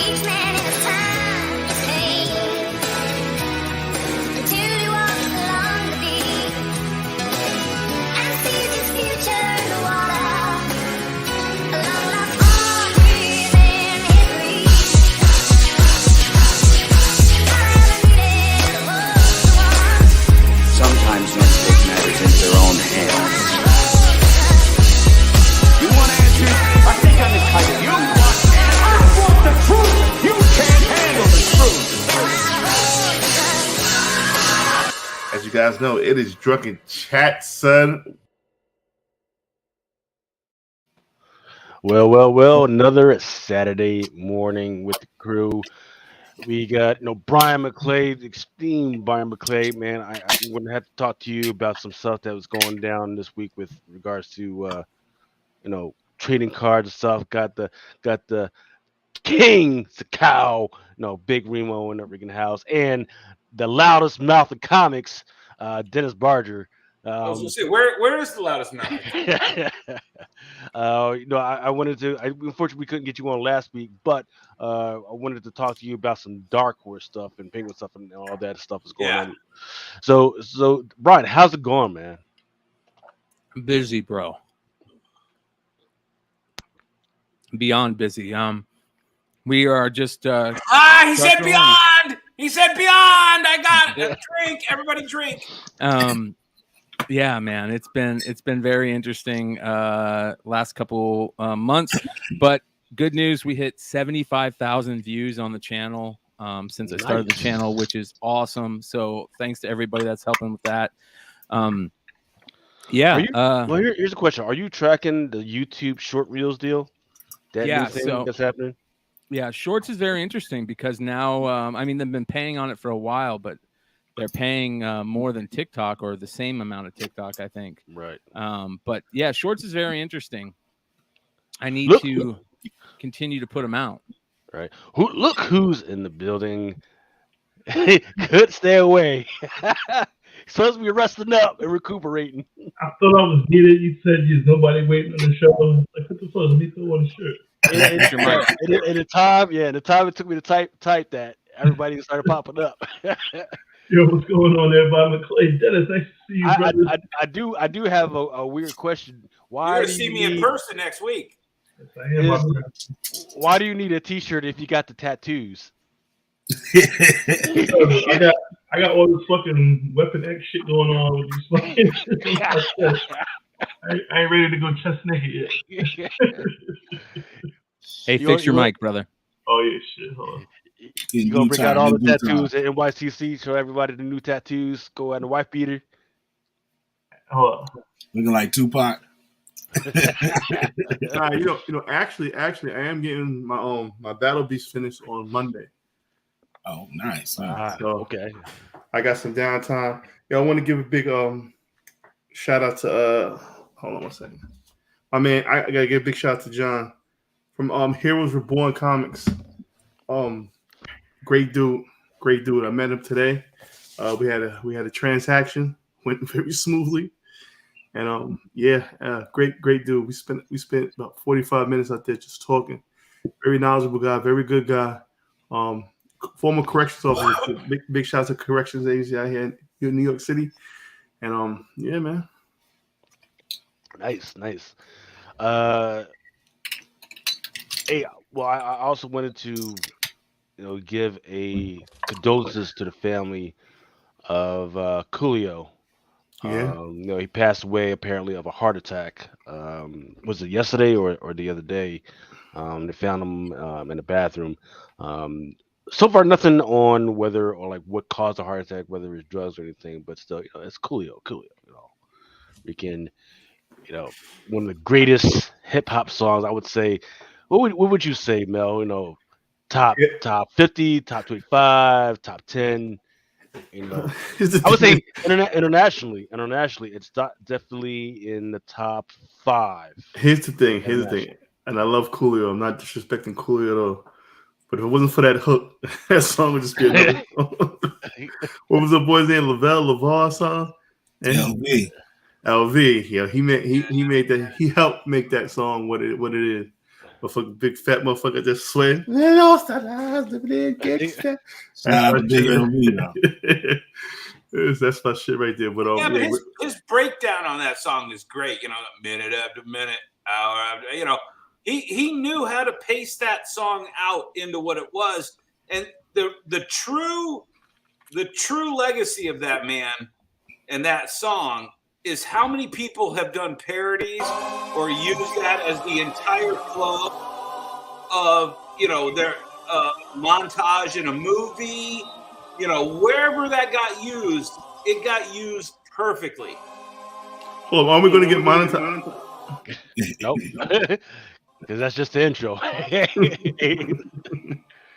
Each man in his time is paid until he walks along the beach and sees his future in the water. A long life on within his reach. I haven't needed a world to want. Sometimes men take matters into their own hands. You want answers? I think I'm entitled. You want answers? I want the truth. You can't handle the truth. As you guys know, it is Drunken Chat, son. Well, another Saturday morning with the crew. We got, Brian McClay, the esteemed Brian McClay, man. I'm going to have to talk to you about some stuff that was going down this week with regards to, trading cards and stuff. Got the king, the cow, Big Remo in the freaking house, and the loudest mouth of comics, Dennis Barger. I was gonna say, where is the loudest mouth? I wanted to. Unfortunately, we couldn't get you on last week, but I wanted to talk to you about some Dark Horse stuff and Penguin stuff and all that stuff is going on. So Brian, how's it going, man? I'm busy, bro. Beyond busy. We are just. He said beyond. He said beyond. I got a drink. Everybody drink. Yeah, man, it's been very interesting last couple months, but good news, we hit 75,000 views on the channel since I started the channel, which is awesome. So thanks to everybody that's helping with that. Here's a question: are you tracking the YouTube short reels deal? New thing that's happening. Yeah, shorts is very interesting because now, they've been paying on it for a while, but they're paying more than TikTok or the same amount of TikTok, I think. Right. But yeah, shorts is very interesting. I need to continue to put them out. Right. Look who's in the building. Could stay away. Supposed to be resting up and recuperating. I thought I was needed. You said there's nobody waiting on the show. Like, what the fuck? Let me throw on the shirt. In the time it took me to type that, everybody started popping up. Yo, what's going on, everybody? McClay, Dennis, nice to see you, brother. I do have a weird question. Why you're gonna see me in person next week? Why do you need a T-shirt if you got the tattoos? I got all this fucking Weapon X shit going on with these fucking. I ain't ready to go chest naked yet. Hey, fix your mic, brother. Oh yeah, shit. Hold on. You gonna bring out all the tattoos at NYCC? Show everybody the new tattoos. Go out in the wife beater. Hold on. Looking like Tupac. Actually, I am getting my Battle Beast finished on Monday. Oh, nice. Okay. I got some downtime. I want to give a big shout out to hold on one second. My man, I gotta give a big shout out to John from Heroes Reborn Comics. Great dude. I met him today. We had a transaction, went very smoothly. And great dude. We spent about 45 minutes out there just talking. Very knowledgeable guy, very good guy. Former corrections officer. Big shout out to corrections agency out here in New York City. And yeah, man. Nice. Hey, well, I also wanted to, give a condolences to the family of Coolio. Yeah. He passed away apparently of a heart attack. Was it yesterday or the other day? They found him in the bathroom. So far, nothing on whether or like what caused the heart attack, whether it's drugs or anything. But still, it's Coolio. We can, one of the greatest hip hop songs. I would say. What would you say, Mel? Top 50, top 25, top 10. I would say internationally, it's definitely in the top 5. Here's the thing, and I love Coolio. I'm not disrespecting Coolio at all, but if it wasn't for that hook, that song would just be another song. What was the boy's name? LaVar song? LV. Yeah, he made that. He helped make that song what it is. Motherfucking big fat motherfucker just swaying. That's my shit right there. But yeah, but his breakdown on that song is great. You know, minute after minute, hour after, you know, he knew how to pace that song out into what it was. And the true legacy of that man and that song is how many people have done parodies or used that as the entire flow of, you know, their montage in a movie. You know, wherever that got used, it got used perfectly. Well, are we going to get monetized? Nope. Because that's just the intro.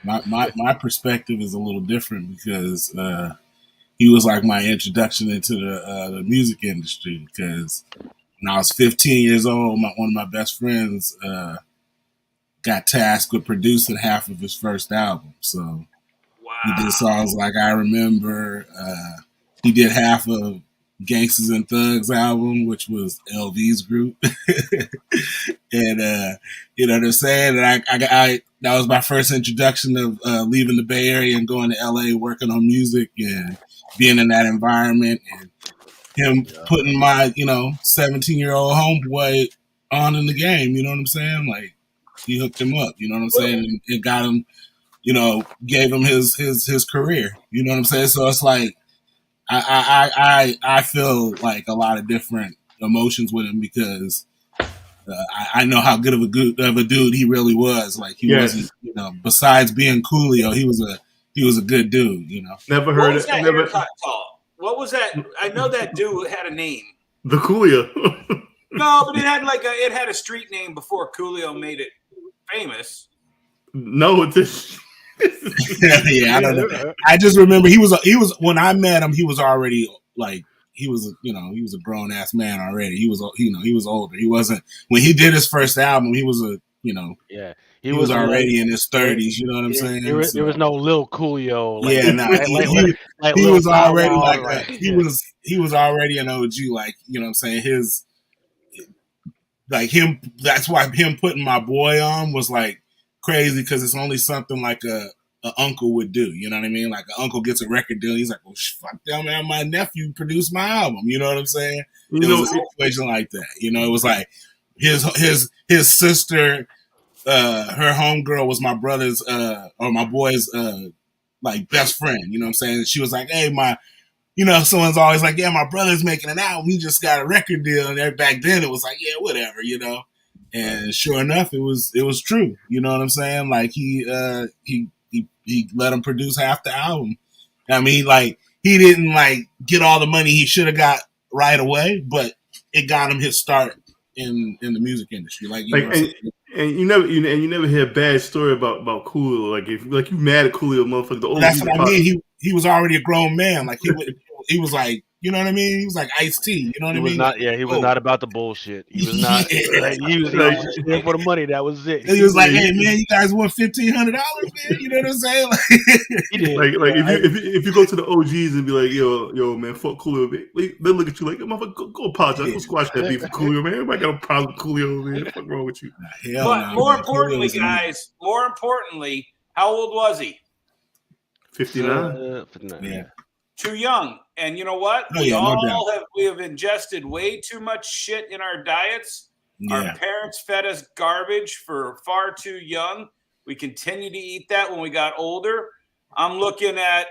my perspective is a little different because he was like my introduction into the music industry. Because when I was 15 years old, one of my best friends got tasked with producing half of his first album. So he did songs like I Remember. He did half of Gangsters and Thugs album, which was LV's group. And, you know, they're saying that I that was my first introduction of leaving the Bay Area and going to LA, working on music and being in that environment, and him putting my, you know, 17-year-old homeboy on in the game. You know what I'm saying? Like, he hooked him up, you know what I'm saying? And it got him, you know, gave him his career. You know what I'm saying? So it's like, I feel like a lot of different emotions with him because I know how good of a dude he really was. Like, he wasn't, you know, besides being Coolio, he was a good dude, you know. Never heard what was it. that Never. haircut called? What was that? I know that dude had a name. The Coolio. No, but it had a street name before Coolio made it famous. No, it's yeah, I don't know. I just remember he was when I met him, he was already like he was a grown ass man already. He was older. He wasn't when he did his first album. He was he was already in his 30s. You know what I'm saying? There was no Lil Coolio. Like, he was already he was already an OG. Like, you know what I'm saying? That's why him putting my boy on was like crazy, because it's only something like a uncle would do. You know what I mean? Like, an uncle gets a record deal, he's like, well, fuck that, man, my nephew produced my album. You know what I'm saying? It was a situation like that. You know, it was like his sister, her homegirl was my brother's or my boy's like best friend. You know what I'm saying? And she was like, hey, someone's always like, yeah, my brother's making an album, he just got a record deal. And back then it was like, yeah, whatever, you know. And sure enough, it was true. You know what I'm saying? Like, he let him produce half the album. I mean, like, he didn't like get all the money he should have got right away, but it got him his start in the music industry. Like, you never hear a bad story about Coolio. Like, if you mad at Coolio, motherfucker. That's what I mean. He was already a grown man. Like, he was like, you know what I mean? He was like Ice-T. You know what I mean? He was not about the bullshit. He was not. He was like, just for the money. That was it. He was like, hey, man, you guys want $1,500, man? You know what I'm saying? He did. Like if you go to the OGs and be like, yo, man, fuck Coolio, man. They look at you like, motherfucker, go apologize. Go squash that beef with Coolio, man. Everybody got a problem with Coolio, man. What's wrong with you? But more importantly, guys, how old was he? 59. Yeah. Too young. And you know what? We have ingested way too much shit in our diets. Yeah. Our parents fed us garbage for far too young. We continue to eat that when we got older. I'm looking at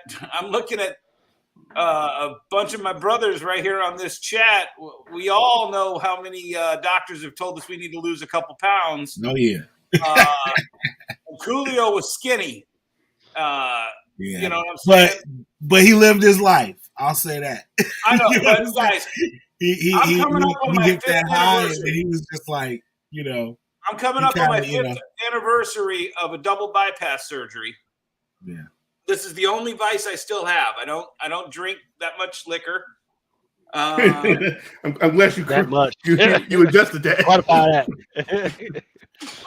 a bunch of my brothers right here on this chat. We all know how many doctors have told us we need to lose a couple pounds. Oh yeah. Coolio was skinny. Yeah. You know what I'm saying? But he lived his life. I'll say that. I know, but guys, he coming up on my hit 5th that high, and anniversary. he was just like, you know. I'm coming up on my 5th anniversary of a double bypass surgery. Yeah. This is the only vice I still have. I don't drink that much liquor. I'm glad you that much. You adjusted that. Quantify that.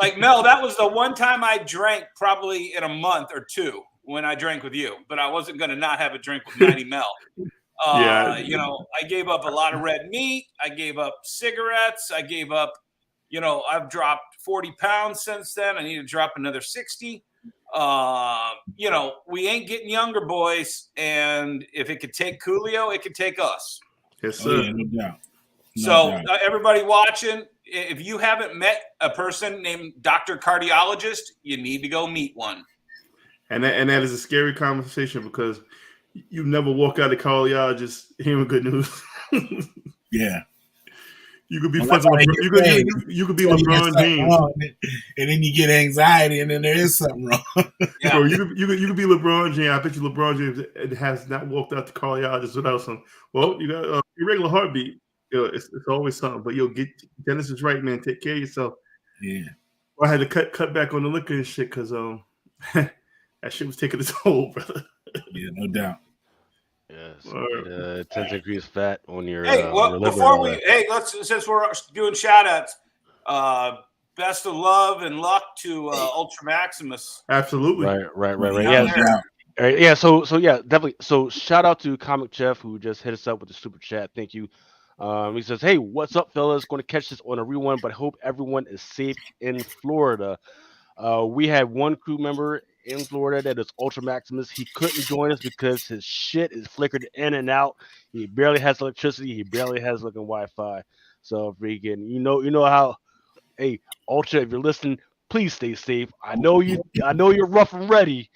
Like, Mel, that was the one time I drank probably in a month or two when I drank with you, but I wasn't going to not have a drink with 90 Mel. You know, I gave up a lot of red meat. I gave up cigarettes. I gave up, I've dropped 40 pounds since then. I need to drop another 60. We ain't getting younger, boys. And if it could take Coolio, it could take us. Yes, Oh, sir. yeah, no doubt. So everybody watching, if you haven't met a person named Dr. Cardiologist, you need to go meet one. And that is a scary conversation because you never walk out of cardiologist hearing good news. Yeah. You could be Well, fucking. that's why You could be you get LeBron something James, wrong, and then you get anxiety, and then there is something wrong. Yeah. Bro, you could be LeBron James. I bet you LeBron James has not walked out the cardiologist without some. Well, you got irregular heartbeat. It's always something. But get Dennis is right, man. Take care of yourself. Yeah. I had to cut back on the liquor and shit because that shit was taking its toll, brother. Yeah, no doubt. Yes. 10 degrees fat on your. Hey, on your liver before and all let's since we're doing shout outs, best of love and luck to Ultra Maximus. Absolutely. Right. Yeah. Yeah. So yeah, definitely. So shout out to Comic Chef who just hit us up with the super chat. Thank you. He says, "Hey, what's up, fellas? Going to catch this on a rewind, but hope everyone is safe in Florida. We had one crew member in Florida that is Ultra Maximus. He couldn't join us because his shit is flickered in and out. He barely has electricity. He barely has looking Wi-Fi. So freaking, you know how. Hey, Ultra, if you're listening, please stay safe. I know you're rough and ready,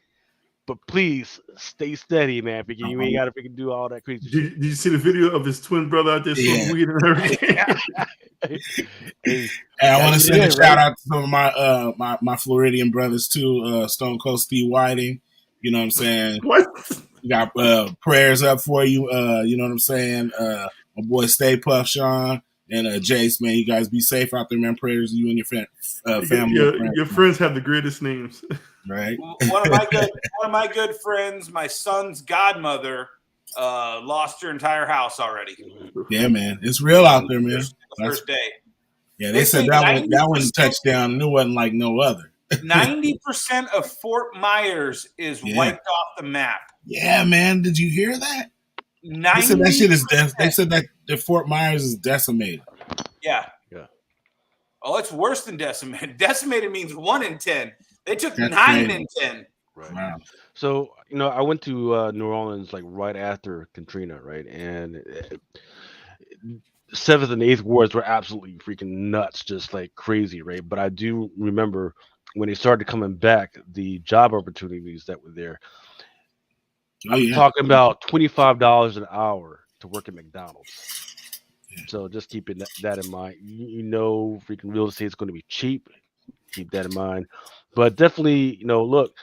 but please stay steady, man. Freaking, you ain't gotta freaking do all that crazy shit." Did you see the video of his twin brother out there smoking weed and everything? Hey, I want to send a shout out to some of my Floridian brothers too. Stone Cold Steve Whiting. You know what I'm saying? What? We got prayers up for you. You know what I'm saying? My boy Stay Puff Sean and Jace, man. You guys be safe out there, man. Prayers to you and your family. Your friends have the greatest names. Right. One of my good friends, my son's godmother, lost her entire house already. Yeah, man. It's real out there, man. The first day. Yeah, they said that one touchdown, and it wasn't like no other. 90% of Fort Myers is wiped off the map. Yeah, man. Did you hear that? 90%. They said that shit is they said that Fort Myers is decimated. Yeah. Oh, it's worse than decimated. Decimated means 1 in 10. They took 9 in 10. Right. Wow. So I went to New Orleans like right after Katrina, right, and 7th and 8th wards were absolutely freaking nuts, just like crazy, right? But I do remember when they started coming back, the job opportunities that were there. Oh, yeah. Talking about $25 an hour to work at McDonald's. Yeah. So just keeping that in mind. Freaking real estate is going to be cheap. Keep that in mind. But definitely, look,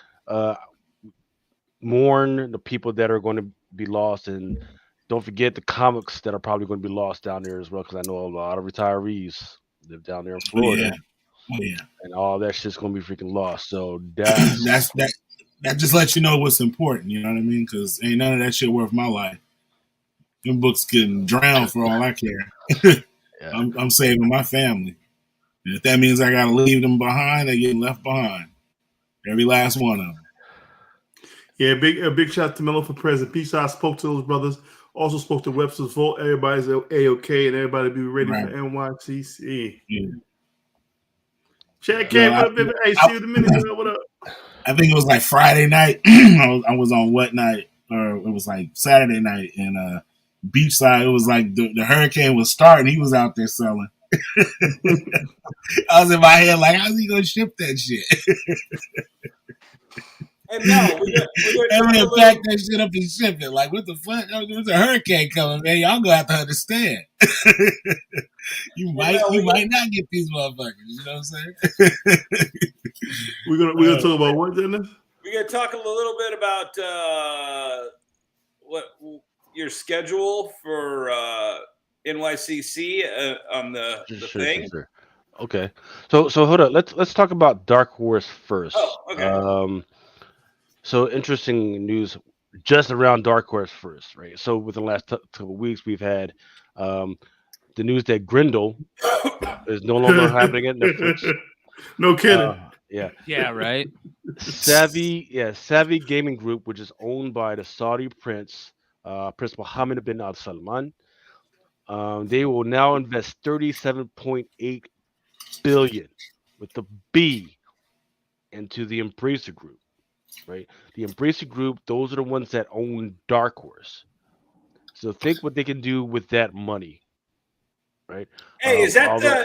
mourn the people that are going to be lost, and don't forget the comics that are probably going to be lost down there as well, because I know a lot of retirees live down there in Florida. Oh, yeah. And all that shit's going to be freaking lost. So that just lets you know what's important, you know what I mean? Because ain't none of that shit worth my life. Them books getting drowned for all I care. Yeah. I'm saving my family. And if that means I got to leave them behind, they're getting left behind. Every last one of them. Yeah, a big shout out to Melo for present. Peace out. I spoke to those brothers. Also spoke to Webster's Vault. Everybody's A-OK, and everybody be ready for NYCC. Yeah. Chad came up, baby. Hey, see you in a minute. What up? I think it was like Friday night. I was on what night? Or it was like Saturday night in Beachside. It was like the hurricane was starting. He was out there selling. I was in my head like, how's he going to ship that shit? And no, and then pack that shit up and ship it. Like, what the fuck? There's a hurricane coming, man. Y'all gonna have to understand. you might not get these motherfuckers. You know what I'm saying? We're gonna talk about what, Dennis? We're gonna talk a little bit about what your schedule for NYCC on the thing. Sure. Okay, so hold on. Let's talk about Dark Horse first. Oh, okay. So interesting news just around Dark Horse first, right? So within the last couple of weeks, we've had the news that Grendel is no longer happening at Netflix. No kidding. Yeah, right. Savvy Gaming Group, which is owned by the Saudi Prince Mohammed bin Al Salman. They will now invest $37.8 billion with the B into the Embracer Group, right? The Embracer Group, those are the ones that own Dark Horse. So think what they can do with that money, right? Hey, is that although-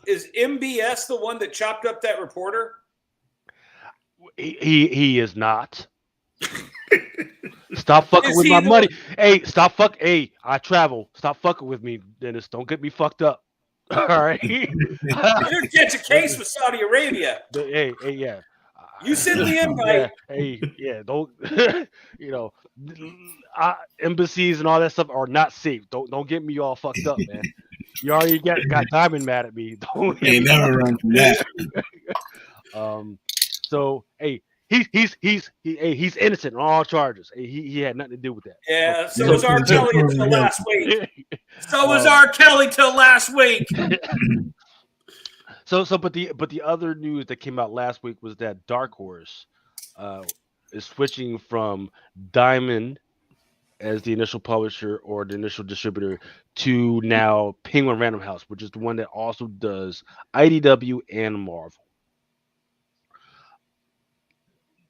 is MBS the one that chopped up that reporter? he is not. Stop fucking Is with he my the money. one- Hey, stop fuck. Hey, I travel. Stop fucking with me, Dennis. Don't get me fucked up. All right. You catch a case with Saudi Arabia. Hey, yeah. You send the Yeah, invite. hey, yeah. Don't. You know, embassies and all that stuff are not safe. Don't get me all fucked up, man. You already got Diamond mad at me. Don't get Ain't me never run from that. So hey, he's innocent on all charges. Hey, he had nothing to do with that. Yeah, so was R. Kelly until last week. So was Um, R. Kelly till last week. But the other news that came out last week was that Dark Horse is switching from Diamond as the initial publisher or the initial distributor to now Penguin Random House, which is the one that also does IDW and Marvel.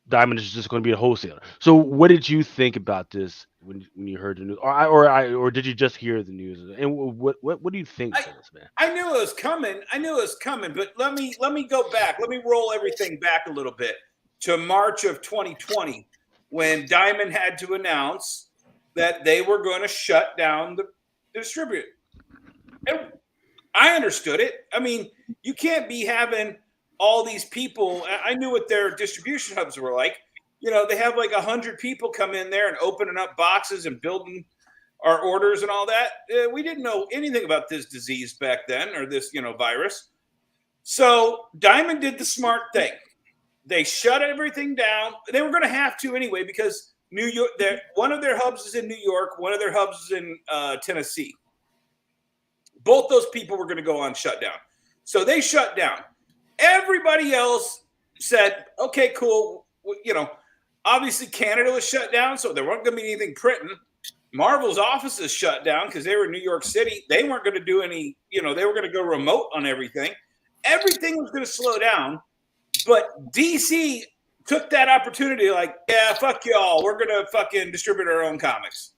Diamond is just going to be a wholesaler. So, what did you think about this when you heard the news, or did you just hear the news? And what do you think, Dennis, man? I knew it was coming. But let me go back. Let me roll everything back a little bit to March of 2020, when Diamond had to announce that they were going to shut down the distributor. And I understood it. I mean, you can't be having all these people. I knew what their distribution hubs were like. You know, they have like 100 people come in there and opening up boxes and building our orders and all that. We didn't know anything about this disease back then, or this, virus. So Diamond did the smart thing. They shut everything down. They were going to have to anyway, because New York, one of their hubs is in New York, one of their hubs is in Tennessee. Both those people were going to go on shutdown. So they shut down. Everybody else said, okay, cool. Obviously Canada was shut down, so there wasn't going to be anything printing. Marvel's offices shut down because they were in New York City. They weren't going to do any, they were going to go remote on everything. Everything was going to slow down. But DC took that opportunity like, yeah, fuck y'all. We're going to fucking distribute our own comics.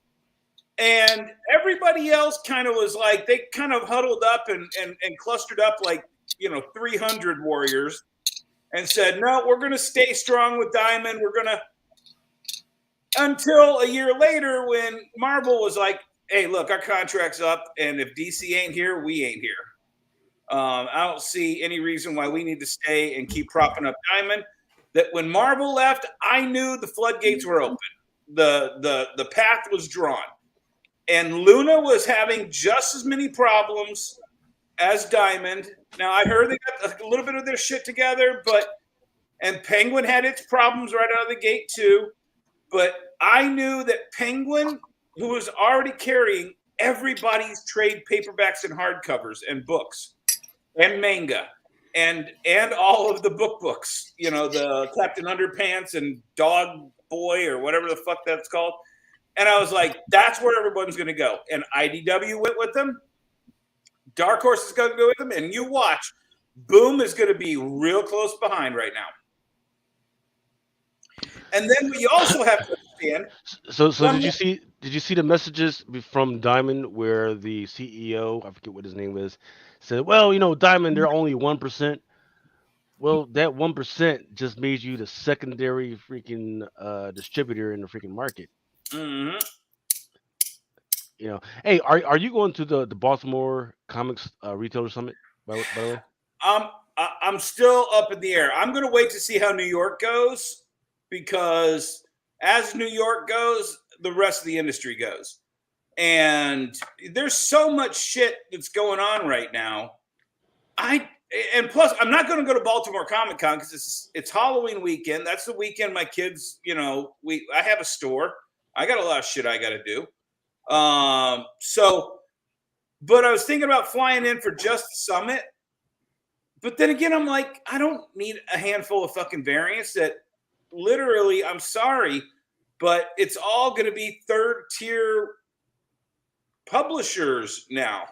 And everybody else kind of was like, they kind of huddled up and clustered up like, 300 warriors and said, no, we're going to stay strong with Diamond. We're going to, until a year later when Marvel was like, hey, look, our contract's up. And if DC ain't here, we ain't here. I don't see any reason why we need to stay and keep propping up Diamond. That when Marvel left, I knew the floodgates were open. The path was drawn. And Luna was having just as many problems as Diamond. Now, I heard they got a little bit of their shit together, and Penguin had its problems right out of the gate too. But I knew that Penguin, who was already carrying everybody's trade paperbacks and hardcovers and books and manga and all of the books, the Captain Underpants and Dog Boy or whatever the fuck that's called. And I was like, that's where everyone's going to go. And IDW went with them. Dark Horse is going to go with them. And you watch, Boom is going to be real close behind right now. And then we also have to understand. So did you see the messages from Diamond where the CEO, I forget what his name is, said, well, Diamond, they're only 1%. Well, that 1% just made you the secondary freaking distributor in the freaking market. Mm-hmm. Hey, are you going to the Baltimore Comics Retailer Summit, by the way? I'm still up in the air. I'm going to wait to see how New York goes, because as New York goes, the rest of the industry goes. And there's so much shit that's going on right now. And plus, I'm not going to go to Baltimore ComicCon because it's Halloween weekend. That's the weekend my kids, I have a store. I got a lot of shit I got to do. But I was thinking about flying in for just the summit. But then again, I'm like, I don't need a handful of fucking variants that literally, I'm sorry, but it's all going to be third tier publishers now.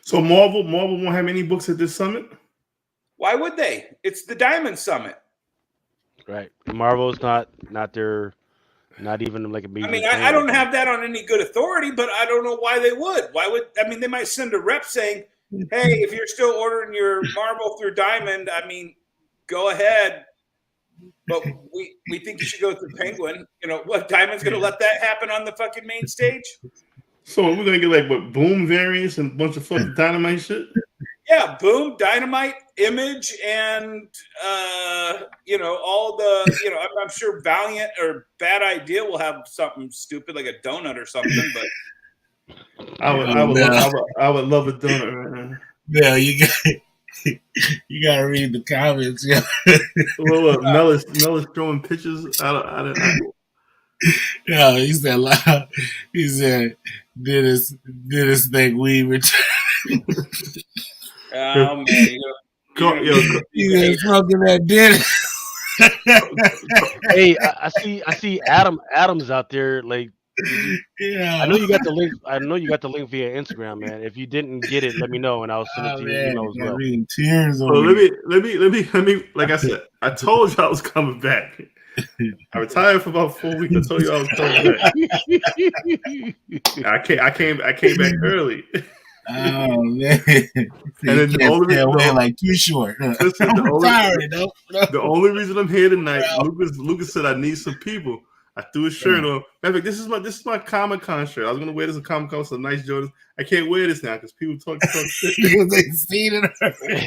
So Marvel won't have any books at this summit? Why would they? It's the Diamond Summit. Right. Marvel's not even like a major. I mean, thing I don't like that. have that on any good authority, but I don't know why they would. Why would I mean? They might send a rep saying, "Hey, if you're still ordering your Marvel through Diamond, I mean, go ahead." But we think you should go through Penguin. You know what? Diamond's going to let that happen on the fucking main stage? So we're gonna get like what Boom variants and a bunch of fucking Dynamite shit. Yeah, Boom, Dynamite, Image, and all the I'm sure Valiant or Bad Idea will have something stupid like a donut or something. But I would love a donut right now. Yeah, you gotta read the comments. Yeah, Well, Mel is throwing pitches out of yeah. He said loud. He said, "Dennis think we return." Oh man, You smoking that Dennis. Hey, I see Adams out there. Like, Yeah, I know you got the link. I know you got the link via Instagram, man. If you didn't get it, let me know and I'll send it to you. man, Email as well. reading tears Well, over let me. Like I said, I told you I was coming back. I retired for about 4 weeks. I told you I was coming back. I came back early. Oh man! And then the only like too short. Listen, the only reason I'm here tonight, Lucas said I need some people. I threw a shirt on. In fact, this is my ComicCon shirt. I was gonna wear this at ComicCon with some nice Jordans. I can't wear this now because people talk shit. They seen it.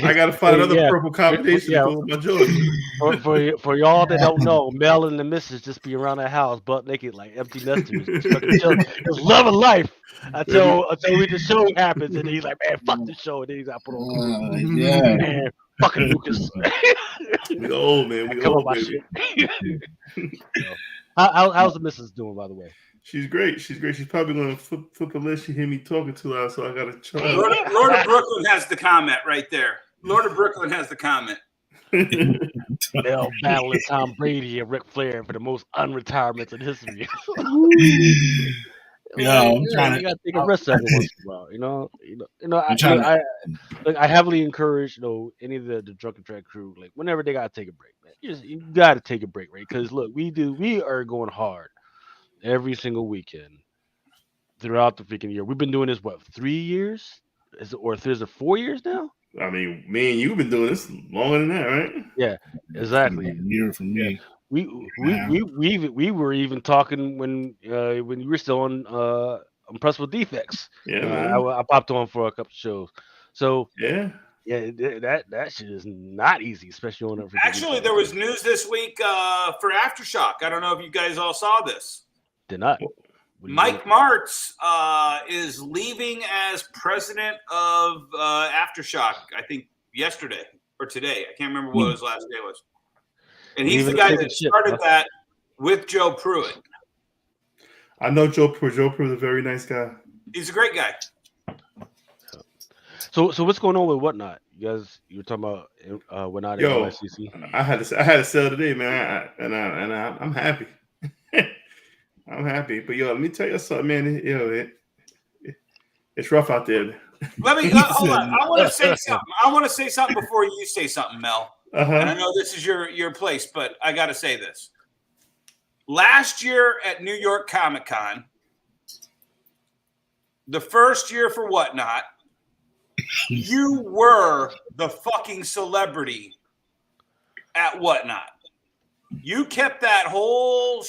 I gotta find another purple combination to go with my Jordans. For y'all that don't know, Mel and the missus just be around the house butt naked like empty nesters, just loving life until the show happens, and then he's like, man, fuck the show, and then he's like, put on Yeah, man, fucking Lucas. We old, man. We Come old, on, my baby. shit. How's the missus doing, by the way? She's great. She's probably gonna flip a list. She hear me talking too loud, so I gotta try. Lord of Brooklyn has the comment right there. Lord of Brooklyn has the comment. They'll battling Tom Brady and Ric Flair for the most unretirements in history. I'm trying you gotta take a rest every once in a while. I heavily encourage any of the Drunken Track crew, like whenever they gotta take a break, man. You gotta take a break, right? Because look, we are going hard every single weekend throughout the freaking year. We've been doing this 3 years? Is it 4 years now? I mean, me and you've been doing this longer than that, right? Yeah, exactly. A year from me. We were even talking when you were still on Impressed with Defects. Yeah, I popped on for a couple shows. So yeah, that shit is not easy, especially on everything. Actually, there was news this week for Aftershock. I don't know if you guys all saw this. Did not. Mike Martz is leaving as president of Aftershock. I think yesterday or today. I can't remember what his last day was. And he's the guy that started that with Joe Pruitt. I know Joe Pruitt. Joe Pruitt is a very nice guy. He's a great guy. So what's going on with Whatnot? You were talking about Whatnot at NYCC. I had to sell today, man, I'm happy. I'm happy, but let me tell you something, man. It's rough out there. Let me hold on. I want to say something before you say something, Mel. Uh-huh. And I know this is your place, but I got to say this. Last year at New York Comic-Con, the first year for Whatnot, you were the fucking celebrity at Whatnot. You kept that whole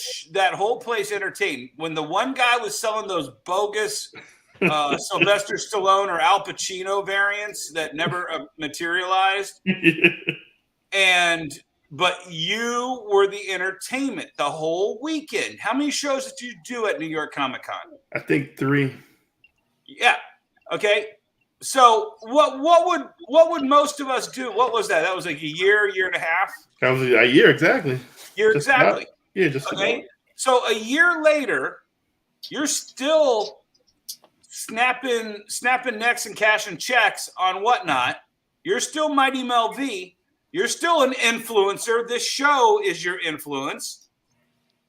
place entertained. When the one guy was selling those bogus Sylvester Stallone or Al Pacino variants that never materialized, but you were the entertainment the whole weekend. How many shows did you do at New York Comic Con? I think 3. Yeah. Okay. So what would most of us do? What was that? That was like a year and a half. That was a year exactly. Exactly. Yeah, just okay. About. So a year later, you're still snapping necks and cashing checks on Whatnot. You're still Mighty Mel V. You're still an influencer. This show is your influence.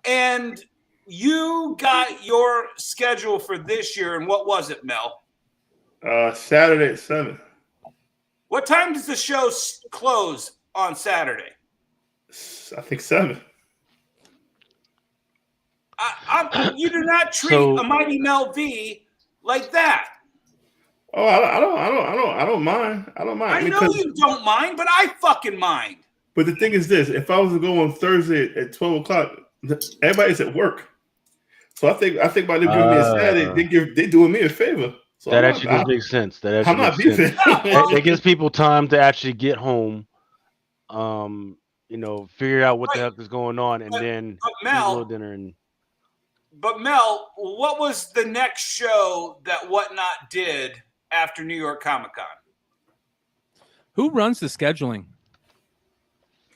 And you got your schedule for this year. And what was it, Mel? Saturday at 7. What time does the show close on Saturday? I think 7. You do not treat a Mighty Mel V like that. Oh, I don't mind. I don't mind. I know you don't mind, but I fucking mind. But the thing is this: if I was to go on Thursday at 12 o'clock, everybody's at work. So I think by them giving me a Saturday, they doing me a favor. So that actually does make sense. That I'm not actually beefing. It gives people time to actually get home, figure out what the heck is going on, and then eat a little dinner. But Mel, what was the next show that Whatnot did after New York Comic-Con? Who runs the scheduling?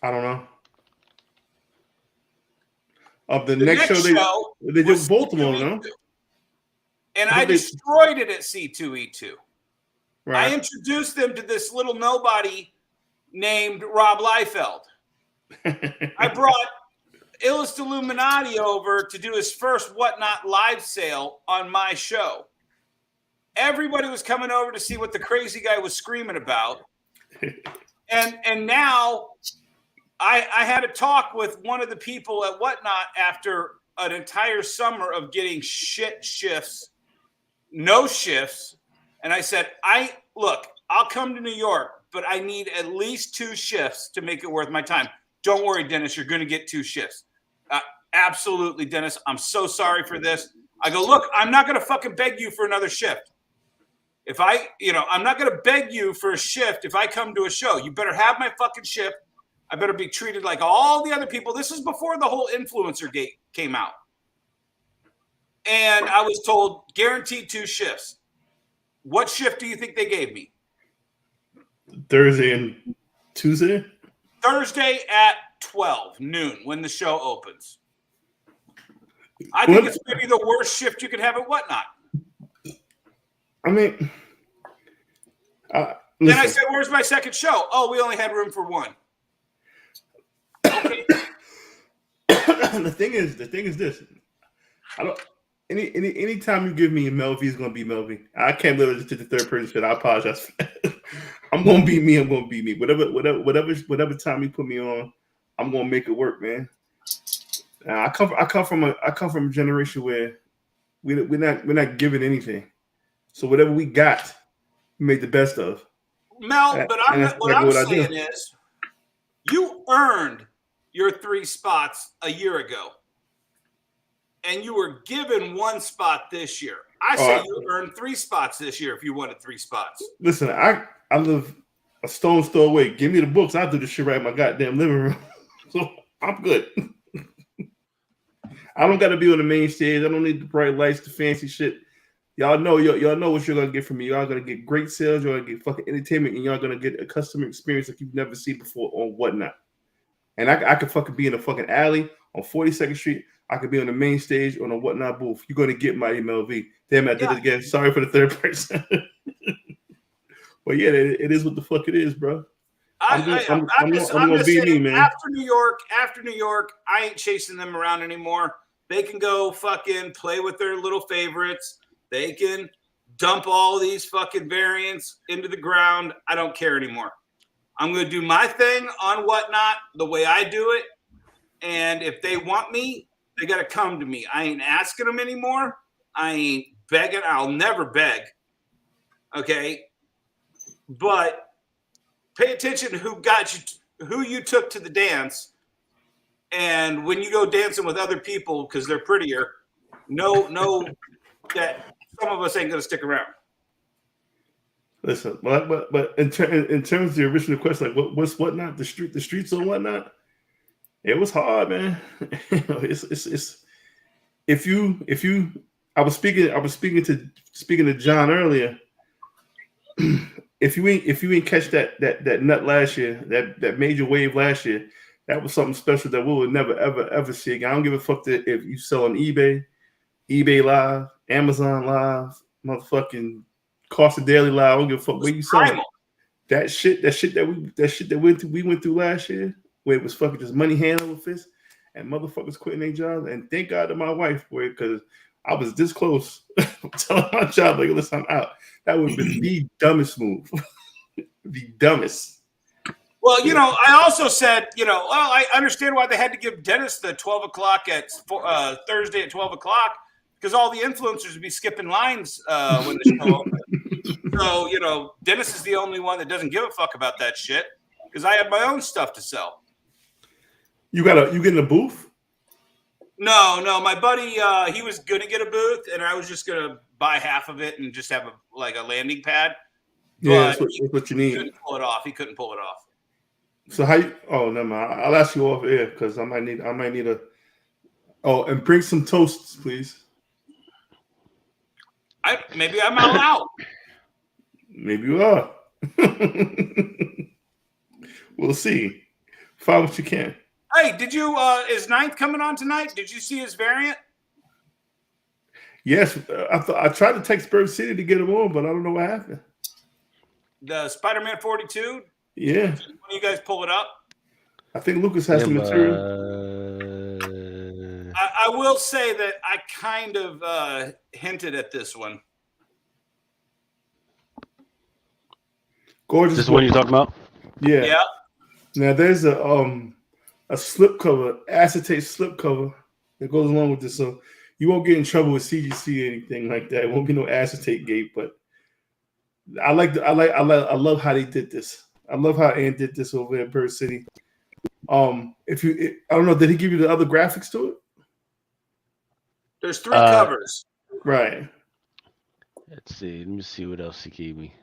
I don't know. Of the next show, they did Baltimore, no? And I destroyed it at C2E2. Right. I introduced them to this little nobody named Rob Liefeld. I brought Illust Illuminati over to do his first Whatnot live sale on my show. Everybody was coming over to see what the crazy guy was screaming about. And now I had a talk with one of the people at Whatnot after an entire summer of getting shit shifts, no shifts. And I said, I'll come to New York, but I need at least 2 shifts to make it worth my time. Don't worry, Dennis, you're going to get 2 shifts. Absolutely, Dennis. I'm so sorry for this. I go, look, I'm not going to fucking beg you for another shift. I'm not going to beg you for a shift if I come to a show. You better have my fucking shift. I better be treated like all the other people. This is before the whole influencer gate came out. And I was told guaranteed 2 shifts. What shift do you think they gave me? Thursday and Tuesday? Thursday at 12 noon when the show opens. I think it's maybe the worst shift you could have at Whatnot. I mean, then I said, where's my second show? Oh, we only had room for 1. Okay. the thing is this. I don't. Any time you give me a Mel V is gonna be Mel V. I can't believe it to the third person shit. I apologize for that. I'm gonna be me. I'm gonna be me. Whatever time you put me on, I'm gonna make it work, man. I come from a generation where we're not giving anything. So whatever we got, we make the best of. Mel, but what I'm saying is, you earned your 3 spots a year ago. And you were given 1 spot this year. I say you earned 3 spots this year if you wanted 3 spots. Listen, I live a stone's throw away. Give me the books. I'll do this shit right in my goddamn living room. So I'm good. I don't got to be on the main stage. I don't need the bright lights, the fancy shit. Y'all know what you're gonna get from me. Y'all gonna get great sales. You're gonna get fucking entertainment, and y'all gonna get a customer experience like you've never seen before on Whatnot. And I could fucking be in a fucking alley on 42nd Street. I could be on the main stage on a Whatnot booth. You're gonna get my MLV. Damn, I did it again. Sorry for the third person. But yeah, it is what the fuck it is, bro. I'm gonna be me, man. After New York, I ain't chasing them around anymore. They can go fucking play with their little favorites. They can dump all these fucking variants into the ground. I don't care anymore. I'm going to do my thing on Whatnot the way I do it. And if they want me, they got to come to me. I ain't asking them anymore. I ain't begging. I'll never beg. Okay. But pay attention to who you took to the dance. And when you go dancing with other people, because they're prettier, know that some of us ain't going to stick around. Listen, but in terms of the original question, like what's Whatnot, the streets or Whatnot, it was hard, man. It's if you I was speaking to John earlier. If you ain't catch that nut last year, that major wave last year, that was something special that we will never ever see again. I don't give a fuck that if you sell on eBay Live, Amazon Live, motherfucking Cost of Daily Live. I don't give a fuck where you selling that shit that we went through last year, where it was fucking just money hand over fist and motherfuckers quitting their jobs. And thank God to my wife, boy, because I was this close telling my job, like, listen, I'm out. That would have been the dumbest move. The dumbest. Well, I also said, well, I understand why they had to give Dennis the 12 o'clock at Thursday at 12 o'clock because all the influencers would be skipping lines when the show opened. So, Dennis is the only one that doesn't give a fuck about that shit because I have my own stuff to sell. You getting a booth? No, my buddy, he was going to get a booth and I was just going to buy half of it and just have a landing pad. Yeah, that's what you need. He couldn't pull it off. So how you? Oh no, man. I'll ask you off air because I might need a. Oh, and bring some toasts, please. Maybe I'm out. Maybe you are. We'll see. Find what you can. Hey, did you? Is Ninth coming on tonight? Did you see his variant? Yes, I tried to text Bird City to get him on, but I don't know what happened. The Spider-Man 42. Yeah. When you guys pull it up? I think Lucas has the material. I will say that I kind of hinted at this one. Gorgeous. This is what you're talking about? Yeah. Yeah. Now there's a slipcover, acetate slipcover that goes along with this, so you won't get in trouble with CGC or anything like that. It won't be no acetate gate, but I love how they did this. I love how Ann did this over at Bird City. I don't know, did he give you the other graphics to it? There's 3 covers. Right. Let's see. Let me see what else he gave me.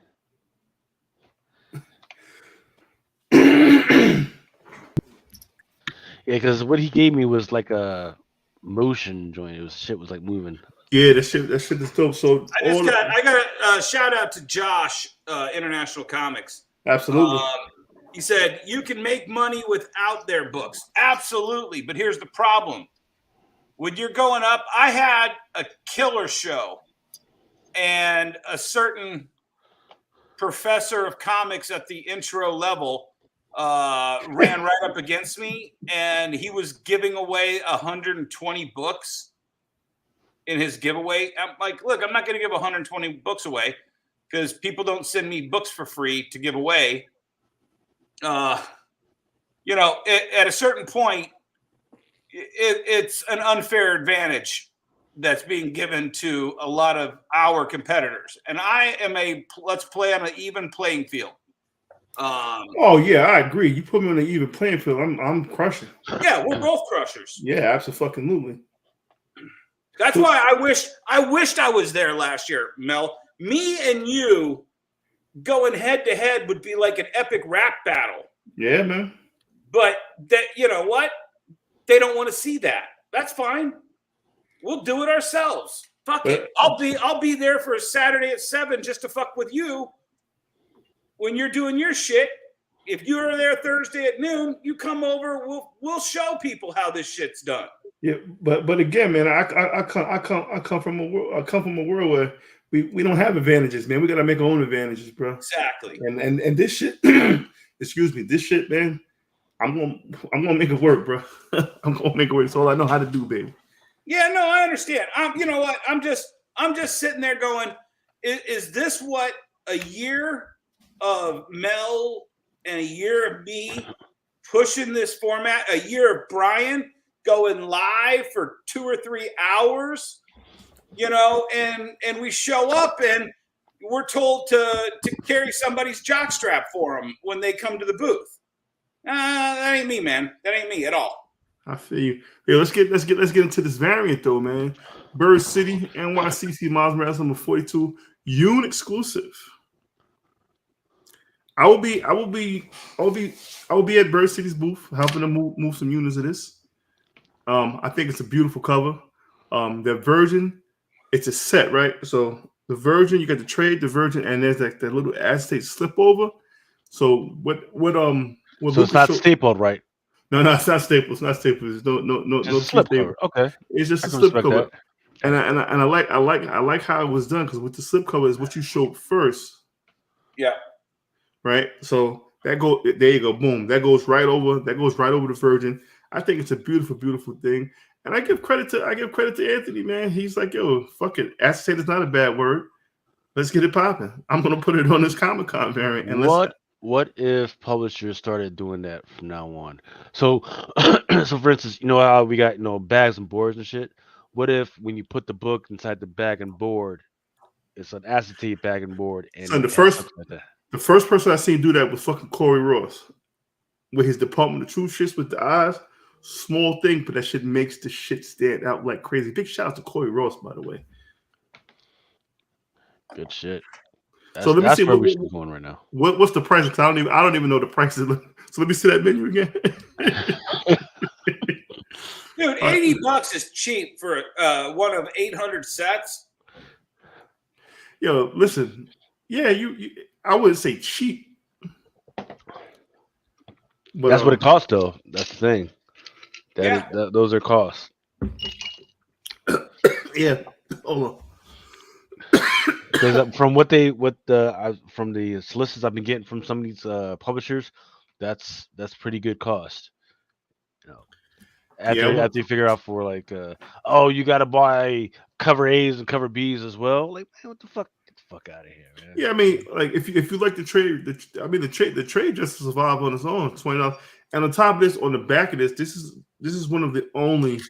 Yeah, because what he gave me was like a motion joint. Shit was like moving. Yeah, that shit is dope. So I got a shout out to Josh, International Comics. Absolutely. He said, you can make money without their books. Absolutely. But here's the problem. When you're going up, I had a killer show and a certain professor of comics at the intro level ran right up against me, and he was giving away 120 books in his giveaway. I'm like, look, I'm not going to give 120 books away because people don't send me books for free to give away. At a certain point, it's an unfair advantage that's being given to a lot of our competitors. And I am let's play on an even playing field. Oh yeah, I agree. You put me on an even playing field, I'm crushing. Yeah, we're both crushers. Yeah, absolutely. That's why I wished I was there last year, Mel. Me and you going head to head would be like an epic rap battle. Yeah, man. But that, you know what? They don't want to see that. That's fine. We'll do it ourselves. Fuck it. I'll be there for a Saturday at 7 just to fuck with you. When you're doing your shit, if you're there Thursday at noon, you come over. We'll show people how this shit's done. Yeah, but again, man, I come from a world where we don't have advantages, man. We gotta make our own advantages, bro. Exactly. And this shit, excuse me, this shit, man. I'm gonna make it work, bro. I'm gonna make it work. It's all I know how to do, baby. Yeah, no, I understand. You know what? I'm just sitting there going, is this what a year of Mel and a year of me pushing this format, a year of Brian going live for 2 or 3 hours, and we show up and we're told to carry somebody's jockstrap for them when they come to the booth. That ain't me, man. That ain't me at all. I feel you. Yeah, let's get into this variant though, man. Bird City, NYCC Miles Morales number 42, Yoon exclusive. I will be at Bird City's booth helping them move some units of this. I think it's a beautiful cover. The Virgin, it's a set, right? So the Virgin, you got the trade, the Virgin, and there's like that little acetate slip over. So what so it's not stapled, right? No, it's not stapled. It's not stapled. There's no slip cover. Okay, it's just a slip cover. And I like how it was done because with the slip cover is what you showed first. Yeah. Right. So there you go. Boom. That goes right over the Virgin. I think it's a beautiful, beautiful thing. And I give credit to Anthony, man. He's like, yo, fuck it. Acetate is not a bad word. Let's get it popping. I'm gonna put it on this ComicCon variant. And what what if publishers started doing that from now on? So, so for instance, you know how we got bags and boards and shit. What if when you put the book inside the bag and board, it's an acetate bag and board, and Son, it has something like that? the first person I seen do that was fucking Corey Ross with his Department of Truth shits with the eyes. Small thing, but that shit makes the shit stand out like crazy. Big shout out to Corey Ross, by the way. Good shit. So let me see That's where we should be going right now. what's the price? 'Cause I don't even know the prices. So let me see that menu again. Dude, $80 is cheap for one of 800 sets. Yo, listen. Yeah, you I wouldn't say cheap. But That's what it costs, though. That's the thing. Those are costs. Yeah. Hold on. Because from from the solicits I've been getting from some of these publishers, that's pretty good cost. You know, after you figure out for like, you got to buy cover A's and cover B's as well. Like, man, what the fuck? Get the fuck out of here, man. Yeah, I mean, like if you like the trade, the trade just survived on its own, $20. And on top of this, on the back of this is one of the only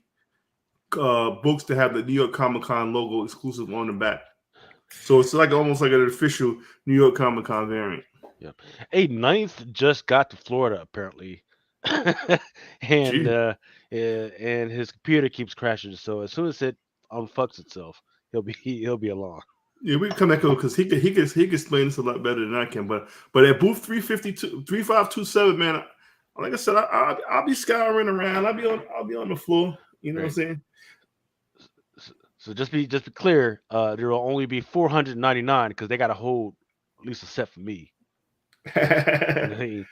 books to have the New York Comic-Con logo exclusive on the back. So it's like almost like an official New York Comic-Con variant. Yep. A ninth just got to Florida apparently, and his computer keeps crashing. So as soon as it unfucks itself, he'll be along. Yeah, we can come back because he can explain this a lot better than I can. But at booth 3527, man, like I said, I'll be scouring around. I'll be on the floor. You know what I'm saying? So just be clear, there will only be 499 because they got to hold at least a set for me. That's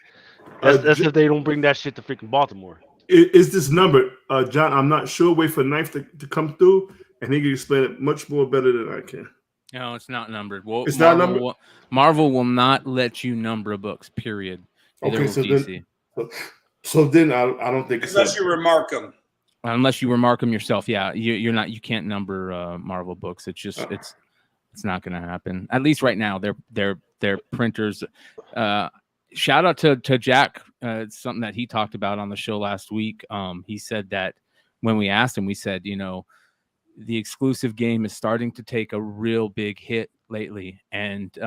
if they don't bring that shit to freaking Baltimore. Is this number, John? I'm not sure. Wait for Knife to come through, and he can explain it much more better than I can. No, it's not numbered. It's not numbered. Marvel will not let you number books. Period. Okay, so then I don't think unless you remark them. Unless you remark them yourself, yeah, you're not. You can't number Marvel books. It's just it's not going to happen. At least right now, they're printers. Shout out to Jack. It's something that he talked about on the show last week. He said that when we asked him, we said, the exclusive game is starting to take a real big hit lately, and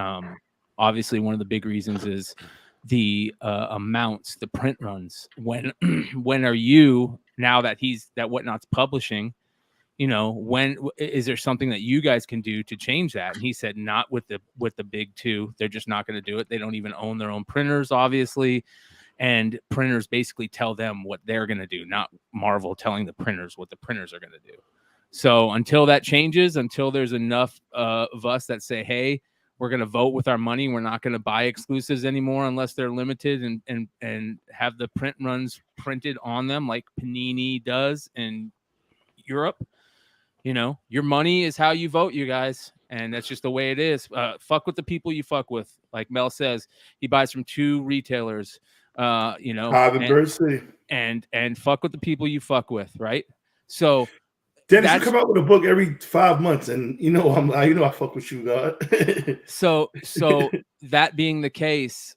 obviously one of the big reasons is the amounts, the print runs. When are you, now that Whatnot's publishing, when is there something that you guys can do to change that? And he said not with the big two. They're just not going to do it. They don't even own their own printers, obviously, and printers basically tell them what they're going to do, not Marvel telling the printers what the printers are going to do. So until that changes, until there's enough of us that say, hey, we're going to vote with our money, we're not going to buy exclusives anymore unless they're limited and have the print runs printed on them like Panini does in Europe. Your money is how you vote, you guys. And that's just the way it is. Fuck with the people you fuck with. Like Mel says, he buys from 2 retailers, and fuck with the people you fuck with, right? So Dennis, you come out with a book every 5 months, and I fuck with you, God. so that being the case,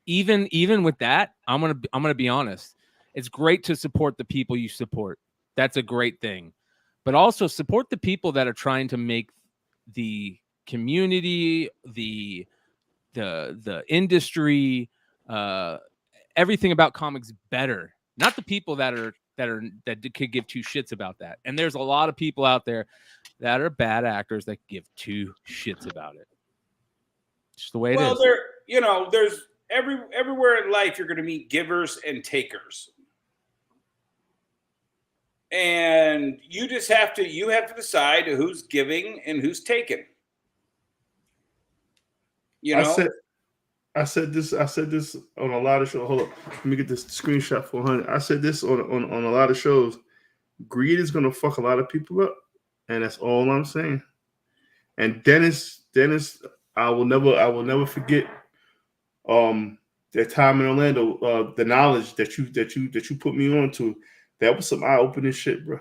even with that, I'm gonna be honest. It's great to support the people you support. That's a great thing, but also support the people that are trying to make the community, the industry, everything about comics better. Not the people that could give 2 shits about that. And there's a lot of people out there that are bad actors that give 2 shits about it. It's just the way it is. Well, there's everywhere in life you're going to meet givers and takers. And you just have to decide who's giving and who's taking. I said this on a lot of shows. Hold up, let me get this screenshot for 100. I said this on a lot of shows. Greed is gonna fuck a lot of people up, and that's all I'm saying. And Dennis, I will never forget that time in Orlando. The knowledge that you put me on to, that was some eye-opening shit, bro.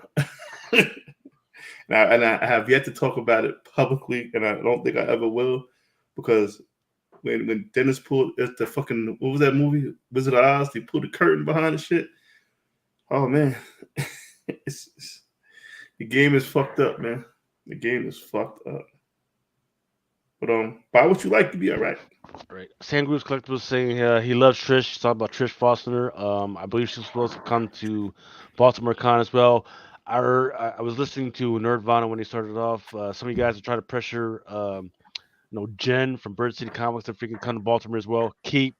and I have yet to talk about it publicly, and I don't think I ever will, because when Dennis pulled the fucking, what was that movie? Wizard of Oz. They pulled the curtain behind the shit. Oh man, the game is fucked up, man. The game is fucked up. But buy what you like to be all right. Right. Sam Groose Collector was saying he loves Trish. He's talking about Trish Foster. I believe she's supposed to come to Baltimore Con as well. I was listening to Nerdvana when he started off. Some of you guys are trying to pressure, Jen from Bird City Comics to freaking come to Baltimore as well. Keep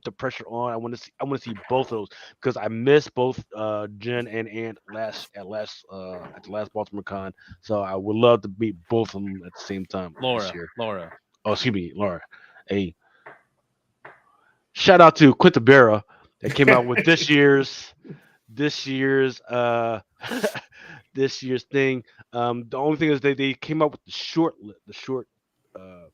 the pressure on. I want to see both of those because I missed both Jen and Ant at the last Baltimore Con. So I would love to meet both of them at the same time this year. Laura. Oh, excuse me, Laura. Hey, shout out to Quinta Barra that came out with this year's this year's thing. The only thing is they came out with the short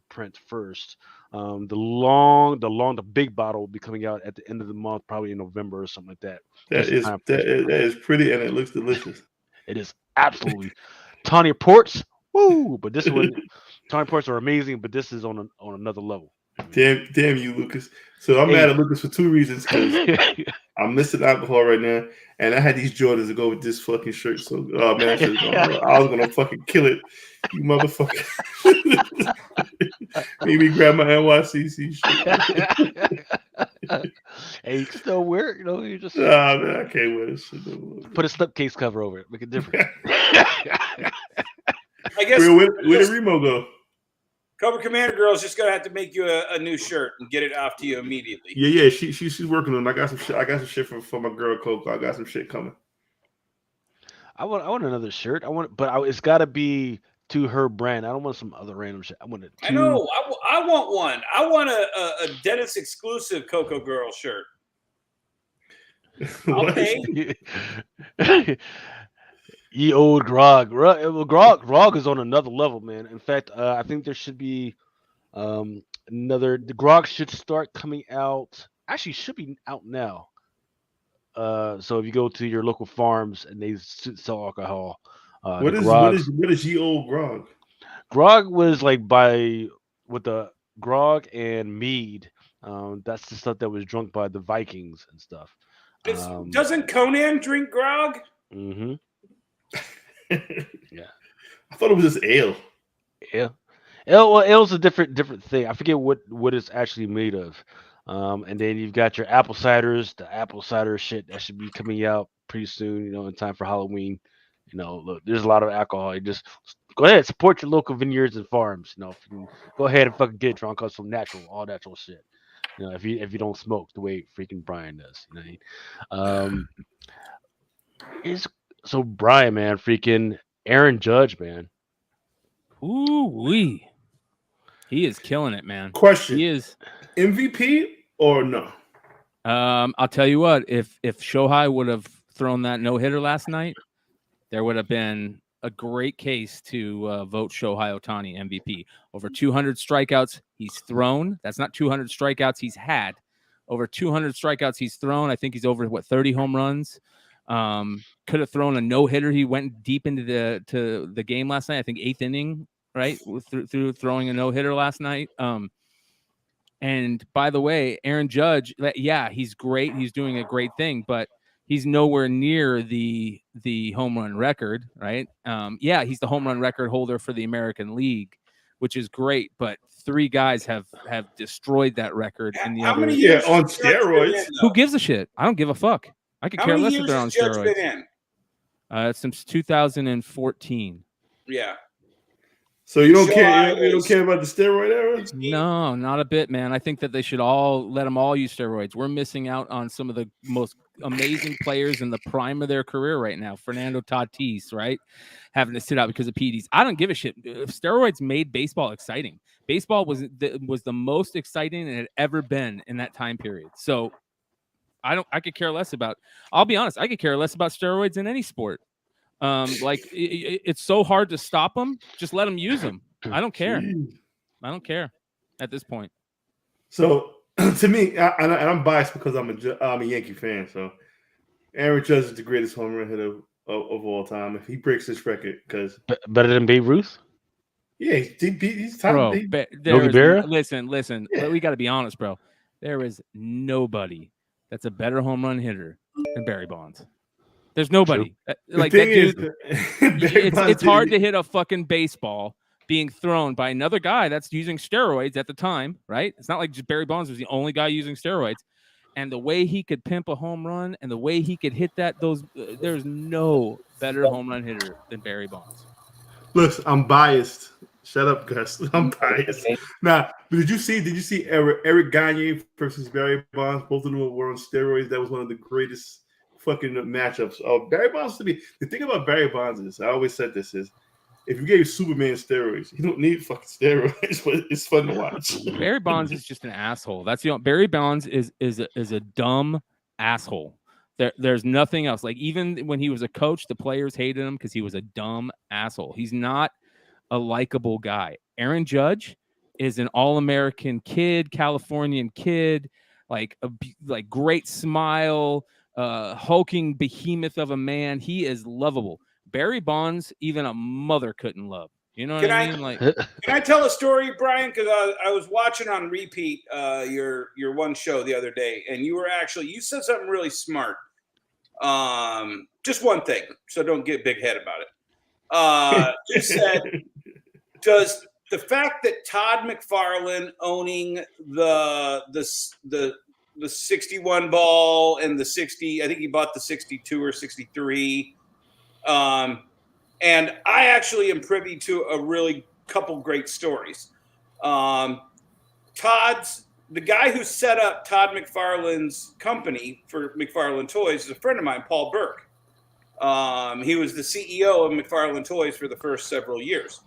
print first. The big bottle will be coming out at the end of the month, probably in November or something like that. That is pretty and it looks delicious. It is absolutely Tanya Ports. Woo! But this one, Tanya Ports are amazing, but this is on another level. Damn you, Lucas. So I'm mad at Lucas for two reasons. Because I'm missing alcohol right now, and I had these Jordans to go with this fucking shirt. So, man, I was gonna fucking kill it, you motherfucker. Maybe grab my NYCC shit. Hey, you can still wear it, you just. Nah, man, I can't wear this shit no more. Put a slipcase cover over it, make it different. I guess where did Remo go? Cobra Commander Girl's just gonna have to make you a new shirt and get it off to you immediately. Yeah, she's working on it. I got some shit for my girl Coco. I got some shit coming. I want another shirt. It's got to be to her brand. I don't want some other random shit. I want it. I know. I want one. I want a Dennis exclusive Coco Girl shirt. Okay. Ye old Grog. Grog is on another level, man. In fact, I think there should be the Grog should start coming out. Actually, should be out now. So if you go to your local farms and they sell alcohol, what is ye old Grog? Grog was like with the Grog and mead. That's the stuff that was drunk by the Vikings and stuff. Doesn't Conan drink grog? Mm-hmm. Yeah, I thought it was just ale. Yeah, ale's a different thing. I forget what it's actually made of. And then you've got your apple ciders, the apple cider shit that should be coming out pretty soon. In time for Halloween. Look, there's a lot of alcohol. You just go ahead, support your local vineyards and farms. If you go ahead and fucking get drunk on some all natural shit. If you don't smoke the way freaking Brian does. So Brian, man, freaking Aaron Judge, man. Ooh wee. He is killing it, man. Question. He is MVP or no? I'll tell you what, if Shohei would have thrown that no-hitter last night, there would have been a great case to vote Shohei Ohtani MVP. Over 200 strikeouts he's thrown. That's not 200 strikeouts he's had. Over 200 strikeouts he's thrown. I think he's over 30 home runs. Could have thrown a no-hitter. He went deep into the game last night. I think 8th inning, right? Through throwing a no-hitter last night. And by the way, Aaron Judge, yeah, he's great. He's doing a great thing, but he's nowhere near the home run record, right? Yeah, he's the home run record holder for the American League, which is great, but 3 guys have destroyed that record in the How other many years on steroids. Who gives a shit? I don't give a fuck. I could care less if they're on Judge steroids. been in? Since 2014. Yeah. So you don't care? You don't care about the steroid era? No, not a bit, man. I think that they should let them all use steroids. We're missing out on some of the most amazing players in the prime of their career right now. Fernando Tatis, right? Having to sit out because of PEDs. I don't give a shit. Steroids made baseball exciting. Baseball was the most exciting it had ever been in that time period. So I could care less about. I'll be honest. I could care less about steroids in any sport. It's so hard to stop them. Just let them use them. I don't care. I don't care at this point. So to me, and I'm biased because I'm a Yankee fan. So Aaron Judge is the greatest home run hitter of all time. If he breaks this record, because better than Babe Ruth. Yeah, he's top. Bro, He, Yogi Berra? listen. Yeah. We got to be honest, bro. There is nobody that's a better home run hitter than Barry Bonds. There's nobody. the Like thing that dude. is, Barry Bonds It's hard to did- hit a fucking baseball being thrown by another guy that's using steroids at the time, right? It's not like just Barry Bonds was the only guy using steroids. And the way he could pimp a home run and the way he could hit that, there's no better home run hitter than Barry Bonds. Listen, I'm biased. Shut up, Gus. I'm biased. Now, did you see Eric Gagne versus Barry Bonds? Both of them were on steroids. That was one of the greatest fucking matchups. Barry Bonds to be the thing about Barry Bonds is I always said this is if you gave Superman steroids, you don't need fucking steroids, but it's fun to watch. Barry Bonds is just an asshole. That's Barry Bonds is a dumb asshole. There's nothing else. Like even when he was a coach, the players hated him because he was a dumb asshole. He's not a likable guy. Aaron Judge is an all-American kid, Californian kid, like great smile, hulking behemoth of a man. He is lovable. Barry Bonds, even a mother couldn't love. You know what I mean? Like, can I tell a story, Brian? Because I was watching on repeat your one show the other day, and you said something really smart. Just one thing, so don't get big head about it. You said, does the fact that Todd McFarlane owning the 61 ball and the 60, I think he bought the 62 or 63. And I actually am privy to a really couple great stories. The guy who set up Todd McFarlane's company for McFarlane Toys is a friend of mine, Paul Burke. He was the CEO of McFarlane Toys for the first several years.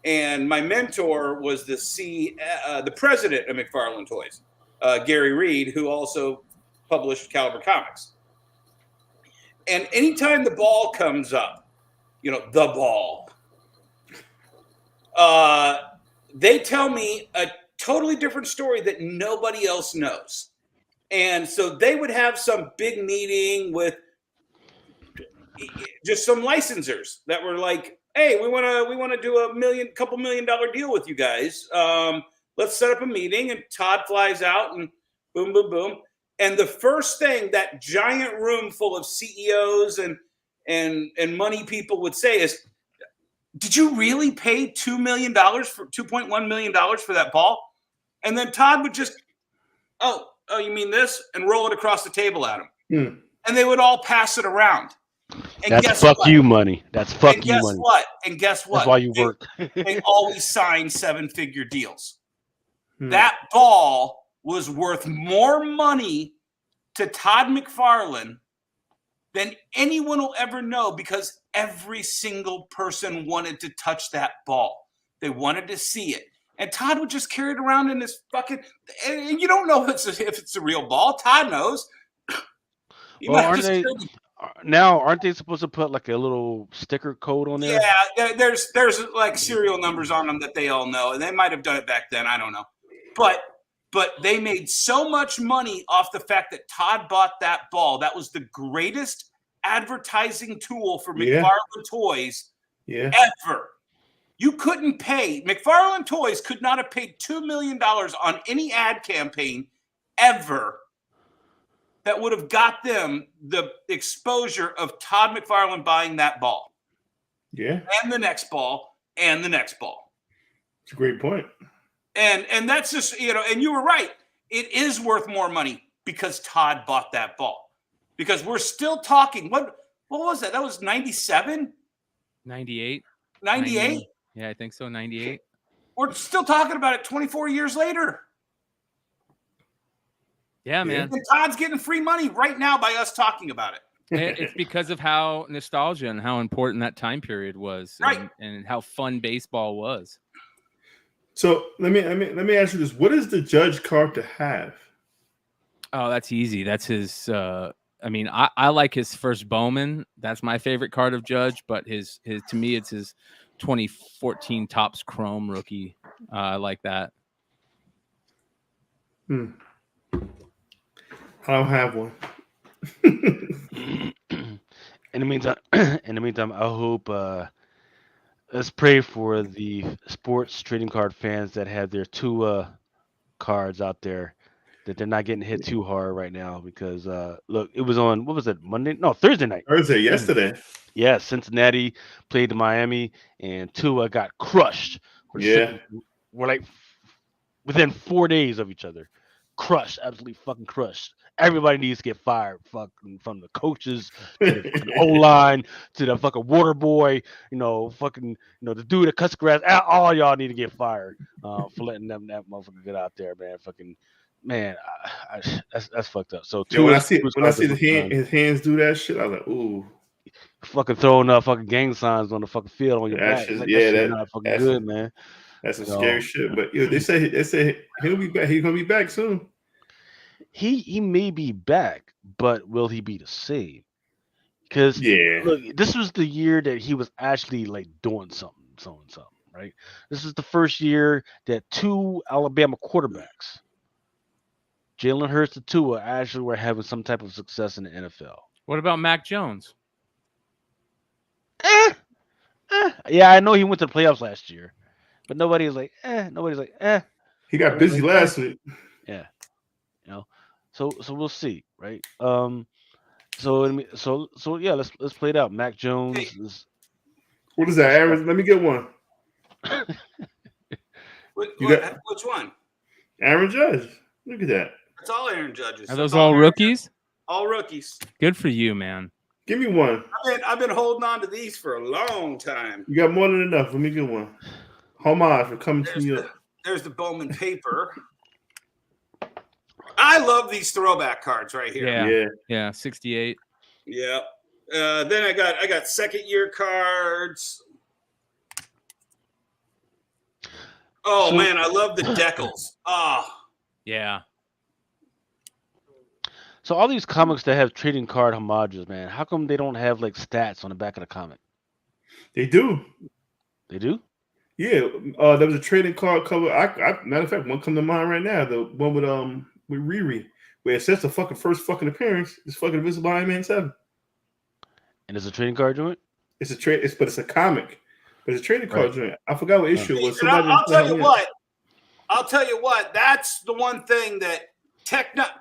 And my mentor was the president of McFarlane Toys, Gary Reed, who also published Caliber Comics. And anytime the ball comes up, the ball, they tell me a totally different story that nobody else knows. And so they would have some big meeting with just some licensors that were like, hey, we want to do a couple $1 million deal with you guys. Let's set up a meeting. And Todd flies out and boom, boom, boom. And the first thing that giant room full of CEOs and money people would say is, did you really pay $2 million for $2.1 million for that ball? And then Todd would just, oh, you mean this? And roll it across the table at him. And they would all pass it around. And that's guess fuck what? you money. That's fuck you money. And guess what? That's why you work. They always sign 7-figure deals. That ball was worth more money to Todd McFarlane than anyone will ever know because every single person wanted to touch that ball. They wanted to see it. And Todd would just carry it around in his fucking – and you don't know if it's a real ball. Todd knows. Aren't they supposed to put like a little sticker code on there? Yeah, there's like serial numbers on them that they all know. And they might have done it back then. I don't know. But they made so much money off the fact that Todd bought that ball. That was the greatest advertising tool for McFarlane Toys ever. You couldn't pay. McFarlane Toys could not have paid $2 million on any ad campaign ever that would have got them the exposure of Todd McFarlane buying that ball. Yeah. And the next ball and the next ball. It's a great point. And that's just, and you were right. It is worth more money because Todd bought that ball. Because we're still talking. What was that? That was 97? 98. 98? Yeah, I think so. 98. We're still talking about it 24 years later. Yeah, man. And Todd's getting free money right now by us talking about it. It's because of how nostalgia and how important that time period was, right? And how fun baseball was. So let me ask you this: what does the Judge card to have? Oh, that's easy. That's his. I like his first Bowman. That's my favorite card of Judge. But his to me, it's his 2014 Topps Chrome rookie. I like that. I don't have one. In the meantime, I hope let's pray for the sports trading card fans that have their Tua cards out there, that they're not getting hit too hard right now, because look, it was on, what was it, Monday? No, Thursday night. Thursday, yesterday. Yeah, Cincinnati played Miami, and Tua got crushed. Yeah. We're like within 4 days of each other. Crushed, absolutely fucking crushed. Everybody needs to get fired, fucking, from the coaches to the fucking O line to the fucking water boy, the dude that cuts grass. All y'all need to get fired for letting that motherfucker get out there, man. Fucking man, that's fucked up. So when I see his hands do that shit, I was like, ooh. Fucking throwing up fucking gang signs on the fucking field on your back. Just, like, that's not fucking good, man. That's some scary shit. But they say he'll be back. He's gonna be back soon. He may be back, but will he be the same? Because look, this was the year that he was actually like doing something, right? This is the first year that 2 Alabama quarterbacks, Jalen Hurts and Tua, actually were having some type of success in the NFL. What about Mac Jones? Yeah, I know he went to the playoffs last year, but nobody's like, He got busy last week. Yeah, so we'll see, right? So yeah, let's play it out. Mac Jones is. What is that, Aaron? Let me get one. Which one? Aaron Judge. Look at that. That's all Aaron Judges. Are those all rookies? All rookies. Good for you, man. Give me one. I've been holding on to these for a long time. You got more than enough. Let me get one. Homage for coming to you. There's the Bowman paper. I love these throwback cards right here. Yeah. 68. Yeah. Then I got second year cards. Oh man, I love the decals. Oh. Yeah. So all these comics that have trading card homages, man, how come they don't have like stats on the back of the comic? They do. They do? Yeah. There was a trading card cover. Matter of fact, one come to mind right now. The one with Riri, where it says the fucking first fucking appearance is fucking Invisible Iron Man 7. And it's a trading card joint? It's a comic. But it's a trading card joint. I forgot what issue it was. I'll tell you what. That's the one thing that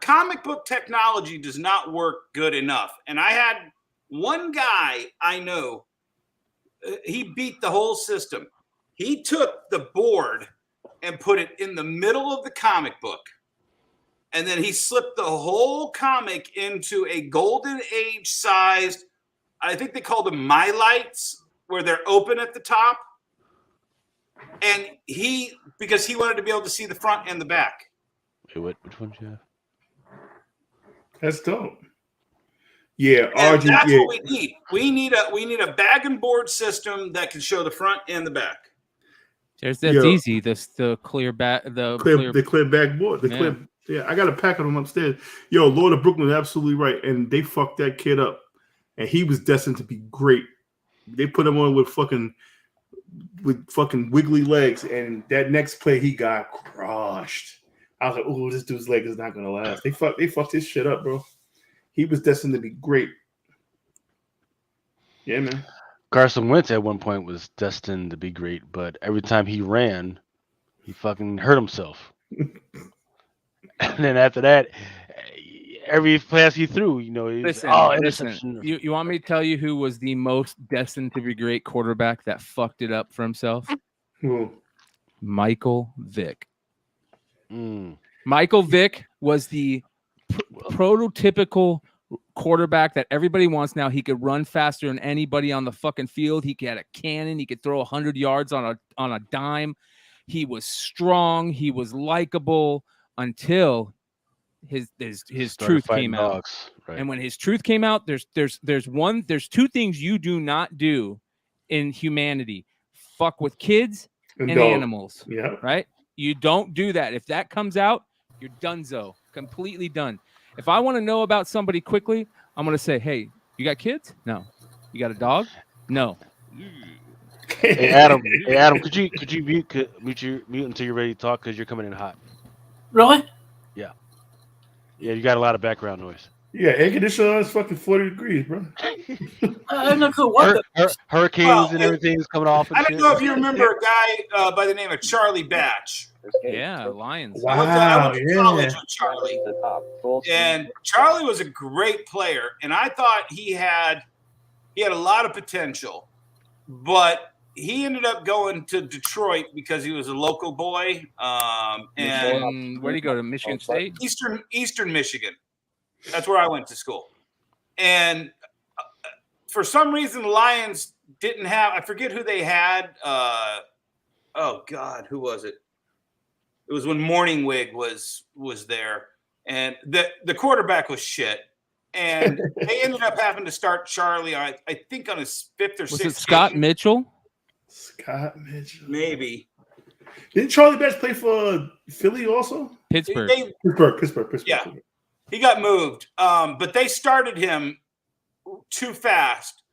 comic book technology does not work good enough. And I had one guy I know, he beat the whole system. He took the board and put it in the middle of the comic book. And then he slipped the whole comic into a golden age sized, I think they call them My Lights, where they're open at the top. And because he wanted to be able to see the front and the back. Wait, which one do you have? That's dope. Yeah, and that's what we need. We need a bag and board system that can show the front and the back. That's easy. The clear back, the clear backboard. Yeah, I got a pack of them upstairs. Yo, Lord of Brooklyn is absolutely right, and they fucked that kid up, and he was destined to be great. They put him on with fucking wiggly legs, and that next play he got crushed. I was like, "Oh, this dude's leg is not gonna last." They fucked his shit up, bro. He was destined to be great. Yeah, man. Carson Wentz at one point was destined to be great, but every time he ran, he fucking hurt himself. And then after that, every pass he threw, listen. You want me to tell you who was the most destined to be great quarterback that fucked it up for himself? Who? Michael Vick. Michael Vick was the prototypical quarterback that everybody wants now. He could run faster than anybody on the fucking field. He had a cannon. He could throw 100 yards on a dime. He was strong. He was likable until his truth came out. Right. And when his truth came out, there's two things you do not do in humanity: fuck with kids and animals. Yeah. Right? You don't do that. If that comes out, you're donezo. Completely done. If I want to know about somebody quickly, I'm going to say, "Hey, you got kids? No. You got a dog? No." Hey Adam, could you mute until you're ready to talk, because you're coming in hot. Really? Yeah, you got a lot of background noise. Yeah, air conditioner is fucking 40 degrees, bro. I have no clue what hurricanes Well, and everything is coming off. And I don't shit. know if you remember a guy by the name of Charlie Batch. Yeah, Lions. I went to college with Charlie, and Charlie was a great player, and I thought he had a lot of potential, but he ended up going to Detroit because he was a local boy. And where did he go to? Michigan State? Eastern Michigan. That's where I went to school. And for some reason, the Lions didn't have. I forget who they had. Oh God, who was it? It was when Morningwig was there, and the quarterback was shit, and they ended up having to start Charlie. I think on his 5th or 6th. Was it Scott game. Mitchell? Scott Mitchell. Maybe. Didn't Charlie Batch play for Philly also? Pittsburgh. Pittsburgh. Yeah, he got moved, but they started him too fast,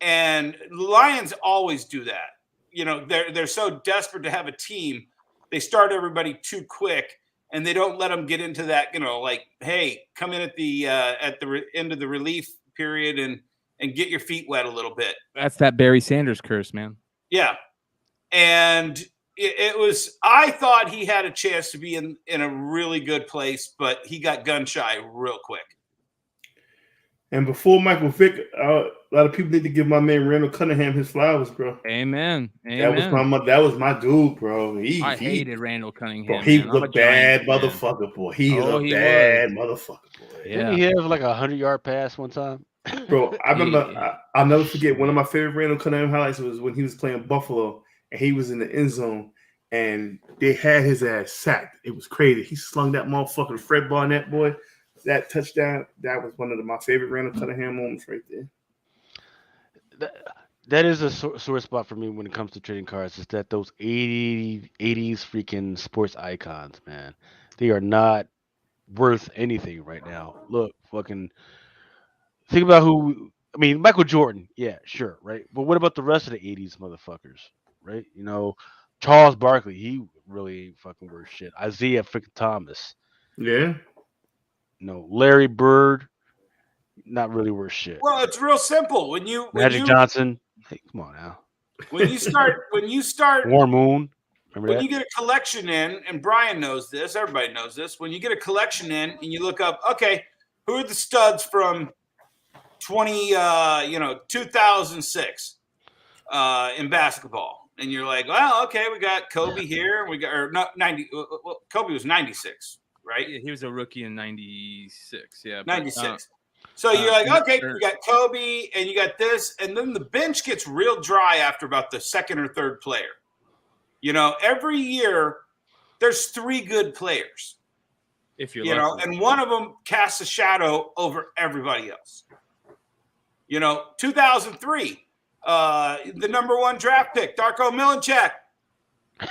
and the Lions always do that. You know, they're so desperate to have a team. They start everybody too quick, and they don't let them get into that. You know, like, hey, come in at the end of the relief period and get your feet wet a little bit. That's that Barry Sanders curse, man. Yeah, and it was. I thought he had a chance to be in a really good place, but he got gun shy real quick. And before Michael Vick, a lot of people need to give my man Randall Cunningham his flowers, bro. Amen. That was my dude, bro. I hated Randall Cunningham. Bro, he man. was a bad motherfucker, boy. He was a bad motherfucker, boy. Didn't he have like a 100-yard pass one time? Bro, I remember. I'll never forget one of my favorite Randall Cunningham highlights was when he was playing Buffalo and he was in the end zone and they had his ass sacked. It was crazy. He slung that motherfucker to Fred Barnett, boy. That touchdown, that was one of my favorite Randall Cunningham moments right there. That is a sore spot for me when it comes to trading cards. Is that those 80s freaking sports icons, man? They are not worth anything right now. Look, fucking think about who. I mean, Michael Jordan, yeah, sure, right. But what about the rest of the 80s motherfuckers, right? You know, Charles Barkley, he really ain't fucking worth shit. Isaiah freaking Thomas, yeah. No, Larry Bird, not really worth shit. Well, it's real simple. Magic Johnson, hey, come on now. When you start Warren Moon, remember when that? you get a collection in, and Brian knows this, everybody knows this. When you get a collection in and you look up, okay, who are the studs from 2006 in basketball? And you're like, well, okay, we got Kobe here. We got or not 90. Well, Kobe was 96. Right? Yeah, he was a rookie in 96. Yeah. 96. So you're like, okay, you got Kobe and you got this. And then the bench gets real dry after about the second or third player. You know, every year there's 3 good players. If you're and one of them casts a shadow over everybody else. You know, 2003, the number 1 draft pick, Darko Milicic.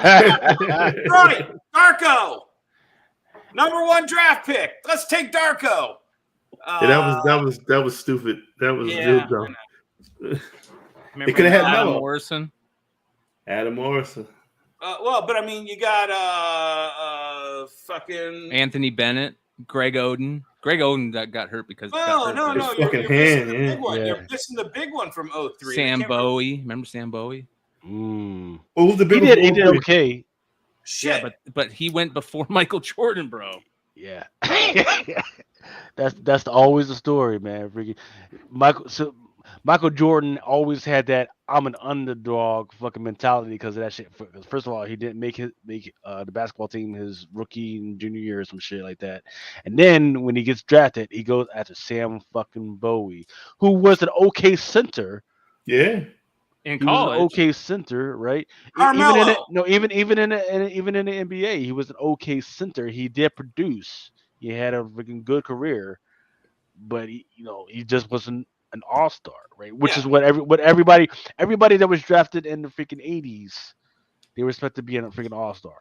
Right, Darko. Number 1 draft pick. Let's take Darko. Yeah, that was stupid. That was real dumb. They could have had Adam Melo. Morrison. Adam Morrison. Well, but I mean, you got fucking Anthony Bennett, Greg Oden. Greg Oden that got hurt because no. You're fucking missing hand, the big one. yeah. You're missing the big one from 03. Sam Bowie. Remember Sam Bowie? Mm. What was the big He did okay. Shit. Yeah, but he went before Michael Jordan, bro. Yeah. That's always the story, man. Freaking Michael Jordan always had that I'm an underdog fucking mentality because of that shit. First of all, he didn't make the basketball team his rookie and junior year or some shit like that. And then when he gets drafted, he goes after Sam fucking Bowie, who was an okay center. Yeah. In He college. was an okay center, right? Carmelo. Even in the NBA, he was an okay center. He did produce. He had a freaking good career, but he just wasn't an all-star, right? Which is what everybody that was drafted in the freaking 80s, they were expected to be a freaking all-star.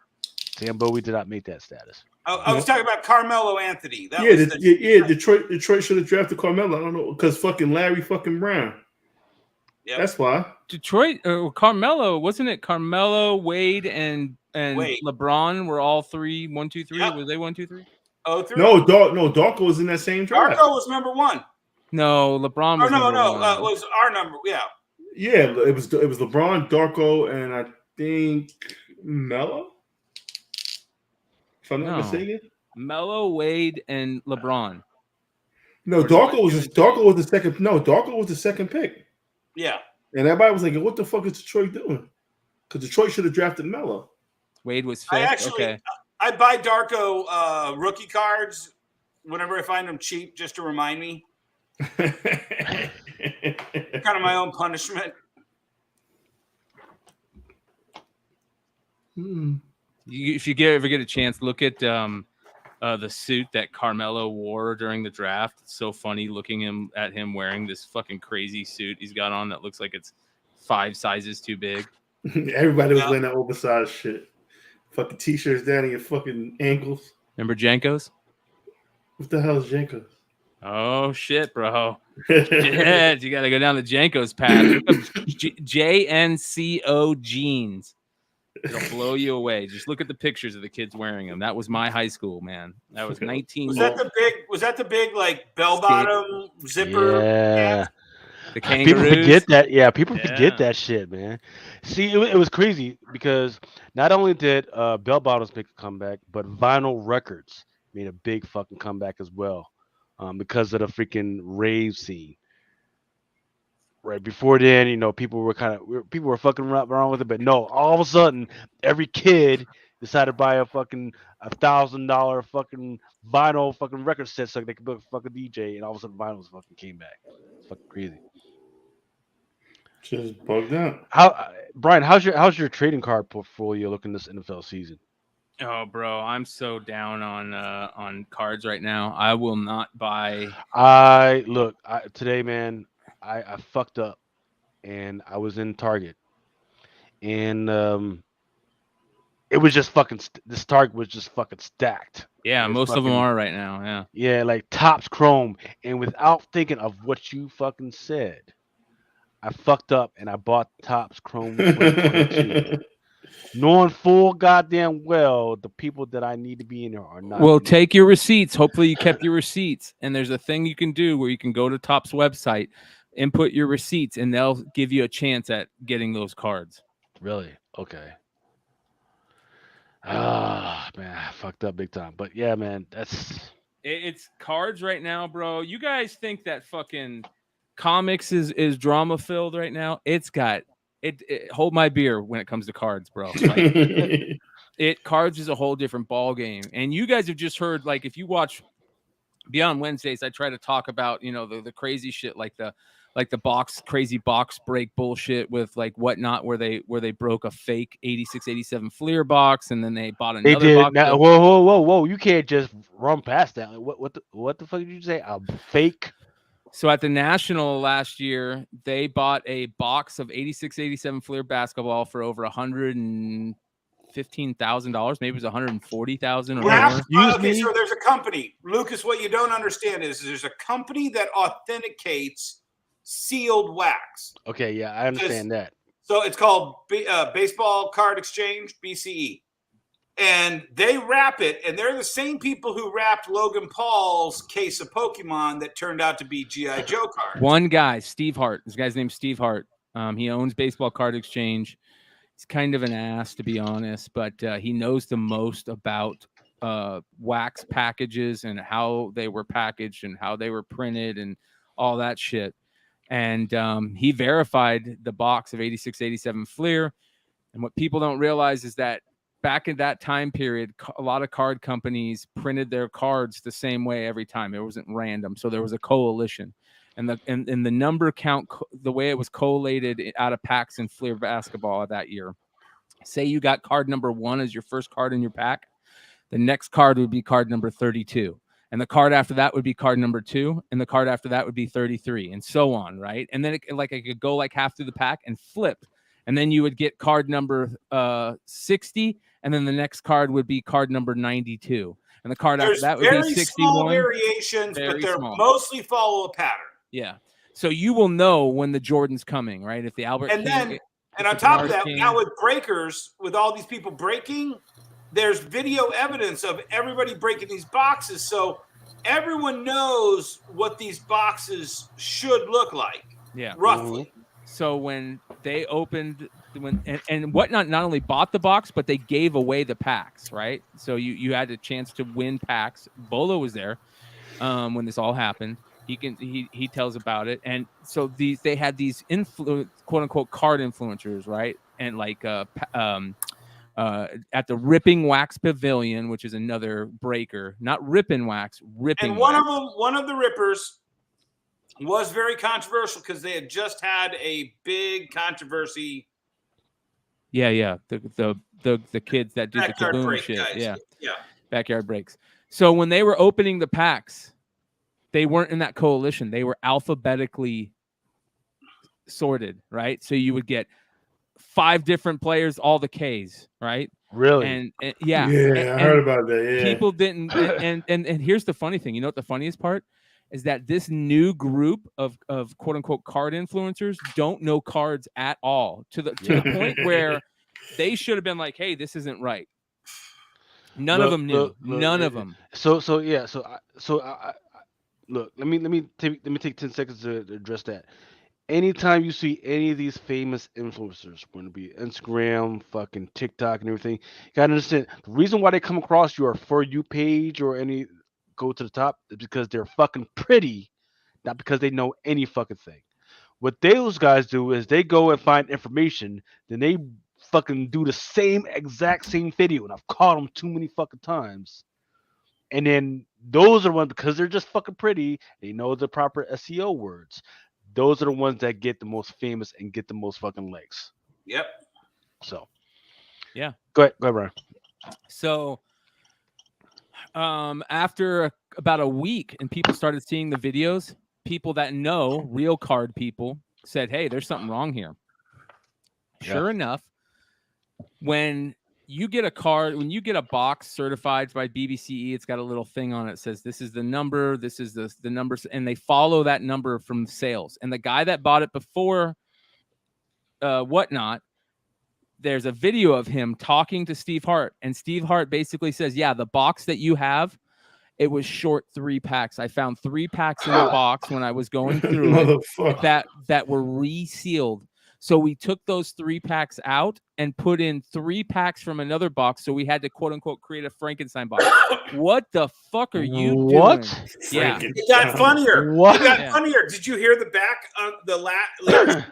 Sam Bowie did not make that status. I was talking about Carmelo Anthony. Detroit should have drafted Carmelo. I don't know because fucking Larry fucking Brown. Yep. That's why. Detroit, Carmelo, wasn't it? Carmelo, Wade, and Wade. LeBron were all 3, 1, 2, 3. Yep. Were they 1, 2, 3? 03. No, Darko was in that same draft. Darko was number 1. No, LeBron was no, number no, one. it was our number. Yeah. Yeah, it was LeBron, Darko, and I think Melo. If I'm not No. mistaken. Melo, Wade, and LeBron. No, Or Darko him was and Darko was the second. No, Darko was the second pick, Yeah. and everybody was like, "What the fuck is Detroit doing?" Because Detroit should have drafted Melo. Wade was fifth. I actually I buy Darko rookie cards whenever I find them cheap, just to remind me. Kind of my own punishment. If you ever get a chance, look at the suit that Carmelo wore during the draft. It's so funny looking at him wearing this fucking crazy suit he's got on that looks like it's 5 sizes too big. Everybody was wearing that oversized shit. Fucking t-shirts down to your fucking ankles. Remember Jankos? What the hell is Jankos? Oh shit, bro! Shit, you got to go down the Jankos path. JNCO jeans. It'll blow you away. Just look at the pictures of the kids wearing them. That was my high school, man. That was 19. Was that the big like bell bottom zipper? Yeah. The kangaroos. People forget that. Yeah, people forget that shit, man. See, it was crazy because not only did bell bottoms make a comeback, but vinyl records made a big fucking comeback as well, because of the freaking rave scene. Right before then, people were fucking around with it, but no, all of a sudden, every kid decided to buy a fucking $1,000 fucking vinyl fucking record set so they could book a fucking DJ, and all of a sudden, vinyls fucking came back. It's fucking crazy. Just bugged out. Brian, how's your trading card portfolio looking this NFL season? Oh, bro, I'm so down on cards right now. I will not buy. Today, man. I fucked up, and I was in Target, and it was just fucking. This Target was just fucking stacked. Yeah, most of them are right now. Yeah. Yeah, like Topps Chrome, and without thinking of what you fucking said, I fucked up and I bought Topps Chrome 2022. Knowing full goddamn well the people that I need to be in there are not. Well, take your receipts. Hopefully you kept your receipts. And there's a thing you can do where you can go to Topps website, input your receipts, and they'll give you a chance at getting those cards. Really? Okay. Ah, man, I fucked up big time. But yeah, man, it's cards right now, bro. You guys think that fucking comics is drama filled right now? It's got it hold my beer when it comes to cards, bro. Like, cards is a whole different ball game. And you guys have just heard, like, if you watch Beyond Wednesdays, I try to talk about, the crazy shit, like the crazy box break bullshit with like Whatnot, where they broke a fake 86, 87 Fleer box, and then they bought another box. Now, whoa! You can't just run past that. What the fuck did you say? A fake? So at the National last year, they bought a box of 86, 87 Fleer basketball for over $115,000. Maybe it was $140,000 or more. Okay, so there's a company, Lucas. What you don't understand is there's a company that authenticates sealed wax. Okay, yeah, I understand that. So it's called Baseball Card Exchange, BCE. And they wrap it, and they're the same people who wrapped Logan Paul's case of Pokemon that turned out to be G.I. Joe cards. One guy, Steve Hart. This guy's name's Steve Hart. He owns Baseball Card Exchange. He's kind of an ass, to be honest, but he knows the most about wax packages and how they were packaged and how they were printed and all that shit. And he verified the box of 86, 87 Fleer. And what people don't realize is that back in that time period, a lot of card companies printed their cards the same way every time. It wasn't random. So there was a coalition. And the number count, the way it was collated out of packs in Fleer basketball that year. Say you got card number 1 as your first card in your pack. The next card would be card number 32. And the card after that would be card number 2. And the card after that would be 33, and so on, right? And then it could go like half through the pack and flip. And then you would get card number 60. And then the next card would be card number 92. And the card after that would be 61. Small variations, but they're mostly follow a pattern. Yeah. So you will know when the Jordan's coming, right? If the Albert and on top of that, now with breakers, with all these people breaking, there's video evidence of everybody breaking these boxes. So everyone knows what these boxes should look like. Yeah. Roughly. So when they opened, and Whatnot not only bought the box, but they gave away the packs, right? So you had a chance to win packs. Bolo was there when this all happened. He tells about it, and so they had these quote unquote card influencers, right? And like at the Ripping Wax Pavilion, which is another breaker, not Ripping Wax, Ripping. And Wax. one of the rippers was very controversial because they had just had a big controversy. Yeah. The kids that did the kaboom shit. Guys. Yeah. Backyard breaks. So when they were opening the packs, they weren't in that coalition. They were alphabetically sorted, right? So you would get 5 different players, all the Ks, right? Really? And I heard about that. Yeah, people didn't. And here's the funny thing. You know what the funniest part is? That this new group of quote unquote card influencers don't know cards at all, to the point where they should have been like, "Hey, this isn't right." None of them knew. None of them. So look. Let me take 10 seconds to address that. Anytime you see any of these famous influencers, whether it be Instagram, fucking TikTok, and everything, you gotta understand the reason why they come across your For You page or any go to the top is because they're fucking pretty, not because they know any fucking thing. What those guys do is they go and find information, then they fucking do the exact same video, and I've caught them too many fucking times. And then those are ones, because they're just fucking pretty, they know the proper SEO words. Those are the ones that get the most famous and get the most fucking likes. Yep. So, yeah. Go ahead, Brian. So, after about a week, and people started seeing the videos, people that know real card people said, "Hey, there's something wrong here." Yeah. Sure enough, when you get a card, when you get a box certified by BBCE, it's got a little thing on it that says this is the number, this is the numbers, and they follow that number from sales. And the guy that bought it before Whatnot, there's a video of him talking to Steve Hart, and Steve Hart basically says, "Yeah, the box that you have, it was short 3 packs. I found 3 packs in the box when I was going through it that were resealed. So we took those 3 packs out and put in 3 packs from another box. So we had to quote unquote create a Frankenstein box." What the fuck are you doing? Yeah, it got funnier. What? It got funnier. Did you hear the back of the last?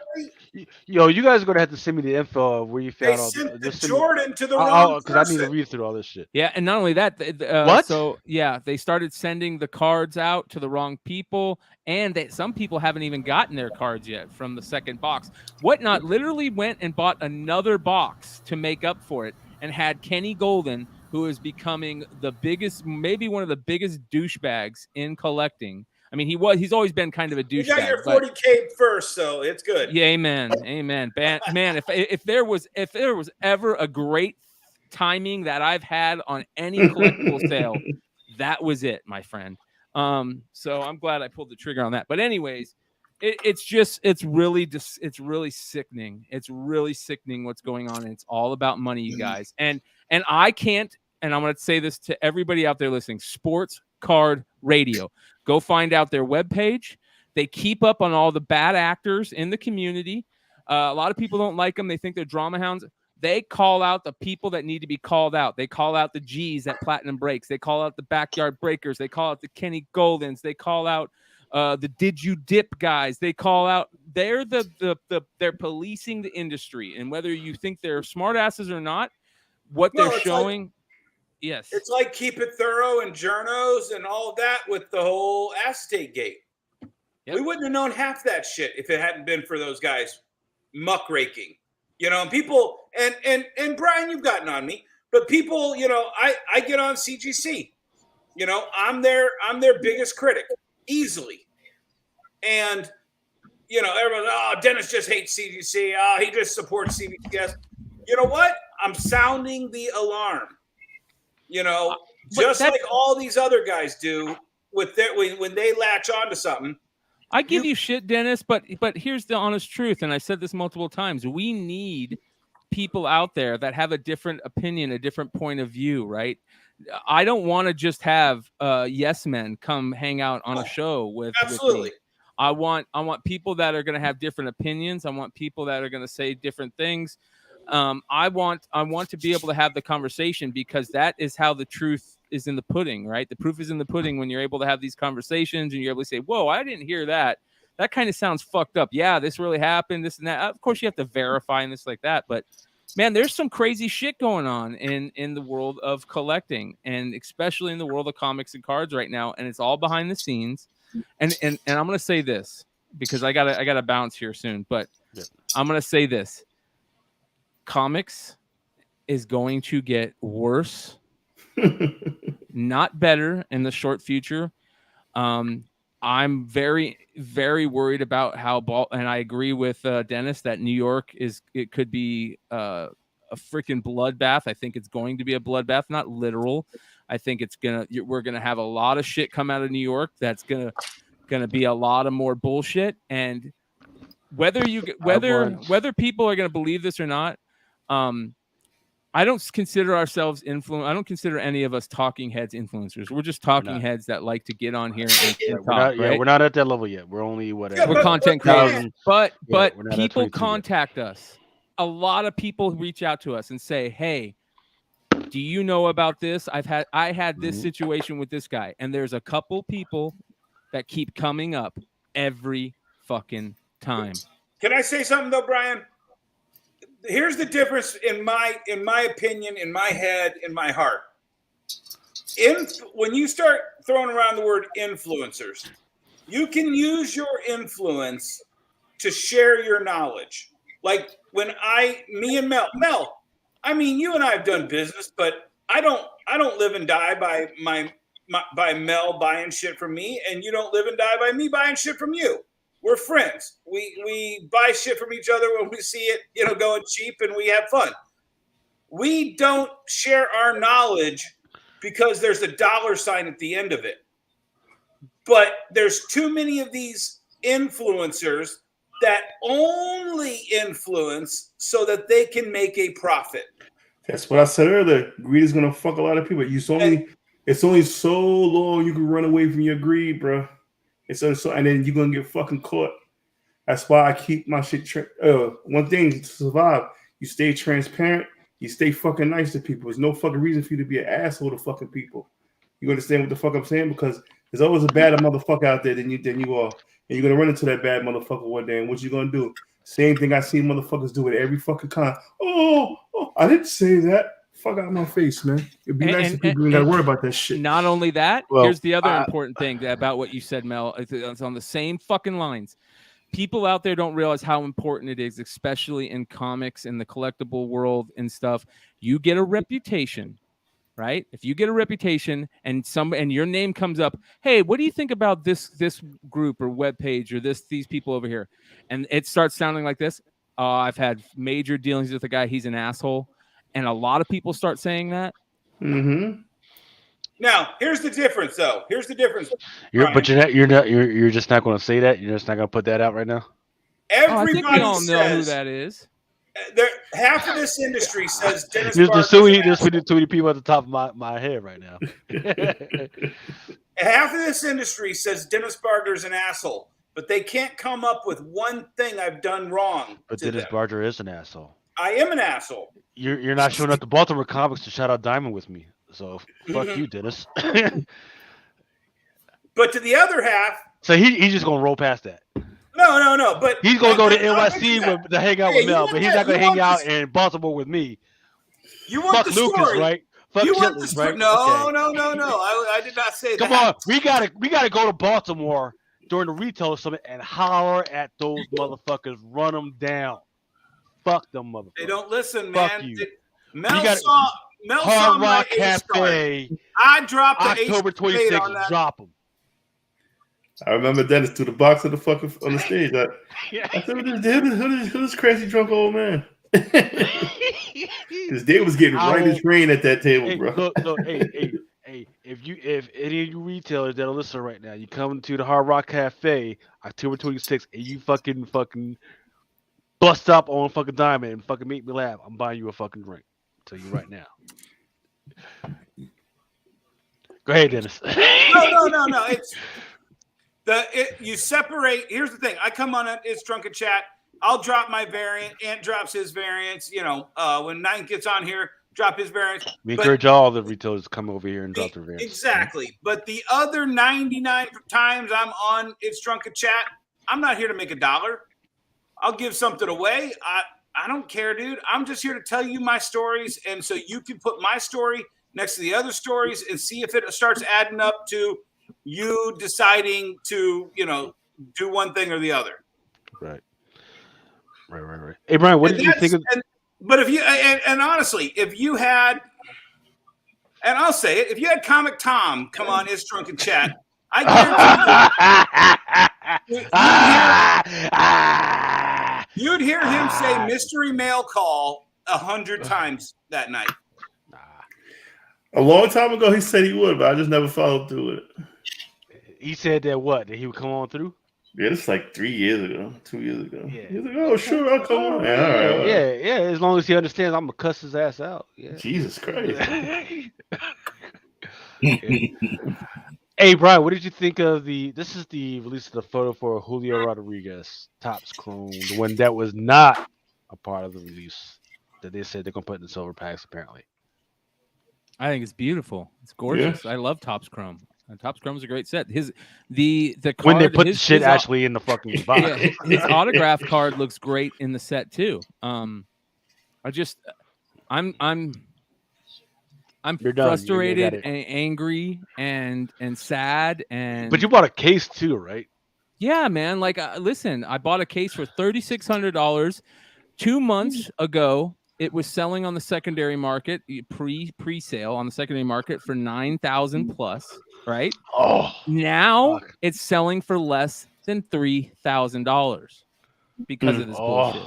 Yo, you guys are gonna have to send me the info of where you found all this. Jordan to the wrong person. Because I need to read through all this shit. Yeah, and not only that, what? So yeah, they started sending the cards out to the wrong people, and some people haven't even gotten their cards yet from the second box. Whatnot literally went and bought another box to make up for it, and had Kenny Golden, who is becoming the biggest, maybe one of the biggest douchebags in collecting. I mean, he's always been kind of a douchebag. You got your 40K first, so it's good. Yeah, amen. Man, if there was ever a great timing that I've had on any collectible sale, that was it, my friend. So I'm glad I pulled the trigger on that. But anyways, it's really sickening. It's really sickening what's going on. And it's all about money, you guys. And I can't, and I'm going to say this to everybody out there listening, Sports Card Radio. Go find out their webpage. They keep up on all the bad actors in the community. A lot of people don't like them. They think they're drama hounds. They call out the people that need to be called out. They call out the G's at Platinum Breaks. They call out the Backyard Breakers. They call out the Kenny Goldens. They call out the Did You Dip guys. They call out. They're they're policing the industry. And whether you think they're smartasses or not, what they're showing. Yes. It's like Keep It Thorough and Journos and all of that with the whole acetate gate. Yep. We wouldn't have known half that shit if it hadn't been for those guys muckraking. You know, and people and Brian, you've gotten on me, but people, you know, I get on CGC. You know, I'm their biggest critic, easily. And you know, everyone's, "Oh, Dennis just hates CGC. Oh, he just supports CBCS." You know what? I'm sounding the alarm. You know, just like all these other guys do with their when they latch onto something. I give you shit, Dennis, but here's the honest truth, and I said this multiple times. We need people out there that have a different opinion, a different point of view, right? I don't want to just have yes men come hang out on a show with Absolutely. me. I want people that are going to have different opinions. I want people that are going to say different things. I want to be able to have the conversation, because that is how the truth is in the pudding, right? The proof is in the pudding when you're able to have these conversations and you're able to say, whoa, I didn't hear that. That kind of sounds fucked up. Yeah, this really happened, this and that. Of course, you have to verify and this like that. But man, there's some crazy shit going on in the world of collecting, and especially in the world of comics and cards right now. And it's all behind the scenes. And I'm gonna say this because I gotta bounce here soon, but I'm gonna say this: comics is going to get worse, not better in the short future. I'm very, very worried about how and I agree with Dennis that New York it could be a freaking bloodbath. I think it's going to be a bloodbath, not literal. I think we're gonna have a lot of shit come out of New York that's gonna be a lot of more bullshit. And whether people are gonna believe this or not, I don't consider ourselves I don't consider any of us talking heads influencers. We're just talking heads that like to get on here and talk. We're not at that level yet. We're only whatever. We're content creators. But we're people contact us. A lot of people reach out to us and say, "Hey, do you know about this? I had this situation with this guy." And there's a couple people that keep coming up every fucking time. Can I say something though, Brian? Here's the difference in my opinion, in my head, in my heart. When you start throwing around the word influencers, you can use your influence to share your knowledge. Like when me and Mel, I mean, you and I have done business, but I don't live and die by Mel buying shit from me, and you don't live and die by me buying shit from you. We're friends. We buy shit from each other when we see it, going cheap, and we have fun. We don't share our knowledge because there's a dollar sign at the end of it. But there's too many of these influencers that only influence so that they can make a profit. That's what I said earlier. Greed is gonna fuck a lot of people. It's only so long you can run away from your greed, bro. And then you're gonna get fucking caught. That's why I keep my shit. One thing to survive, you stay transparent. You stay fucking nice to people. There's no fucking reason for you to be an asshole to fucking people. You understand what the fuck I'm saying? Because there's always a bad motherfucker out there than you are, and you're gonna run into that bad motherfucker one day. And what you gonna do? Same thing I see motherfuckers do with every fucking con. Oh, I didn't say that. Fuck out my face, man. It'd be nice if people didn't gotta worry about that shit. Not only that, here's the other important thing about what you said, Mel. It's on the same fucking lines. People out there don't realize how important it is, especially in comics and the collectible world and stuff. You get a reputation, right? If you get a reputation and your name comes up, hey, what do you think about this group or webpage or these people over here? And it starts sounding like this. I've had major dealings with a guy. He's an asshole. And a lot of people start saying that. Mm-hmm. Now, here's the difference, though. Here's the difference. You're just not going to say that. You're just not going to put that out right now. Everybody I think we all know who that is. Half of this industry says Dennis. There's too many people at the top of my head right now. Half of this industry says Dennis Barger's an asshole, but they can't come up with one thing I've done wrong. But Dennis Barger is an asshole. I am an asshole. You're not showing up to Baltimore Comics to shout out Diamond with me. So fuck you, Dennis. But to the other half, so he's just gonna roll past that. No. But he's gonna go to NYCC to hang out with Mel, but he's not gonna hang out in Baltimore with me. You want fuck the Lucas, story, right? Fuck Chitlins, right? No. I did not say that. Come on, we gotta go to Baltimore during the retail summit and holler at those motherfuckers, run them down. Fuck them motherfuckers. They don't listen, fuck man. You. Mel saw Hard my Rock Cafe. I dropped October 26th. Drop them. I remember Dennis threw the box on the fucking on the stage. I said, "Who's this crazy drunk old man?" Because they was getting right as rain at that table, bro. Look, hey, if any of you retailers that are listening right now, you come to the Hard Rock Cafe October 26th, and you fucking bust up on fucking Diamond and fucking make me laugh, I'm buying you a fucking drink. I'll tell you right now. Go ahead, Dennis. No. You separate. Here's the thing. I come on It's Drunken Chat. I'll drop my variant. Ant drops his variants. When Ninth gets on here, drop his variants. We encourage all the retailers to come over here and drop their variants. Exactly. But the other 99 times I'm on It's Drunken Chat, I'm not here to make $1. I'll give something away. I don't care, dude. I'm just here to tell you my stories, and so you can put my story next to the other stories and see if it starts adding up to you deciding to, do one thing or the other. Right. Hey, Brian, what did you think of? But if you and honestly, if you had, and I'll say it, if you had Comic Tom come on It's Drunken Chat, I guarantee you'd hear him say mystery mail call 100 times that night. A long time ago, he said he would, but I just never followed through with it. He said that that he would come on through? Yeah, it's like 3 years ago, 2 years ago. Yeah. He's like, oh, sure, I'll come on. Yeah, all right. Yeah, as long as he understands I'm going to cuss his ass out. Yeah. Jesus Christ. Hey, Brian, what did you think of this is the release of the photo for Julio Rodriguez, Topps Chrome, the one that was not a part of the release that they said they're going to put in the silver packs, apparently. I think it's beautiful. It's gorgeous. Yeah. I love Topps Chrome. Topps Chrome is a great set. The card, when they put the shit actually in the fucking box. Yeah, his autograph card looks great in the set too. I'm frustrated and angry and sad But you bought a case too, right? Yeah, man. Like, listen, I bought a case for $3,600 2 months ago. It was selling on the secondary market, pre-sale on the secondary market for $9,000 plus, right? Oh, now it's selling for less than $3,000 because of this bullshit.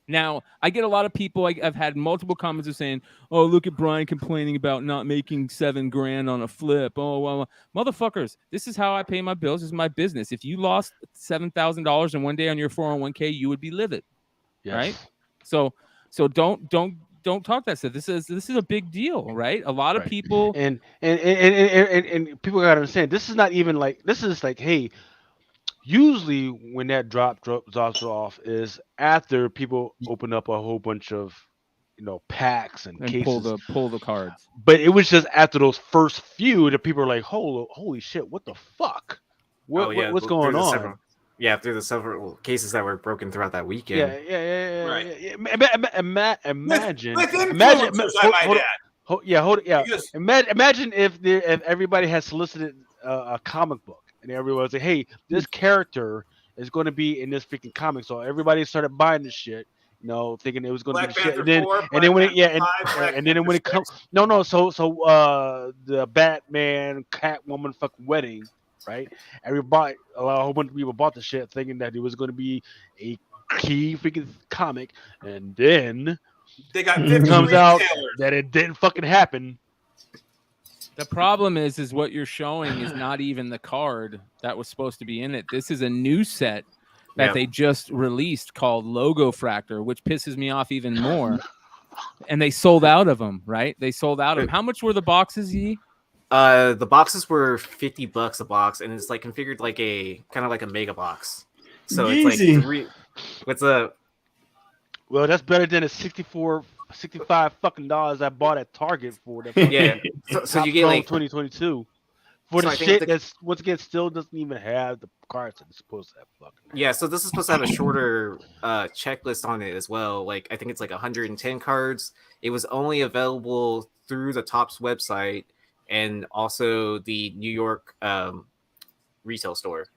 Now, I get a lot of people. I've had multiple comments of saying, "Oh, look at Brian complaining about not making $7,000 on a flip." Oh, well, motherfuckers, this is how I pay my bills. This is my business. If you lost $7,000 in one day on your 401k, you would be livid, right? So don't talk that stuff. This is a big deal, right? A lot of people and people gotta understand. This is not even like this is like, hey. Usually, when that drops off is after people open up a whole bunch of, packs and cases. Pull the cards. But it was just after those first few that people are like, holy shit, what the fuck? What's going on? Through the several cases that were broken throughout that weekend. Imagine. Imagine if everybody had solicited a comic book. And everyone was like, hey, this character is going to be in this freaking comic. So everybody started buying this shit, thinking it was going to be the shit. And then when it comes, the Batman, Catwoman fucking wedding, right? A whole bunch of people bought the shit thinking that it was going to be a key freaking comic. And then they got it comes out that it didn't fucking happen. The problem is what you're showing is not even the card that was supposed to be in it. This is a new set that they just released called Logo Fractor, which pisses me off even more. And they sold out of them, right? They sold out of them. How much were the boxes, Yi? The boxes were $50 a box, and it's like configured like a kind of like a mega box. So it's like well, that's better than a $65 fucking dollars I bought at Target for the so you get like 2022 for the shit that's once again still doesn't even have the cards that it's supposed to have. Fucking so this is supposed to have a shorter checklist on it as well. Like I think it's like 110 cards. It was only available through the Topps website and also the New York retail store.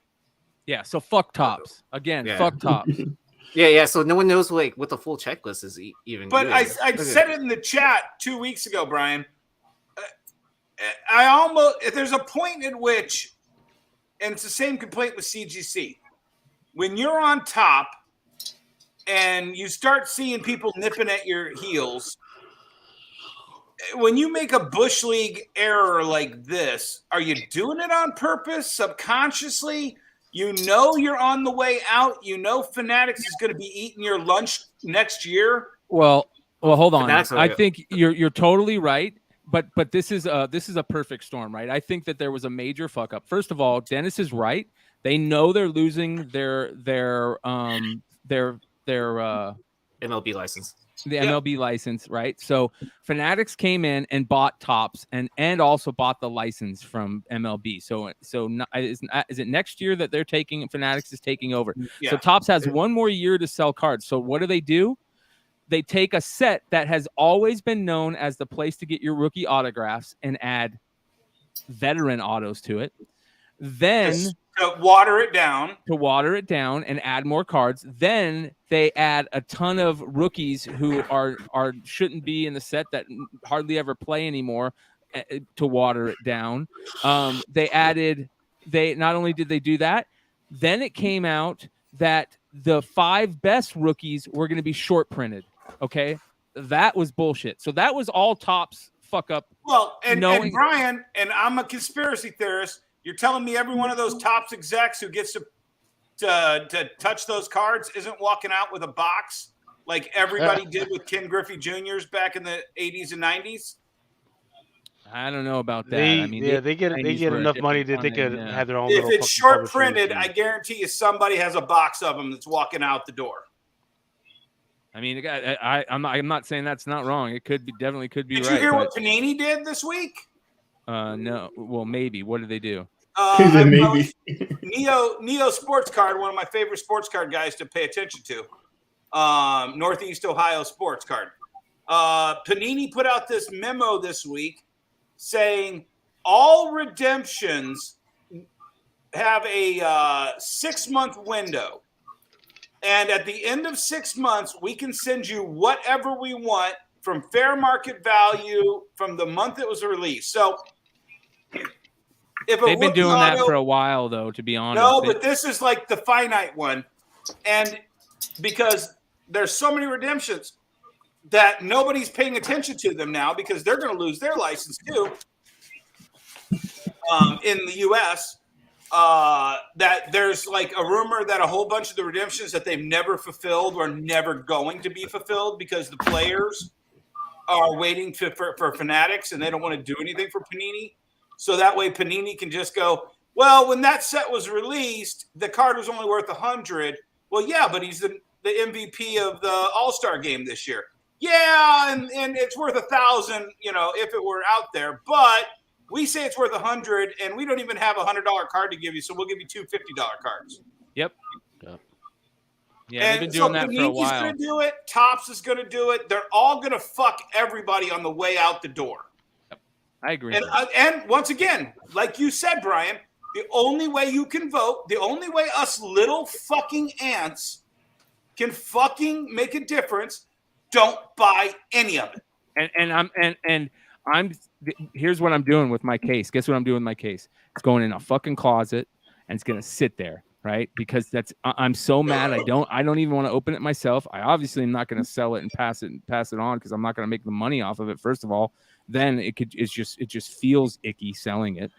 Yeah, so fuck Topps again. Fuck Topps. Yeah. So no one knows like what the full checklist is even. But I said it in the chat 2 weeks ago, Brian. There's a point at which, and it's the same complaint with CGC. When you're on top, and you start seeing people nipping at your heels, when you make a Bush League error like this, are you doing it on purpose, subconsciously? You're on the way out. Fanatics is going to be eating your lunch next year. Well, hold on. I think you're totally right. but this is a perfect storm, right? I think that there was a major fuck up. First of all, Dennis is right. They know they're losing their MLB license. the MLB license, right? So Fanatics came in and bought Topps and also bought the license from MLB. So is it next year that they're taking Fanatics is taking over? Yeah. So Topps has one more year to sell cards. So what do? They take a set that has always been known as the place to get your rookie autographs and add veteran autos to it. Then to water it down and add more cards. Then they add a ton of rookies who are shouldn't be in the set that hardly ever play anymore to water it down. They not only did they do that, then it came out that the 5 best rookies were going to be short printed. Okay, that was bullshit. So that was all Topps fuck up. Well, and Brian, and I'm a conspiracy theorist. You're telling me every one of those Topps execs who gets to touch those cards isn't walking out with a box like everybody did with Ken Griffey Jr.'s back in the 80s and 90s? I don't know about that. They get enough money that they could have their own. If it's short printed, I guarantee you somebody has a box of them that's walking out the door. I mean, I'm not saying that's not wrong. It definitely could be. Did right, you hear what Panini did this week? No. Well, maybe. What did they do? Maybe. Neo Sports Card, one of my favorite sports card guys to pay attention to. Northeast Ohio Sports Card. Panini put out this memo this week saying all redemptions have a 6-month window. And at the end of 6 months, we can send you whatever we want from fair market value from the month it was released. So if they've been doing that for a while, though, to be honest. No, but this is like the finite one. And because there's so many redemptions that nobody's paying attention to them now because they're going to lose their license too in the U.S., that there's like a rumor that a whole bunch of the redemptions that they've never fulfilled are never going to be fulfilled because the players are waiting for Fanatics and they don't want to do anything for Panini. So that way Panini can just go, well, when that set was released, the card was only worth 100. Well, yeah, but he's the MVP of the All-Star game this year. Yeah, and it's worth 1,000, if it were out there. But we say it's worth 100, and we don't even have a $100 card to give you, so we'll give you 2 $50 cards. Yep. Yeah, they've been doing that for a while. Panini's going to do it. Topps is going to do it. They're all going to fuck everybody on the way out the door. Yep. I agree. And once again, like you said, Brian, the only way you can vote, the only way us little fucking ants can fucking make a difference, don't buy any of it. Here's what I'm doing with my case. Guess what I'm doing with my case? It's going in a fucking closet and it's gonna sit there, right? Because I'm so mad. I don't even want to open it myself. I obviously am not gonna sell it and pass it on because I'm not gonna make the money off of it. First of all, then it just feels icky selling it.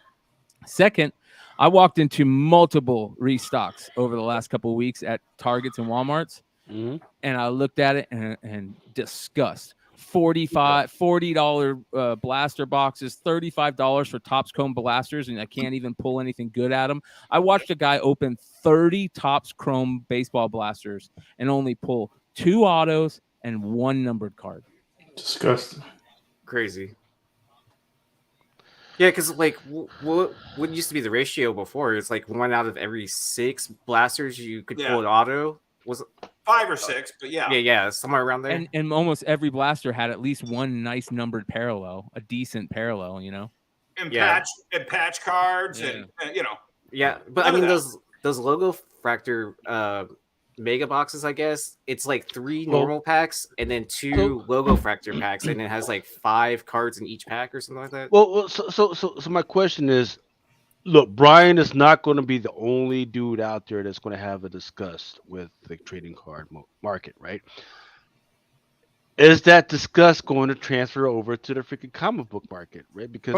Second, I walked into multiple restocks over the last couple of weeks at Targets and Walmarts, and I looked at it and disgust. $40 blaster boxes, $35 for Topps Chrome blasters, and I can't even pull anything good at them. I watched a guy open 30 Topps Chrome baseball blasters and only pull 2 autos and 1 numbered card. Disgusting. Crazy. Yeah, because like what used to be the ratio before? It's like 1 out of every 6 blasters you could pull an auto. Was 5 or 6, but yeah, somewhere around there. And almost every blaster had at least 1 nice numbered parallel, a decent parallel, And patch cards, and Yeah, but I mean those logo fractor mega boxes, I guess it's like 3 normal packs and then 2 logo fractor packs, and it has like 5 cards in each pack or something like that. Well, so my question is, look, Brian is not going to be the only dude out there that's going to have a disgust with the trading card market, right? Is that disgust going to transfer over to the freaking comic book market, right? Because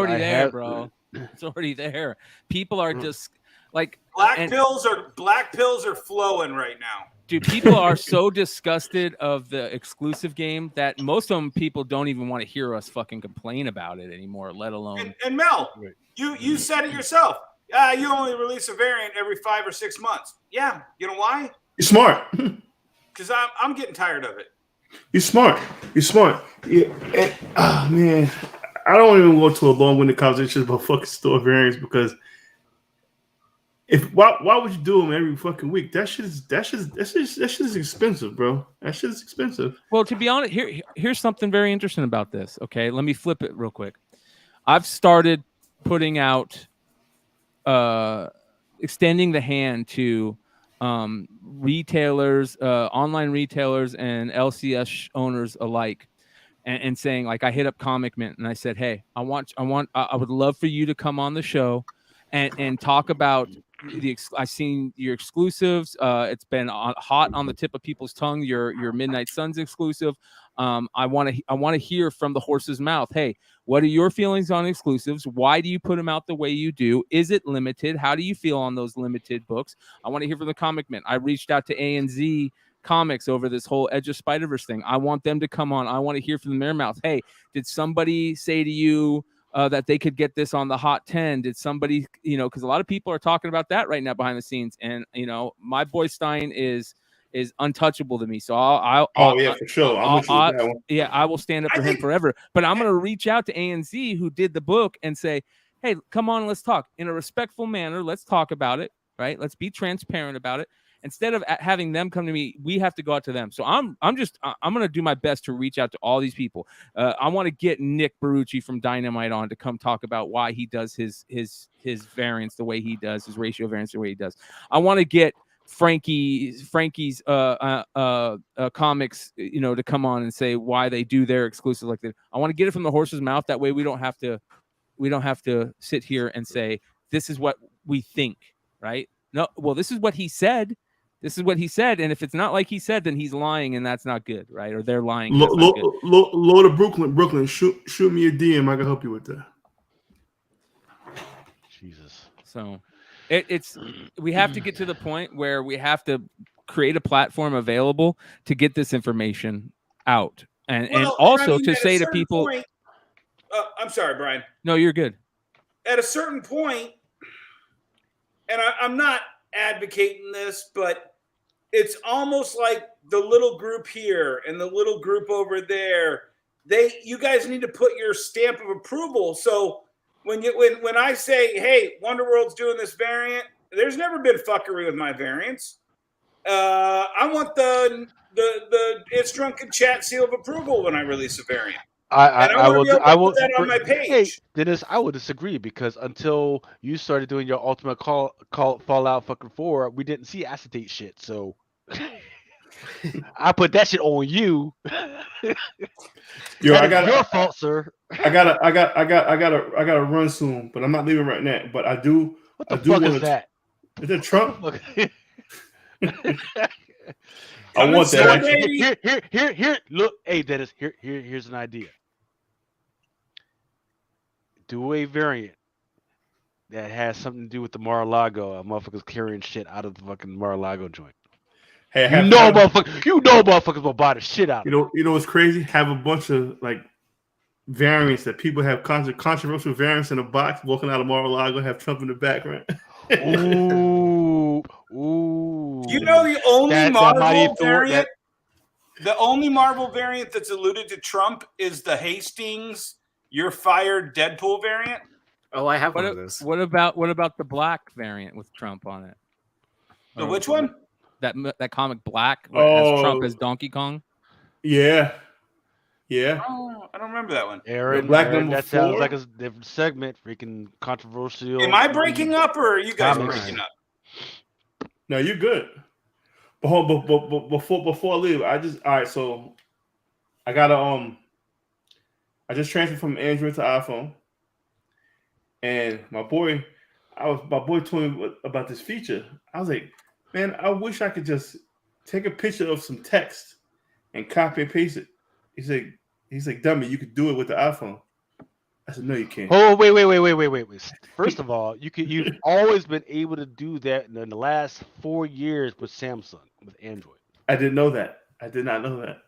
bro. It's already there. People are just like black pills are flowing right now. Dude, people are so disgusted of the exclusive game that most of them people don't even want to hear us fucking complain about it anymore, let alone. And Mel, you said it yourself. You only release a variant every 5 or 6 months. Yeah, you know why? You're smart. Because I'm getting tired of it. You're smart. You're smart. Yeah. Oh man, I don't even go to a long-winded conversation about fucking store variants because why would you do them every fucking week? That shit is expensive, bro. That shit is expensive. Well, to be honest, here's something very interesting about this. Okay, let me flip it real quick. I've started putting out, extending the hand to retailers, online retailers, and LCS owners alike, and saying, like, I hit up Comic Mint and I said, hey, I would love for you to come on the show and talk about I've seen your exclusives. It's been hot on the tip of people's tongue. Your Midnight Suns exclusive. I want to hear from the horse's mouth. Hey, what are your feelings on exclusives? Why do you put them out the way you do? Is it limited? How do you feel on those limited books? I want to hear from the Comic Mint. I reached out to A&Z Comics over this whole Edge of Spider-Verse thing. I want them to come on. I want to hear from their mouth. Hey, did somebody say to you that they could get this on the Hot 10? Did somebody, because a lot of people are talking about that right now behind the scenes. And, my boy Stein is untouchable to me. So for sure. I'm with you with that one. Yeah, I will stand up for him forever. But I'm going to reach out to ANZ, who did the book, and say, hey, come on, let's talk in a respectful manner. Let's talk about it, right? Let's be transparent about it. Instead of having them come to me, we have to go out to them. So I'm going to do my best to reach out to all these people. I want to get Nick Barucci from Dynamite on to come talk about why he does his variants the way he does, his ratio variants the way he does. I want to get Frankie's comics, to come on and say why they do their exclusive like that. I want to get it from the horse's mouth. That way we don't have to sit here and say, this is what we think, right? No, well, this is what he said. This is what he said, and if it's not like he said, then he's lying, and that's not good, right? Or they're lying. Lord of Brooklyn, shoot me a DM. I can help you with that. Jesus. So, it's we have to get to the point where we have to create a platform available to get this information out, and also to say to people. I'm sorry, Brian. No, you're good. At a certain point, and I'm not advocating this, but it's almost like the little group here and the little group over there. You guys need to put your stamp of approval. So when I say, hey, Wonderworld's doing this variant, there's never been fuckery with my variants. I want the It's Drunken chat seal of approval when I release a variant. I will put that on my page. Hey, Dennis, I would disagree because until you started doing your Ultimate call Fallout fucking 4, we didn't see acetate shit. So I put that shit on you. Yo, your fault, sir. I gotta run soon, but I'm not leaving right now. But I do. What the fuck is that? Is it Trump? I want that. Here. Look, hey Dennis. Here's an idea. Do a variant that has something to do with the Mar-a-Lago. Motherfuckers carrying shit out of the fucking Mar-a-Lago joint. Hey, motherfuckers will buy the shit out. You know what's crazy? Have a bunch of like variants that people have controversial variants in a box walking out of Mar-a-Lago. Have Trump in the background. Ooh. You know the only Marvel variant. The only Marvel variant that's alluded to Trump is the Hastings "You're Fired" Deadpool variant. Oh, I have one of those. What about the black variant with Trump on it? Which one? That comic Black has Trump as Donkey Kong. Yeah. Oh, I don't remember that one. Aaron, that sounds like a different segment. Freaking controversial. Am I breaking up, or are you guys breaking up? No, you're good. But before I leave, all right. So I gotta I just transferred from Android to iPhone, and my boy told me about this feature. I was like, man, I wish I could just take a picture of some text and copy and paste it. He's like, dummy, you could do it with the iPhone. I said, no, you can't. Oh, wait. First of all, you've always been able to do that in the last 4 years with Samsung, with Android. I didn't know that. I did not know that.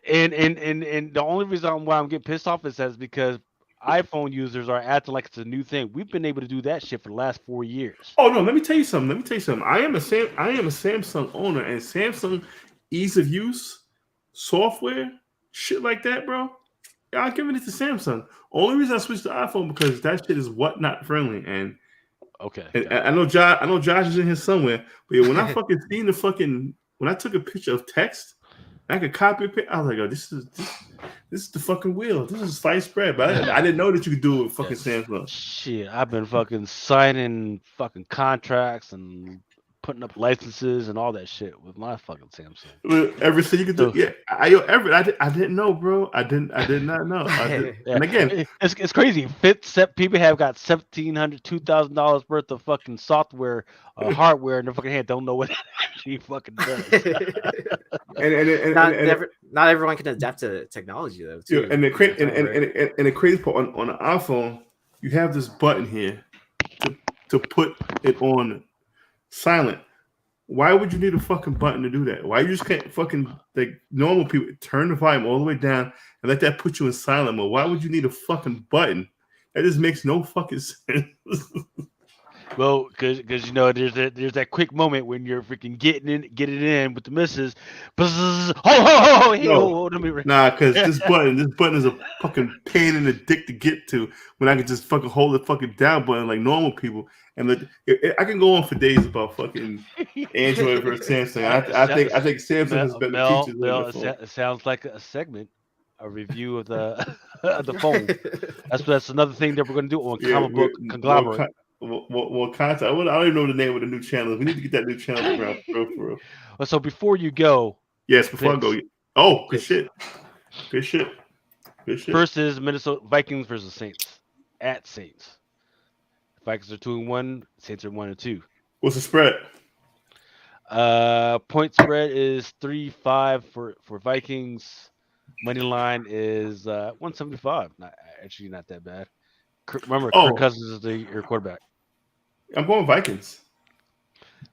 And the only reason why I'm getting pissed off is that's because iPhone users are acting like it's a new thing. We've been able to do that shit for the last 4 years. Oh no, let me tell you something. I am a Samsung owner, and Samsung ease of use, software, shit like that, bro. I'm giving it to Samsung. Only reason I switched to iPhone because that shit is whatnot friendly. And Okay. I know Josh is in here somewhere. But yeah, when I fucking seen when I took a picture of text, I could copy it. I was like, oh, this is the fucking wheel. This is sliced bread. But I didn't know that you could do it with fucking Samsung. Shit, I've been fucking signing fucking contracts and putting up licenses and all that shit with my fucking Samsung. Everything you could do. Yeah, I didn't know, bro. I did not know. And again, it's crazy. People have got $1,700, $2,000 worth of fucking software, hardware in their fucking hand. Don't know what it actually fucking does. Not everyone can adapt to technology though. Too. Yeah, and the crazy part on the iPhone, you have this button here to put it on silent. Why would you need a fucking button to do that? Why you just can't fucking like normal people turn the volume all the way down and let that put you in silent mode? Why would you need a fucking button? That just makes no fucking sense. Well, because there's that quick moment when you're freaking getting in with the missus. Nah, because this button is a fucking pain in the dick to get to when I can just fucking hold the fucking down button like normal people. And I can go on for days about fucking Android versus Samsung. I think Samsung has better features. It sounds like a segment, a review of the of the phone. That's another thing that we're going to do on Comic Book Conglomerate. More content. I don't even know the name of the new channel. We need to get that new channel around for real. Well, so before you go, yes, before I go. Oh, good shit. First is Minnesota Vikings versus Saints at Saints. Vikings are 2-1. Saints are 1-2. What's the spread? Point spread is 3-5 for Vikings. Money line is 175. Actually not that bad. Remember, Kirk Cousins is your quarterback. I'm going Vikings.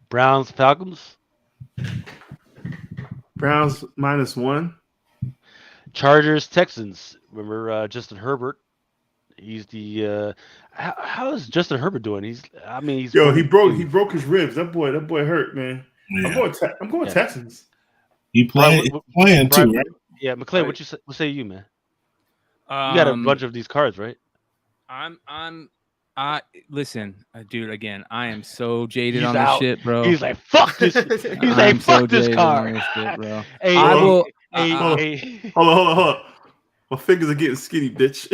Browns, Falcons. Browns -1. Chargers, Texans. Remember Justin Herbert. He's the how is Justin Herbert doing? He broke his ribs. That boy hurt, man. Yeah. I'm going Texans. He playing too, right? Yeah, McClay, what say you, man? You got a bunch of these cards, right? Listen, dude. Again, I am so jaded on this shit, bro. He's like, fuck this. He's like, fuck this card, shit, bro. Hey, hold on. My fingers are getting skinny, bitch.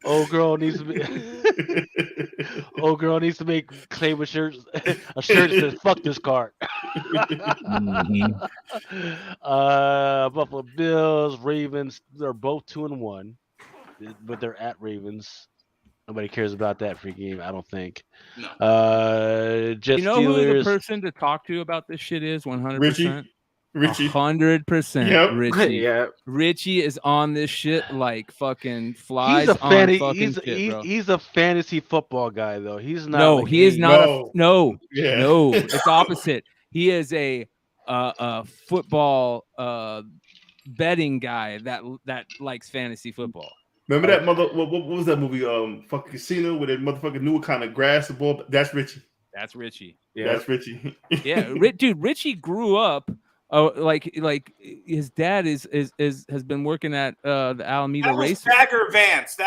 Old girl needs to make claim a shirt that says "fuck this card." Buffalo Bills, Ravens. They're both 2-1, but they're at Ravens. Nobody cares about that free game, I don't think. No. Jets, you know Steelers. who the person to talk to about this shit is? 100%. Richie. 100%. Yep. Richie. Yeah. Richie is on this shit like fucking flies He's a fantasy football guy, though. He's not. No, he is not. No. No, it's opposite. He is a football betting guy that likes fantasy football. Remember that what was that movie? Fucking Casino, where that motherfucker knew what kind of grass the ball. That's Richie. Yeah. That's Richie. Yeah, dude. Richie grew up. Like his dad has been working at the Alameda Race. Bagger Vance.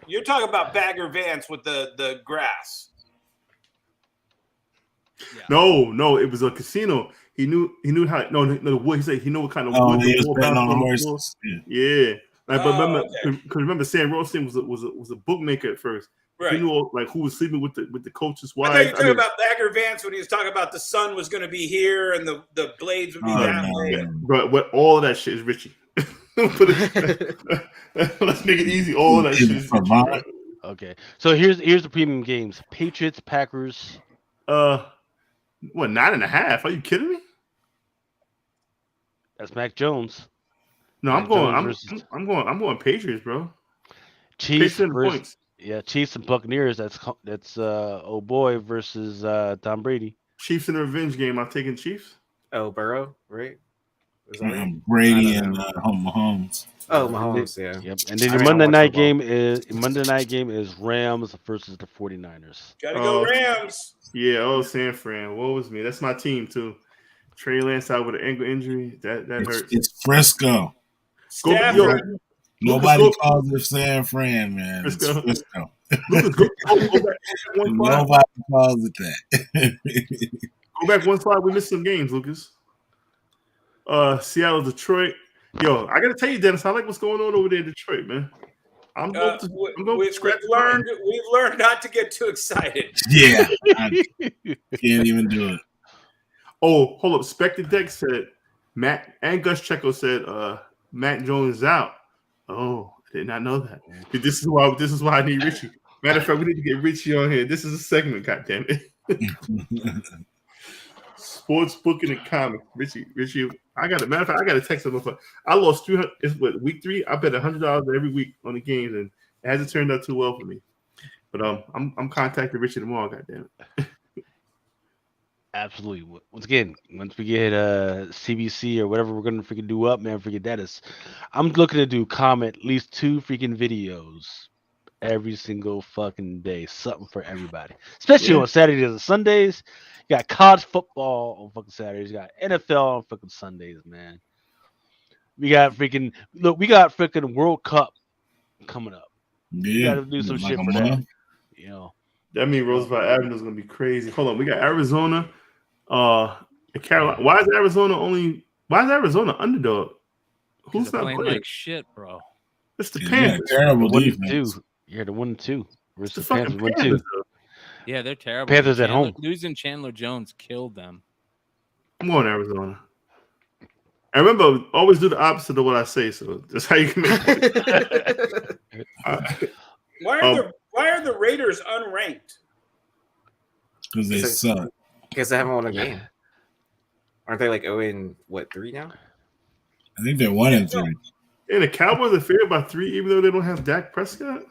You're talking about Bagger Vance with the grass. Yeah. No, it was a casino. He knew how. No, the wood. He said he knew what kind of wood. He was betting on the horses. Yeah. Remember, Sam Rothstein was a bookmaker at first. Right. He knew who was sleeping with the coach's wife. I thought you were talking about Bagger Vance when he was talking about the sun was going to be here and the blades would be that way. But all of that shit is Richie. Let's make it easy. All of that shit is Richie. Right? Okay, so here's the premium games: Patriots, Packers. 9.5? Are you kidding me? That's Mac Jones. No, I'm going Patriots, bro. Chiefs versus. Yeah, Chiefs and Buccaneers. That's old boy versus Tom Brady. Chiefs in a revenge game. I'm taking Chiefs. Oh, Burrow, right? Was that right? Brady I don't and know. Mahomes. Oh, And then, Mahomes, yeah. yep. And then I your mean, I Monday watch night football. game is Rams versus the 49ers. Gotta go Oh, Rams. Yeah, San Fran. What was me? That's my team too. Trey Lance out with an ankle injury. That hurts. It's Frisco. Go, yo, Stafford. Lucas, Nobody go, calls it San Fran, man. It's Frisco. Frisco. Lucas, go back one slide. Nobody calls it that. Go back one slide. We missed some games, Lucas. Seattle, Detroit. Yo, I gotta tell you, Dennis, I like what's going on over there in Detroit, man. I'm going to We've learned not to get too excited. Yeah, I can't even do it. Oh, hold up. Spectre Deck said Matt and Gus Checo said Matt Jones is out. Oh, I did not know that. This is why I need Richie. Matter of fact, we need to get Richie on here. This is a segment, goddammit. Sports booking and comics. Richie. I got it. Matter of fact, I got to text him. I lost 300. It's what, week 3? I bet $100 every week on the games, and it hasn't turned out too well for me. But I'm contacting Richie tomorrow. Goddamn it. Absolutely. Once again, once we get CBC or whatever we're gonna freaking do up, man, forget that is. I'm looking to do at least 2 freaking videos every single fucking day, something for everybody, especially on Saturdays and Sundays. You got college football on fucking Saturdays. You got NFL on fucking Sundays, man. We got freaking World Cup coming up. Yeah, You got to do some like shit a for month. that. You know. That means Roosevelt Avenue is gonna be crazy. Hold on, we got Arizona, and Carolina. Why is Arizona underdog? Who's not playing playing? like shit, bro? It's the Yeah, Panthers. terrible The 1 and defense. 2. Yeah, the 1 and 2 versus The the fucking Panthers. 1 2. Panthers. though. Yeah, they're terrible. Panthers at home. Losing Chandler Jones killed them. I'm going Arizona. And remember, always do the opposite of what I say. So that's how you can make it. Why are the Raiders unranked? Because they suck. Because they haven't won a game. Aren't they like 0-3 now? I think they're 1 and 3. And the Cowboys are favored by 3, even though they don't have Dak Prescott.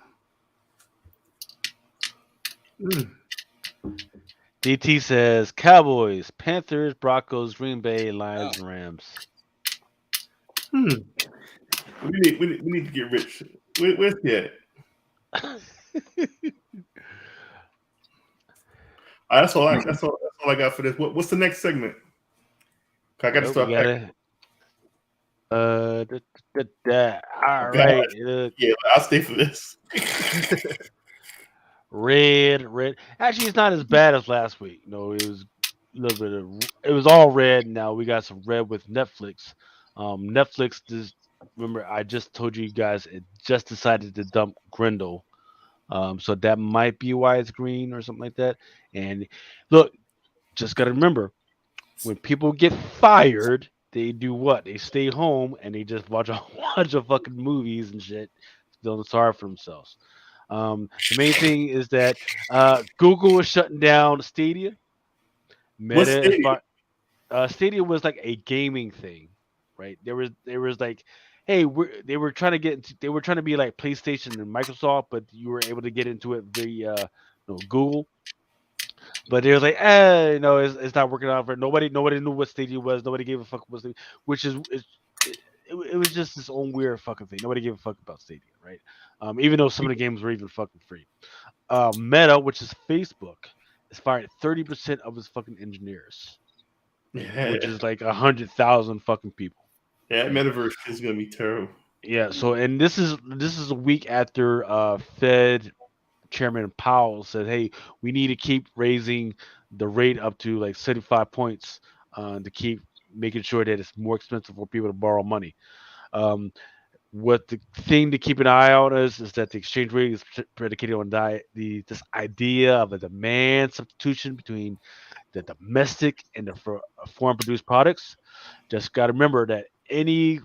DT says Cowboys, Panthers, Broncos, Green Bay, Lions, and Rams. We need to get rich. Where's he at? That's all I got for this. What's the next segment? I got to start. All right. Yeah, I'll stay for this. Red. Actually, it's not as bad as last week. No, it was a little bit it was all red. Now we got some red with Netflix. Netflix just remember I just told you guys it just decided to dump Grindel. So that might be why it's green or something like that. And look, just gotta remember when people get fired, they do what? They stay home and they just watch a bunch of fucking movies and shit, feeling sorry for themselves. The main thing is that Google is shutting down Stadia. Stadia was like a gaming thing, right? There was like, hey, they were trying to be like PlayStation and Microsoft, but you were able to get into it via Google. But they were like, no, it's not working out for nobody. Nobody knew what Stadia was. Nobody gave a fuck what Stadia, which is it was just this own weird fucking thing. Nobody gave a fuck about Stadia, right? Even though some of the games were even fucking free. Meta, which is Facebook, is fired 30% of its fucking engineers, which is like 100,000 fucking people. Yeah, metaverse is gonna be terrible. Yeah. So, and this is a week after Fed Chairman Powell said, "Hey, we need to keep raising the rate up to like 75 points to keep making sure that it's more expensive for people to borrow money." What the thing to keep an eye out is that the exchange rate is predicated on this idea of a demand substitution between the domestic and the foreign produced products. Just got to remember that any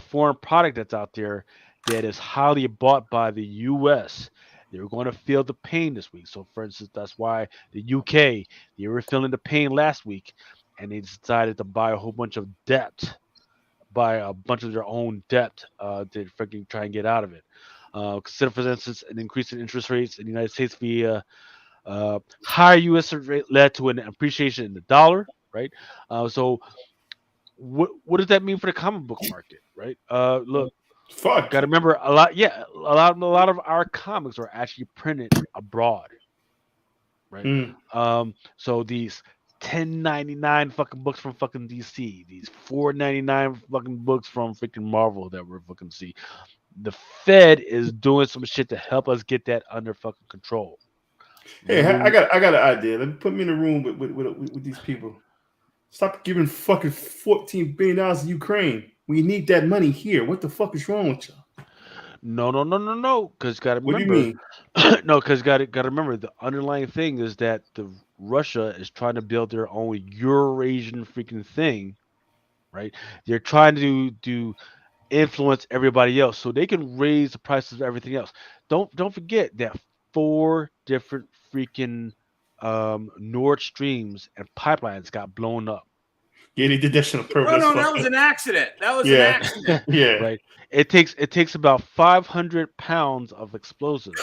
foreign product that's out there that is highly bought by the U.S., they're going to feel the pain this week. So, for instance, that's why the UK, they were feeling the pain last week, and they decided to buy a whole bunch of debt, buy a bunch of their own debt to freaking try and get out of it. Consider, for instance, an increase in interest rates in the United States via higher U.S. rate led to an appreciation in the dollar, right? So what does that mean for the comic book market, right? Look, Fuck. got to remember a lot. Yeah, a lot of our comics are actually printed abroad, right? So these 10.99 fucking books from fucking DC, these 4.99 fucking books from freaking Marvel that we're fucking see. The Fed is doing some shit to help us get that under fucking control. Hey, I got an idea. Let me put me in a room with these people. Stop giving fucking $14 billion to Ukraine. We need that money here. What the fuck is wrong with y'all? No. Because got to What do you remember, mean? no, because got to remember the underlying thing is that the Russia is trying to build their own Eurasian freaking thing, right? They're trying to influence everybody else so they can raise the prices of everything else. Don't forget that 4 different freaking Nord Streams and pipelines got blown up. Yeah, they did that shit on purpose. No, that was an accident. That was an accident. Yeah. Right. It takes about 500 pounds of explosives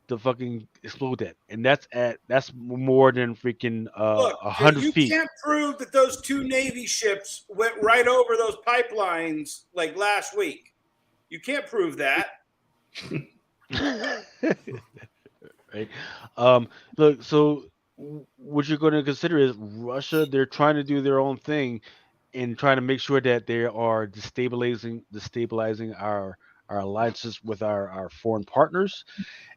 to fucking explode that, and that's more than freaking Look, 100 you feet. can't prove that those 2 Navy ships went right over those pipelines like last week. You can't prove that. Right. Look, so what you're going to consider is Russia. They're trying to do their own thing and trying to make sure that they are destabilizing our alliances with our foreign partners,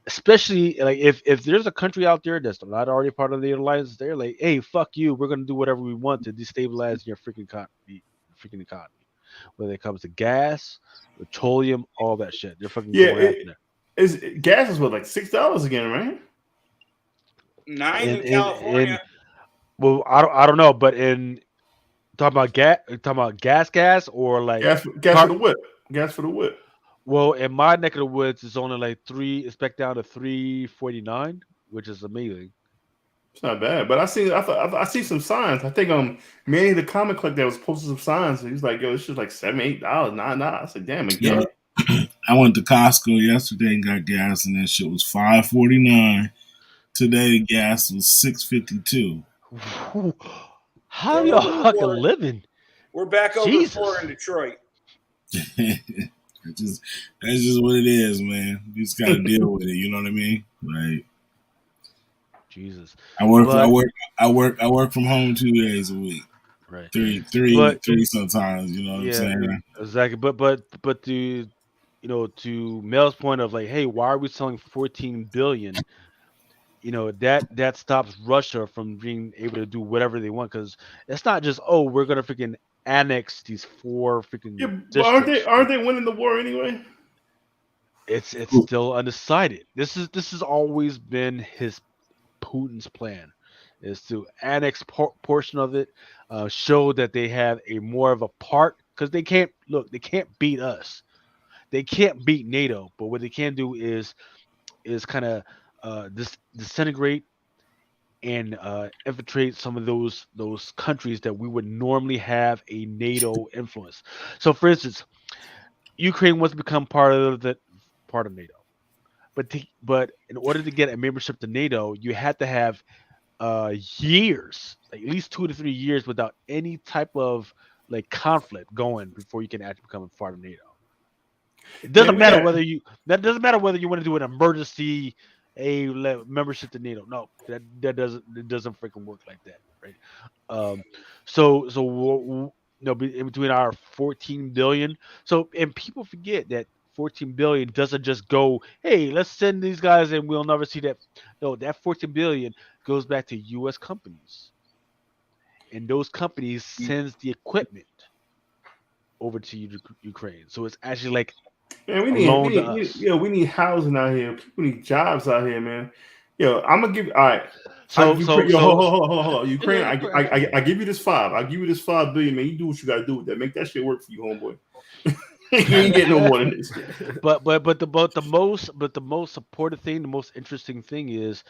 especially like if there's a country out there that's not already part of the alliance, they're like, hey, fuck you, we're gonna do whatever we want to destabilize your freaking economy, whether it comes to gas, petroleum, all that shit. They're fucking going after that. Gas is what, like $6 again, right? 9 in California. Well, I don't know, but in talking about gas or like gas for the whip. Gas for the whip. Well, in my neck of the woods, it's only like it's back down to $3.49, which is amazing. It's not bad, but I see some signs. I think Manny the comic collector was posting some signs. And he's like, yo, this shit's like $7, $8, $9. I said, damn again. I went to Costco yesterday and got gas, and that shit was $5.49. Today, gas was $6.52. How y'all fucking living? We're back over 4 in Detroit. That's just what it is, man. You just gotta deal with it. You know what I mean? Right. Jesus. I work from home 2 days a week. Right. Three sometimes. You know what I'm saying? Exactly. But to to Mel's point of like, hey, why are we selling 14 billion? That stops Russia from being able to do whatever they want, because it's not just, oh, we're gonna freaking annex these 4 freaking districts. Aren't they winning the war anyway? It's still undecided. This has always been Putin's plan, is to annex portion of it, show that they have a more of a part, because they can't beat us, they can't beat NATO, but what they can do is kind of disintegrate and infiltrate some of those countries that we would normally have a NATO influence. So, for instance, Ukraine wants to become part of NATO, but in order to get a membership to NATO, you had to have years, like at least 2 to 3 years, without any type of like conflict going before you can actually become a part of NATO. It doesn't matter whether you want to do an emergency membership to NATO. No, that doesn't freaking work like that, right? So in between our 14 billion. So, and people forget that 14 billion doesn't just go, hey, let's send these guys and we'll never see that. No, that 14 billion goes back to U.S. companies, and those companies sends the equipment over to Ukraine. So it's actually like, man, we need housing out here. People need jobs out here, man. Yo, I'm gonna give. All right. Hold on. Ukraine, I give you this 5. I give you this 5 billion, man. You do what you gotta do with that. Make that shit work for you, homeboy. You ain't getting no more than this. But the most supportive thing, the most interesting thing is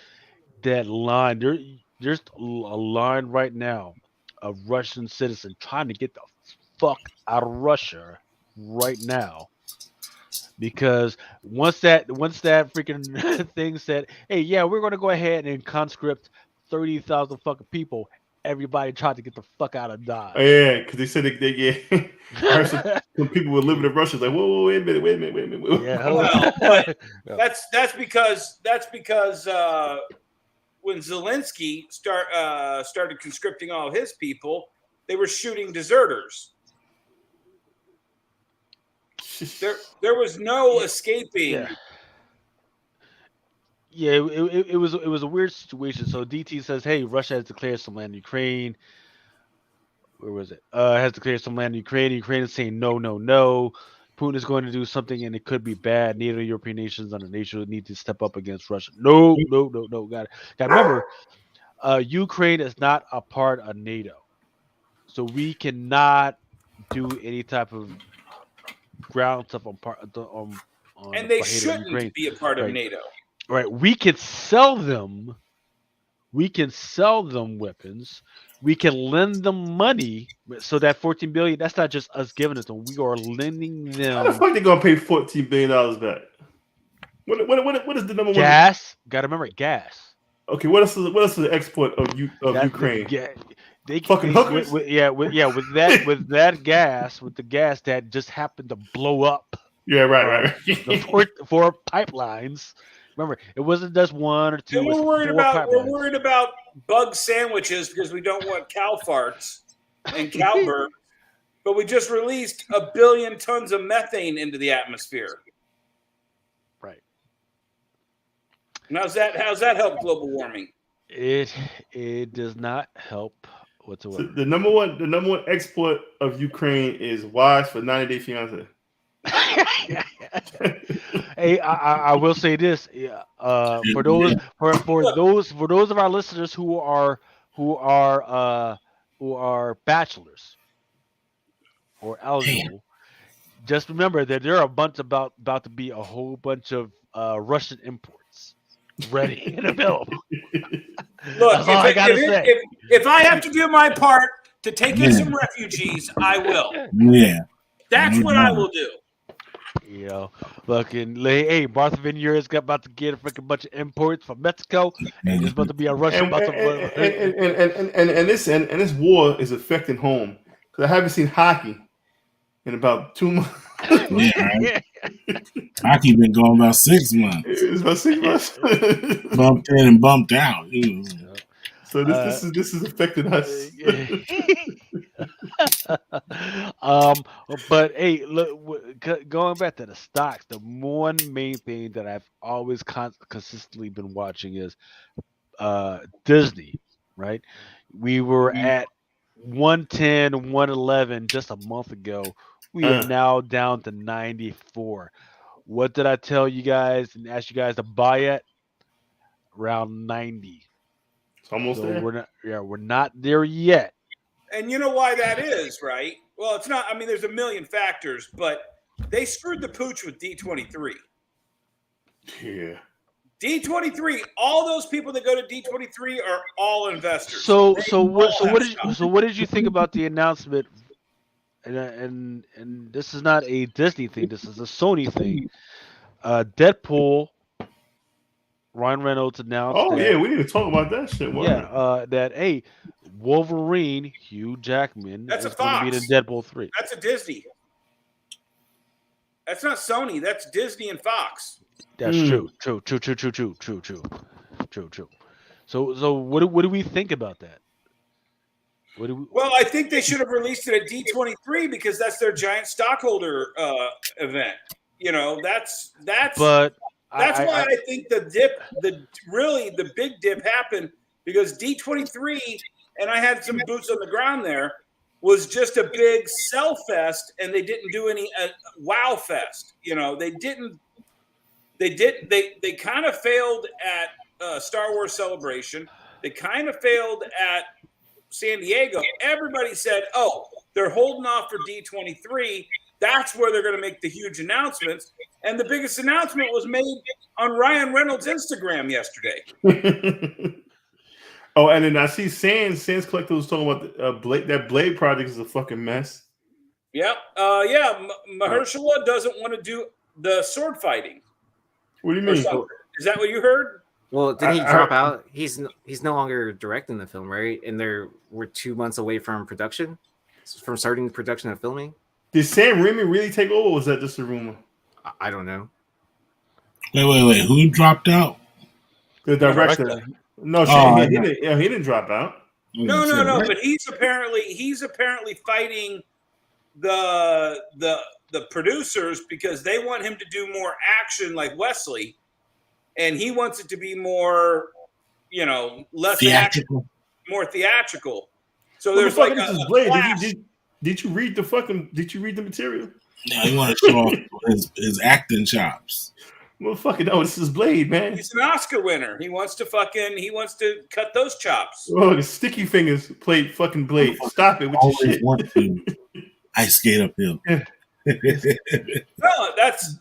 that line. There's a line right now of Russian citizens trying to get the fuck out of Russia right now because once that freaking thing said, "Hey, yeah, we're going to go ahead and conscript 30,000 fucking people," everybody tried to get the fuck out of Dodge. Oh, yeah, because they said they yeah. I heard some people were living in Russia. Like, whoa, wait a minute. Yeah, Well, but that's because when Zelensky started conscripting all his people, they were shooting deserters. There was no escaping. Yeah, it was a weird situation. So DT says, "Hey, Russia has declared some land in Ukraine. Where was it? Has declared some land in Ukraine. Ukraine is saying no, no, no. Putin is going to do something, and it could be bad. Neither European nations under NATO need to step up against Russia. No, no, no, no. Got to remember, Ukraine is not a part of NATO, so we cannot do any type of ground stuff on And they behalf of shouldn't Ukraine. be a part of Right. NATO. Right. We can sell them. We can sell them weapons. We can lend them money. So that 14 billion, that's not just us giving it to them. We are lending How the them fuck they gonna pay $14 billion back? What is the number one? gas. Gotta remember gas. Okay, what else is the export of Ukraine? They Fucking hookers? with that gas, with the gas that just happened to blow up. Yeah, right. The four pipelines. Remember, it wasn't just one or two. And we're worried about bug sandwiches because we don't want cow farts and cow burps. But we just released 1 billion tons of methane into the atmosphere. Right. And how's that help global warming? It does not help whatsoever. So the number one export of Ukraine is wives for 90 Day Fiance. Hey, I will say this. For those of our listeners who are bachelors or eligible, just remember that there are a bunch about to be a whole bunch of Russian imports ready and available. Look, That's all I gotta say. If I have to do my part to take in some refugees, I will. Yeah. That's what I will do. You know, fucking, hey, Martha Vineyard is about to get a freaking bunch of imports from Mexico, and there's about to be a Russian. And this war is affecting home because I haven't seen hockey in about 2 months. Yeah. Hockey been going about 6 months. It's about 6 months. Bumped in and bumped out. So this is affecting us. But hey, look, going back to the stocks, the one main thing that I've always consistently been watching is Disney, right? We were at 110, 111 just a month ago. We are now down to 94. What did I tell you guys and ask you guys to buy at? Around 90. It's almost there. We're not there yet. And you know why that is, right? Well, it's not. I mean, there's a million factors, but they screwed the pooch with D23. Yeah. D23. All those people that go to D23 are all investors. So what did you think about the announcement? And this is not a Disney thing. This is a Sony thing. Deadpool. Ryan Reynolds announced. Oh yeah, we need to talk about that shit. Yeah, that Wolverine, Hugh Jackman, that's is a going to be in Deadpool 3. That's a Disney. That's not Sony. That's Disney and Fox. That's true. True. So what do we think about that? Well, I think they should have released it at D23 because that's their giant stockholder event. You know, that's why I think the big dip happened because D23, and I had some boots on the ground there, was just a big sell fest, and they didn't do any wow fest. You know, they kind of failed at Star Wars Celebration. They kind of failed at San Diego. Everybody said, "Oh, they're holding off for D23. That's where they're going to make the huge announcements." And the biggest announcement was made on Ryan Reynolds' Instagram yesterday. Oh, and then I see Sands Collector was talking about that Blade project is a fucking mess. Yep. Yeah. Mahershala doesn't want to do the sword fighting. What do you Or mean? something. Is that what you heard? Well, did he I drop heard- out? He's no longer directing the film, right? And we're 2 months away from production, from starting the production of filming. Did Sam Raimi really take over, or was that just a rumor? I don't know. Wait. Who dropped out? The director. No, shit, Oh, he didn't drop out. No. But he's apparently fighting the producers because they want him to do more action like Wesley, and he wants it to be more, less Theatrical. action, more theatrical. So Well, there's the like fuck is a this Blade? clash. Did you read the material? No, he wanted to show off his acting chops. Motherfucker, no, this is Blade, man. He's an Oscar winner. He wants to cut those chops. Oh, the sticky fingers played fucking Blade. Stop it with your Always shit. want to ice skate uphill. No, that's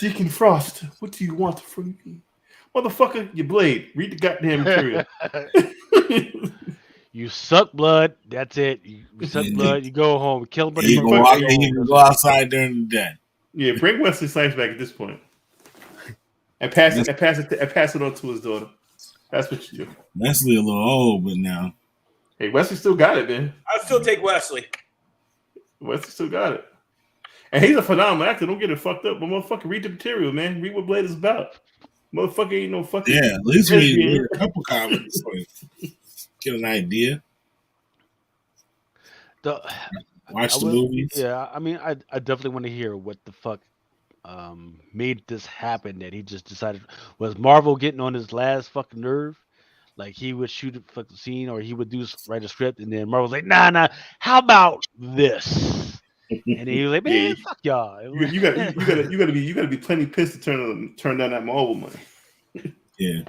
Deacon Frost, what do you want from me? Motherfucker, you Blade. Read the goddamn material. You suck blood. That's it. You suck blood. You go home. Kill a bunch He of can motherfuckers. go outside during the day. Yeah, bring Wesley Snipes back at this point. And pass it on to his daughter. That's what you do. Wesley a little old, but now. Hey, Wesley still got it, man. I'll still take Wesley. Wesley still got it. And he's a phenomenal actor. Don't get it fucked up. But motherfucker, read the material, man. Read what Blade is about. Motherfucker ain't no fucking. Yeah, at least read a couple comments. Get an idea. Watch the movies. Yeah, I mean, I definitely want to hear what the fuck made this happen. That he just decided, was Marvel getting on his last fucking nerve? Like he would shoot a fucking scene, or he would write a script, and then Marvel's like, nah. How about this? And he was like, man, fuck y'all. You gotta be plenty pissed to turn down that Marvel money. Yeah.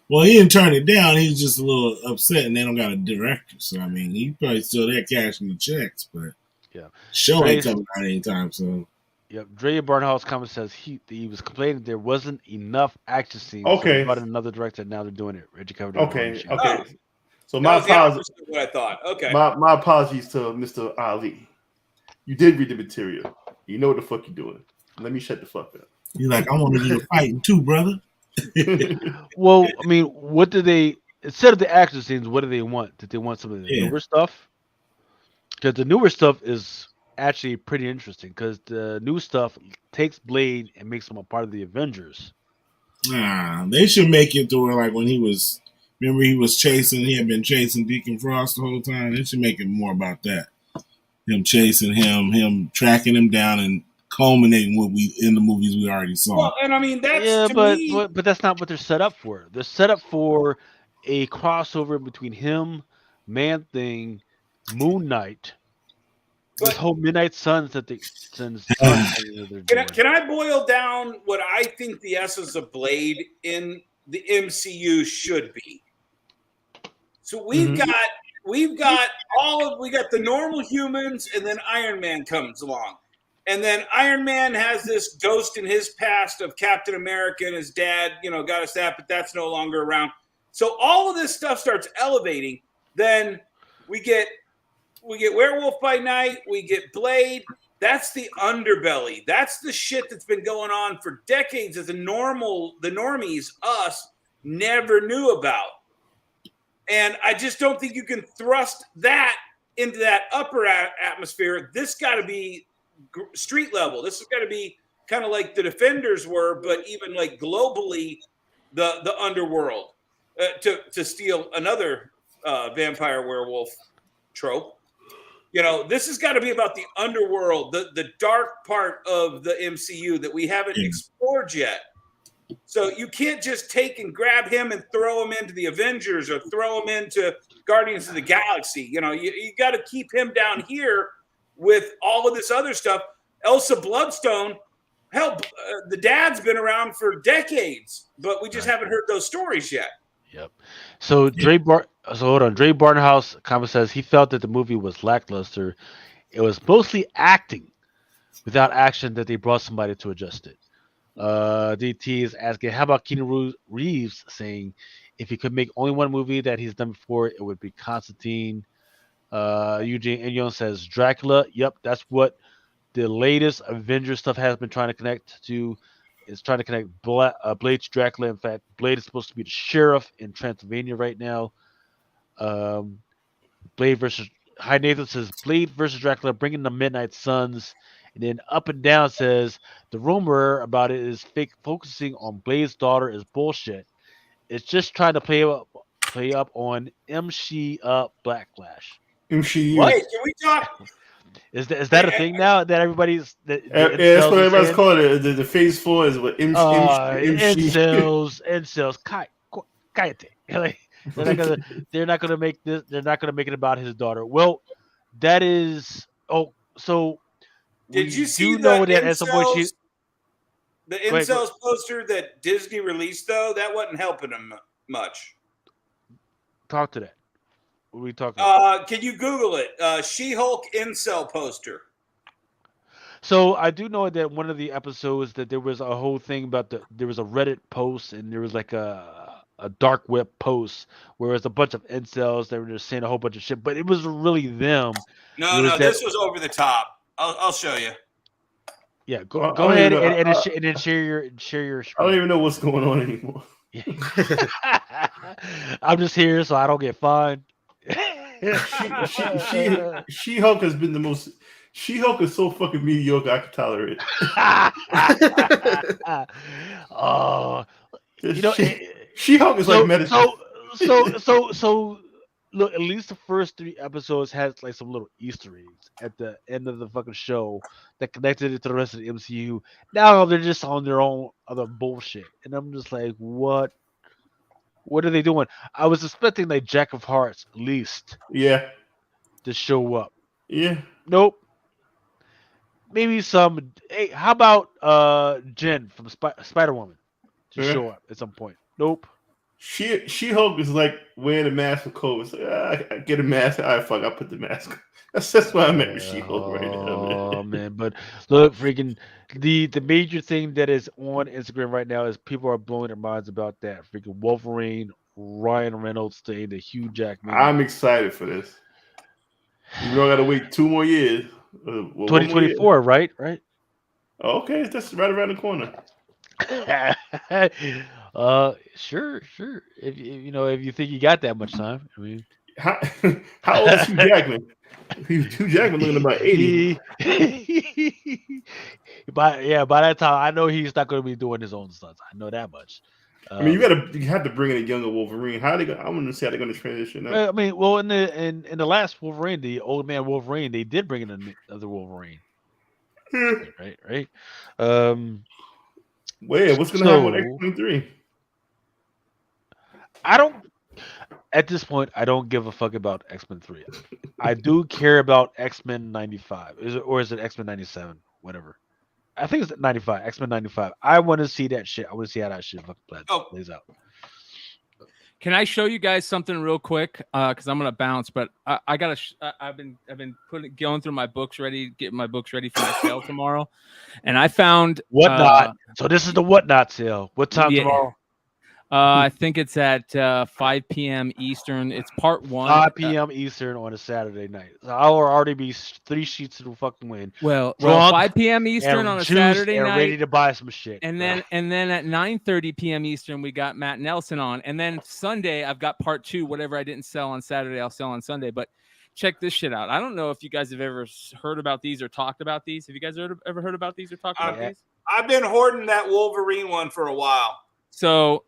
Well, he didn't turn it down. He was just a little upset, and they don't got a director. So I mean, he probably still there cashing the checks, but show ain't coming out anytime soon. Yep. Drea Barnhouse comment says he was complaining there wasn't enough action scenes. Okay. So they brought in another director. Now they're doing it. Reggie covered it. Okay. So That my was the apologies. opposite of what I thought. Okay. My apologies to Mr. Ali. You did read the material. You know what the fuck you're doing. Let me shut the fuck up. He's like, I wanted you to fight too, brother. Well, I mean, what do they, instead of the action scenes, what do they want? Did they want some of the newer stuff? Because the newer stuff is actually pretty interesting, because the new stuff takes Blade and makes him a part of the Avengers. Nah, they should make it to where, like, when he had been chasing Deacon Frost the whole time. They should make it more about that. Him chasing him tracking him down, and culminating what we in the movies we already saw. Well, and I mean that's but that's not what they're set up for. They're set up for a crossover between him, Man Thing, Moon Knight, this whole Midnight Suns that they send. Can I boil down what I think the essence of Blade in the MCU should be? So we've got the normal humans, and then Iron Man comes along. And then Iron Man has this ghost in his past of Captain America, and his dad, got us that, but that's no longer around. So all of this stuff starts elevating. Then we get Werewolf by Night, we get Blade. That's the underbelly. That's the shit that's been going on for decades that the normies, us, never knew about. And I just don't think you can thrust that into that upper atmosphere. This got to be street level. This has got to be kind of like the Defenders were, but even like globally, the underworld, to steal another vampire werewolf trope. This has got to be about the underworld, the dark part of the MCU that we haven't explored yet. So you can't just take and grab him and throw him into the Avengers or throw him into Guardians of the Galaxy. You got to keep him down here with all of this other stuff. Elsa Bloodstone, hell, the dad's been around for decades, but we just haven't heard those stories yet. Yep. So Dre Barnhouse comment says he felt that the movie was lackluster. It was mostly acting without action that they brought somebody to adjust it. DT is asking, how about Keanu Reeves saying if he could make only one movie that he's done before, it would be Constantine. Eugene Enyon says Dracula. Yep, that's what the latest Avengers stuff has been trying to connect to. It's trying to connect Blade to Dracula. In fact, Blade is supposed to be the sheriff in Transylvania right now. Blade versus High Nathan says Blade versus Dracula, bringing the Midnight Suns, and then Up and Down says the rumor about it is fake. Focusing on Blade's daughter is bullshit. It's just trying to play up on MC Backlash. MCU. What? Hey, can we talk? Is that a thing now that everybody's Yeah, that's what everybody's calling it. The Phase 4 is what incels. Cállate. Like, they're not gonna make this. They're not gonna make it about his daughter. Well, that is. Oh, so Did you see do the know that at some point the incels poster that Disney released though? That wasn't helping him much. Talk to that. What are we talking about? Can you Google it? She-Hulk incel poster. So I do know that one of the episodes that there was a whole thing about there was a Reddit post and there was like a dark web post where it was a bunch of incels that were just saying a whole bunch of shit, but it was really them. No, this was over the top. I'll show you. Yeah, go ahead and then share your screen. I don't even know what's going on anymore. I'm just here so I don't get fined. She-Hulk has been the most. She-Hulk is so fucking mediocre. I can tolerate it. Oh, She-Hulk is like medicine. So look, at least the first 3 episodes has like some little Easter eggs at the end of the fucking show that connected it to the rest of the MCU. Now they're just on their own other bullshit, and I'm just like, what? What are they doing? I was expecting like Jack of Hearts at least, to show up. Yeah. Nope. Maybe some. Hey, how about Jen from Spider-Woman to show up at some point? Nope. She-Hulk is like wearing a mask for COVID. It's like, I get a mask. All right, fuck, I put the mask on. That's why I'm at She-Hulk right now. Oh man, but look, freaking the major thing that is on Instagram right now is people are blowing their minds about that freaking Wolverine, Ryan Reynolds saying the Hugh Jackman. I'm excited for this. You know, I got to wait 2 more years. 2024, right? Right. Okay, that's right around the corner. Sure. If you think you got that much time, I mean, how old is Hugh Jackman? Hugh Jackman looking about 80. By that time, I know he's not going to be doing his own stunts. I know that much. I mean, you have to bring in a younger Wolverine. How are they going? I want to see how they're going to transition. I mean, well, in the last Wolverine, the old man Wolverine, they did bring in another Wolverine. Right. What's going to happen with X-23? At this point, I don't give a fuck about X-Men 3. I do care about X-Men 95. Is it X-Men 97? Whatever. I think it's 95. X-Men 95. I want to see that shit. I want to see how that shit fucking plays out. Can I show you guys something real quick? Because I'm gonna bounce, but I gotta. I've been going through my books getting my books ready for my sale tomorrow, and I found Whatnot. So this is the Whatnot sale. What time tomorrow? I think it's at 5 p.m. Eastern. It's part 1. 5 p.m. Eastern on a Saturday night. So I'll already be 3 sheets to the fucking wind. Well, 5 p.m. Eastern on a Saturday night. Ready to buy some shit. And then at 9:30 p.m. Eastern, we got Matt Nelson on. And then Sunday, I've got part 2. Whatever I didn't sell on Saturday, I'll sell on Sunday. But check this shit out. I don't know if you guys have ever heard about these or talked about these. Have you guys ever heard about these or talked about these? I've been hoarding that Wolverine one for a while. So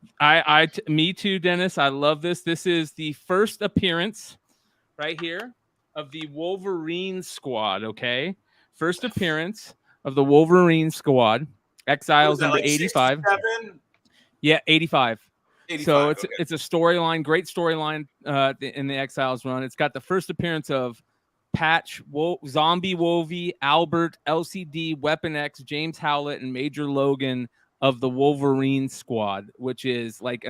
me too, Dennis. I love this. This is the first appearance right here of the Wolverine squad. Okay. First appearance of the Wolverine squad. Exiles number 85. 67? Yeah, 85. 85. So it's a storyline, great storyline in the Exiles run. It's got the first appearance of Patch, Zombie Wovey, Albert, LCD, Weapon X, James Howlett, and Major Logan of the Wolverine squad, which is like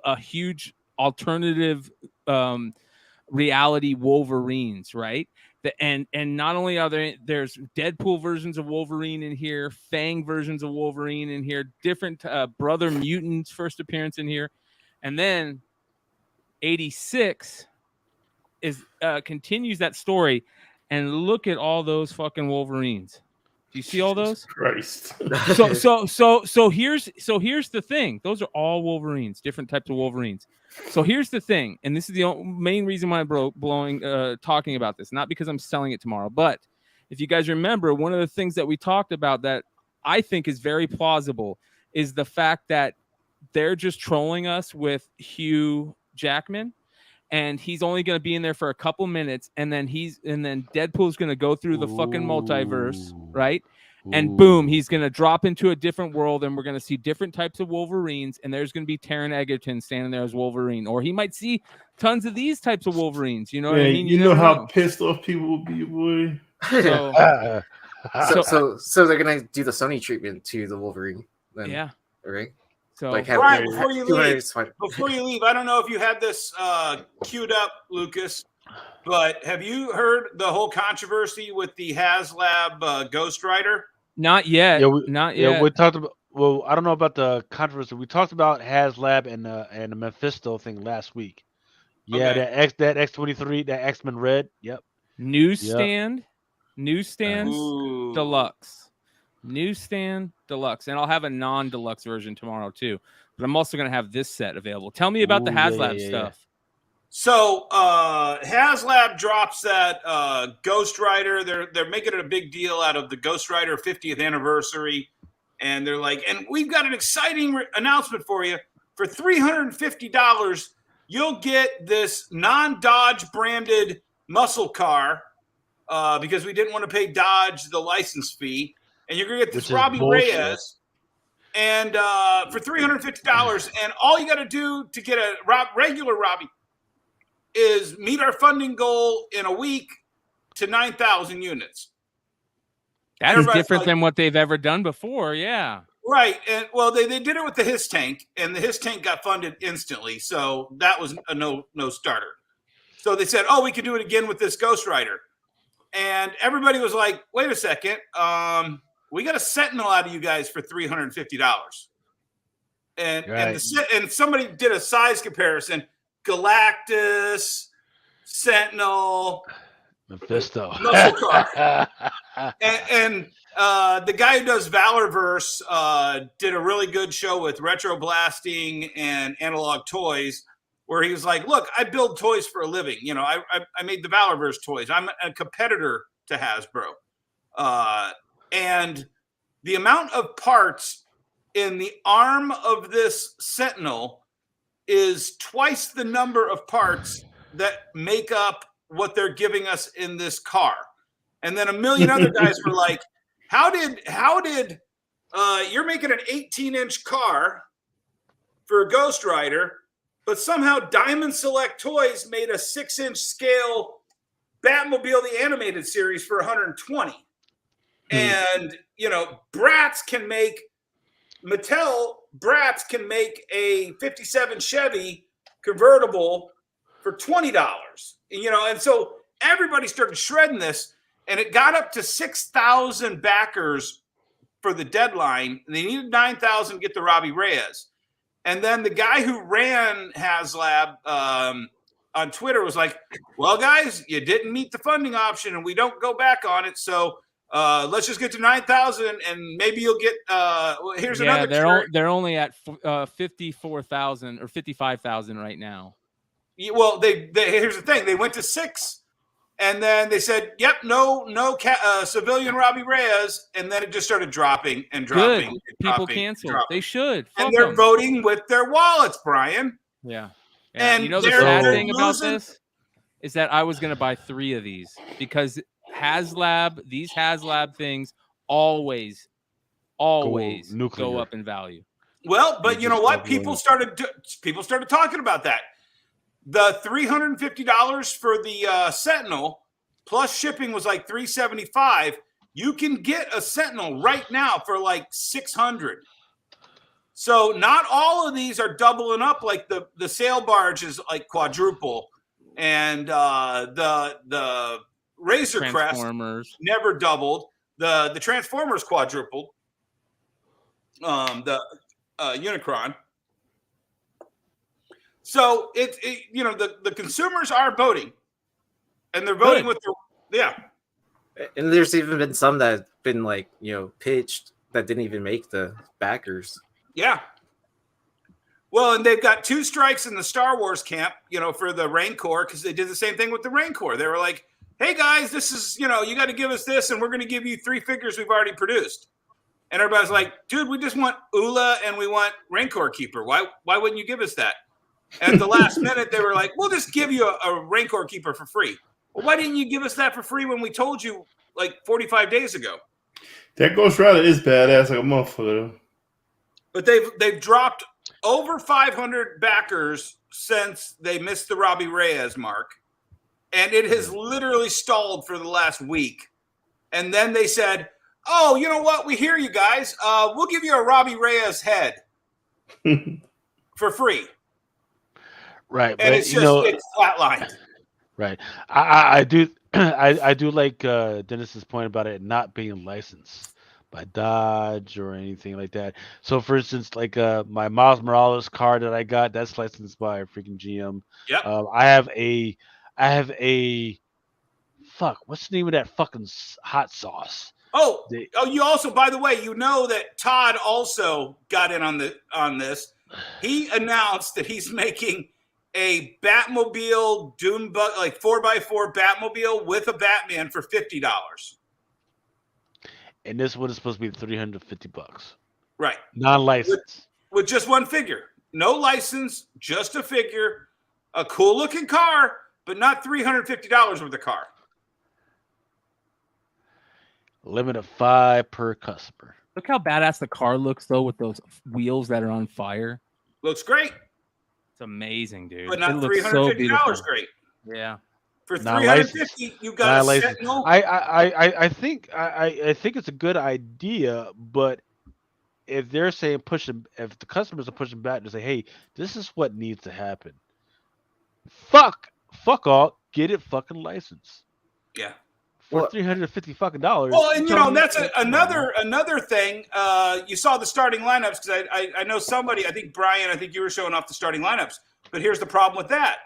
a huge alternative reality Wolverines, right? And not only are there's Deadpool versions of Wolverine in here, Fang versions of Wolverine in here, different Brother Mutants first appearance in here, and then 86 is continues that story, and look at all those fucking Wolverines. Do you see all those? Christ. So here's the thing. Those are all Wolverines, different types of Wolverines. So here's the thing, and this is the main reason why I'm talking about this, not because I'm selling it tomorrow, but if you guys remember, one of the things that we talked about that I think is very plausible is the fact that they're just trolling us with Hugh Jackman, and he's only going to be in there for a couple minutes, and then Deadpool's going to go through the fucking multiverse, right? And boom, he's going to drop into a different world, and we're going to see different types of Wolverines, and there's going to be Taron Egerton standing there as Wolverine, or he might see tons of these types of Wolverines. You know what I mean? You know how pissed off people will be, boy. So they're gonna do the Sony treatment to the Wolverine, then, yeah, right? So like, Brian, before you leave, I don't know if you had this queued up, Lucas, but have you heard the whole controversy with the HasLab Ghost Rider? Not yet. Not yet. Yeah, we talked about. Well, I don't know about the controversy. We talked about HasLab and the Mephisto thing last week. Yeah, Okay. that X-23, that X-Men Red. Yep. Newsstand Ooh. Deluxe. Newsstand Deluxe. And I'll have a non-deluxe version tomorrow too. But I'm also going to have this set available. Tell me about the HasLab stuff. So HasLab drops that Ghost Rider. They're making it a big deal out of the Ghost Rider 50th anniversary. And they're like, and we've got an exciting announcement for you. For $350, you'll get this non-Dodge branded muscle car because we didn't want to pay Dodge the license fee. And you're going to get this Robbie Reyes. And for $350, and all you got to do to get a regular Robbie is meet our funding goal in a week to 9,000 units. That's different than what they've ever done before, yeah. Right, and well, they did it with the His Tank, and the His Tank got funded instantly, so that was a no starter. So they said, oh, we could do it again with this Ghost Rider. And everybody was like, wait a second, we got a Sentinel out of you guys for $350. And somebody did a size comparison. Galactus, Sentinel, Mephisto, muscle car. and the guy who does Valorverse did a really good show with Retro Blasting and Analog Toys, where he was like, look, I build toys for a living. You know, I made the Valorverse toys. I'm a competitor to Hasbro. And the amount of parts in the arm of this Sentinel is twice the number of parts that make up what they're giving us in this car. And then a million other guys were like, how did you're making an 18-inch car for a Ghost Rider, but somehow Diamond Select Toys made a 6-inch scale Batmobile the Animated Series for 120. And, you know, Mattel Bratz can make a 57 Chevy convertible for $20. You know, and so everybody started shredding this, and it got up to 6,000 backers for the deadline. They needed 9,000 to get the Robbie Reyes. And then the guy who ran HasLab on Twitter was like, well, guys, you didn't meet the funding option, and we don't go back on it. So let's just get to 9,000, and maybe you'll get. Here's another. They're only at 54,000 or 55,000 right now. Well, here's the thing. They went to 6, and then they said, "Yep, no civilian Robbie Reyes," and then it just started dropping and dropping. Good. People canceled. They should. And they're voting with their wallets, Brian. Yeah. And you know the sad thing about this is that I was going to buy 3 of these because these HasLab things always go up in value. Well, but you know what? People started talking about that. The $350 for the Sentinel plus shipping was like $375. You can get a Sentinel right now for like $600. So not all of these are doubling up. Like the sail barge is like quadruple, and the Razor Crest never doubled. The Transformers quadrupled. The Unicron. So the consumers are voting, and they're voting with their And there's even been some that have been like, pitched that didn't even make the backers. Yeah. Well, and they've got 2 strikes in the Star Wars camp, for the Rancor, because they did the same thing with the Rancor. They were like, hey, guys, this is, you got to give us this, and we're going to give you 3 figures we've already produced. And everybody's like, dude, we just want Ula and we want Rancor Keeper. Why wouldn't you give us that? And at the last minute, they were like, we'll just give you a Rancor Keeper for free. Well, why didn't you give us that for free when we told you like 45 days ago? That Ghost Rider is badass like a motherfucker. But they've dropped over 500 backers since they missed the Robbie Reyes mark. And it has literally stalled for the last week. And then they said, oh, you know what? We hear you guys. We'll give you a Robbie Reyes head for free. Right. And but, it's just it's flatlined. Right. I do I do like Dennis's point about it not being licensed by Dodge or anything like that. So for instance, like my Miles Morales car that I got, that's licensed by a freaking GM. Yep. I have a fuck, what's the name of that fucking hot sauce? Oh, you also, by the way, that Todd also got in on this. He announced that he's making a Batmobile like 4x4 Batmobile with a Batman for $50. And this one is supposed to be $350. Right. Non-licensed. With just one figure. No license, just a figure, a cool looking car, but not $350 worth of car. Limit of 5 per customer. Look how badass the car looks though with those wheels that are on fire. Looks great. It's amazing, dude. But not It looks $350 great. Yeah. For $350, you got a Sentinel. I think it's a good idea, but if they're saying if the customers are pushing back to say, hey, this is what needs to happen. Fuck all, get it fucking licensed. Yeah. For $350 fucking dollars. Well, and that's another thing. You saw the starting lineups because I know somebody. I think Brian. I think you were showing off the starting lineups. But here's the problem with that: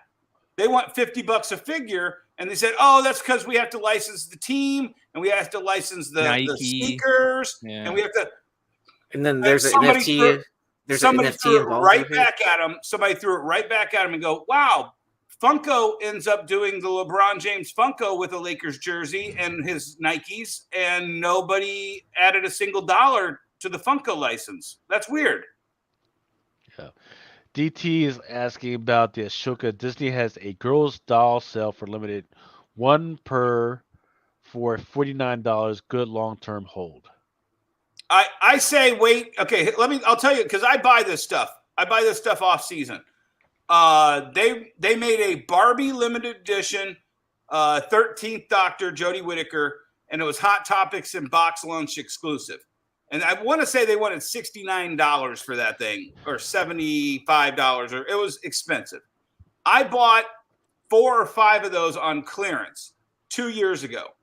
they want $50 a figure, and they said, "Oh, that's because we have to license the team, and we have to license the sneakers, and we have to." And then there's an NFT. Somebody threw it right back at him. Somebody threw it right back at him and go, "Wow." Funko ends up doing the LeBron James Funko with a Lakers jersey and his Nikes, and nobody added a single dollar to the Funko license. That's weird. Yeah. DT is asking about the Ashoka. Disney has a girls' doll sale for limited, 1 per for $49. Good long-term hold. I say wait. Okay, I'll tell you because I buy this stuff. I buy this stuff off season. They made a Barbie limited edition 13th Doctor Jodie Whittaker, and it was Hot Topics and box lunch exclusive. And I want to say they wanted $69 for that thing, or $75, or it was expensive. I bought 4 or 5 of those on clearance 2 years ago.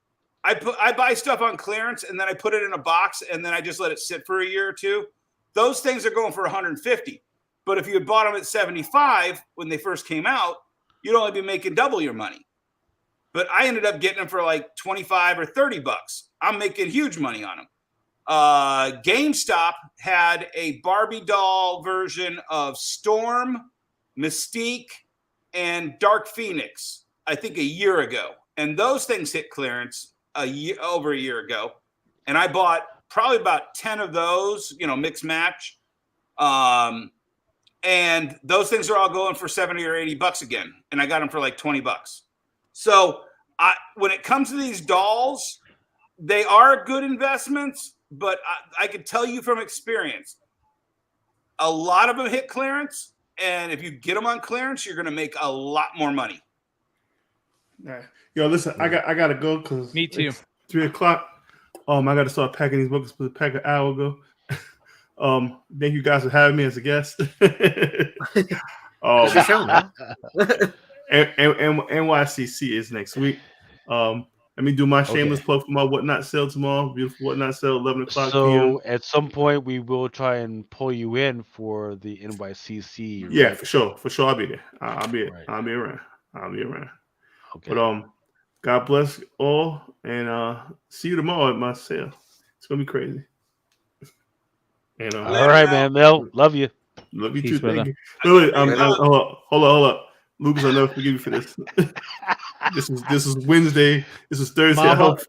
I buy stuff on clearance and then I put it in a box and then I just let it sit for a year or two. Those things are going for $150. But if you had bought them at 75 when they first came out, you'd only be making double your money. But I ended up getting them for like 25 or $30. I'm making huge money on them. GameStop had a Barbie doll version of Storm, Mystique, and Dark Phoenix, I think a year ago. And those things hit clearance over a year ago. And I bought probably about 10 of those, mix match. And those things are all going for $70 or $80 again. And I got them for like $20. So when it comes to these dolls, they are good investments, but I can tell you from experience, a lot of them hit clearance. And if you get them on clearance, you're going to make a lot more money. All right. Yo, listen, I got to go because me too. It's 3:00. I got to start packing these books. But pack an hour ago. Thank you guys for having me as a guest. NYCC is next week. Let me do my shameless plug for my Whatnot sale tomorrow. Beautiful Whatnot sale, 11 o'clock p.m. At some point, we will try and pull you in for the NYCC. Yeah, for sure. I'll be there. I'll be right. around. Okay. But God bless all, and see you tomorrow at my sale. It's gonna be crazy. And All right, man. Mel, love you. Love you Peace, too. Thank brother. you. Wait, hold up. Lucas, I'll never forgive you for this. This is Wednesday. This is Thursday. Mama.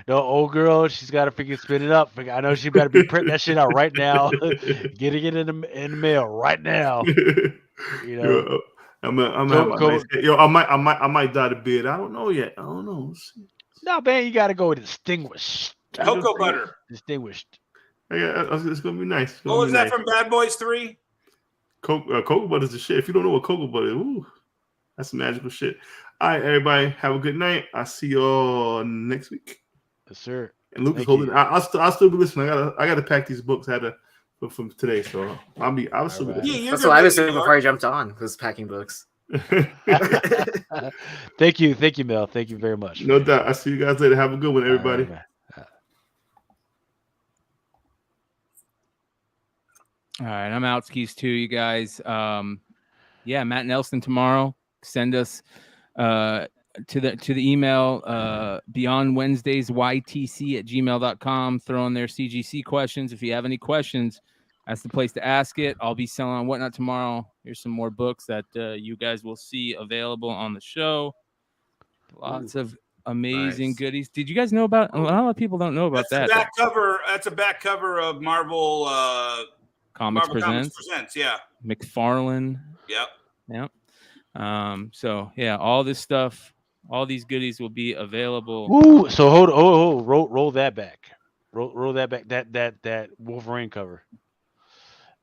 No, old girl, she's got to freaking spin it up. I know she better be printing that shit out right now. Getting it in the mail right now. You know, Yo, I'm gonna have a nice day. Yo, I might dye the beard. I don't know yet. I don't know. No, man, you got to go distinguished. Cocoa butter. Distinguished. It's gonna be nice. What was that from Bad Boys 3? Cocoa butter is the shit. If you don't know what cocoa butter is, ooh, that's some magical shit. All right, everybody, have a good night. I'll see you all next week. Yes, sir. And Lucas, hold it. I'll still be listening. I gotta pack these books. From today, so I'll still be listening. That's what I was doing before I jumped on. Was packing books. Thank you, Mel. Thank you very much. No doubt. I'll see you guys later. Have a good one, everybody. All right, I'm out skis too, you guys. Yeah, Matt Nelson tomorrow. Send us to the email beyondwednesdaysytc@gmail.com. Throw in their CGC questions. If you have any questions, that's the place to ask it. I'll be selling on Whatnot tomorrow. Here's some more books that you guys will see available on the show. Lots of amazing goodies. Did you guys know about? A lot of people don't know about that. That's a back cover of Marvel Comics Presents. Yeah. McFarlane. Yep. So yeah, all this stuff, all these goodies will be available. Ooh, so roll that back. Roll that back. That Wolverine cover.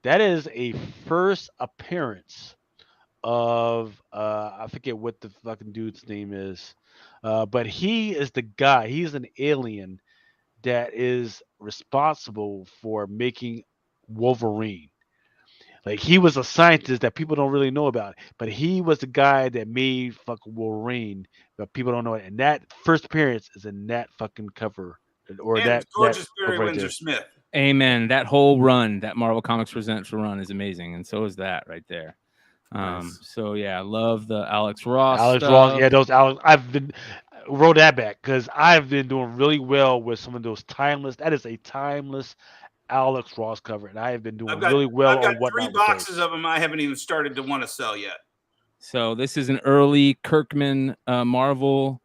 That is a first appearance of I forget what the fucking dude's name is. But he is the guy, he's an alien that is responsible for making Wolverine. Like, he was a scientist that people don't really know about, but he was the guy that made fucking Wolverine, but people don't know it. And that first appearance is in that fucking cover, or and that gorgeous Barry right Windsor there. Smith. Amen. That whole run, that Marvel Comics Presents run, is amazing, and so is that right there. Nice. So yeah, I love the Alex Ross. Ross, yeah, those Alex. Roll that back because I've been doing really well with some of those timeless. That is a timeless Alex Ross cover, and I have been doing really well. I've got on 3 boxes of them. I haven't even started to want to sell yet. So this is an early Kirkman Marvel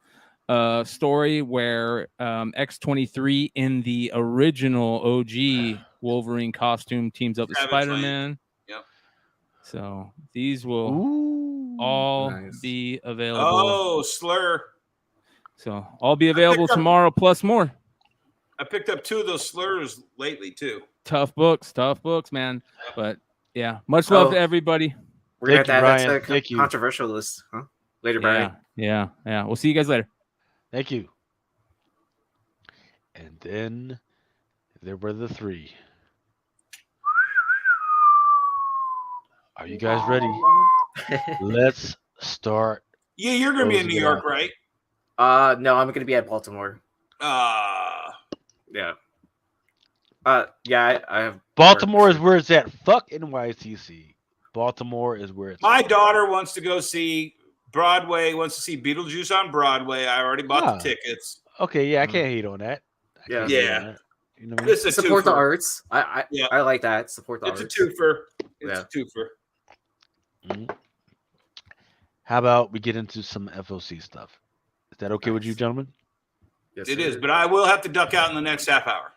story where X-23 in the original OG Wolverine costume teams up with Spider-Man. Yep. So these will all be available. Oh, Slur. So all be available tomorrow plus more. I picked up 2 of those Slurs lately too. Tough books, man. But yeah, much love to everybody. We're going to have that controversial list, huh? Later, Brian. Yeah. We'll see you guys later. Thank you. And then there were the 3. Are you guys ready? Let's start. Yeah, you're going to be in New York, right? No, I'm going to be at Baltimore. Yeah. Yeah, I have. Baltimore is where it's at. Fuck NYCC. Baltimore is where it's My at. daughter wants to go see Broadway, wants to see Beetlejuice on Broadway. I already bought the tickets. Okay, yeah, I can't hate on that. Yeah. You know what I mean? Support the arts. I like that. Support the arts. It's a twofer. It's a twofer. Mm-hmm. How about we get into some FOC stuff? Is that okay with you, gentlemen? Yes, it is, but I will have to duck out in the next half hour.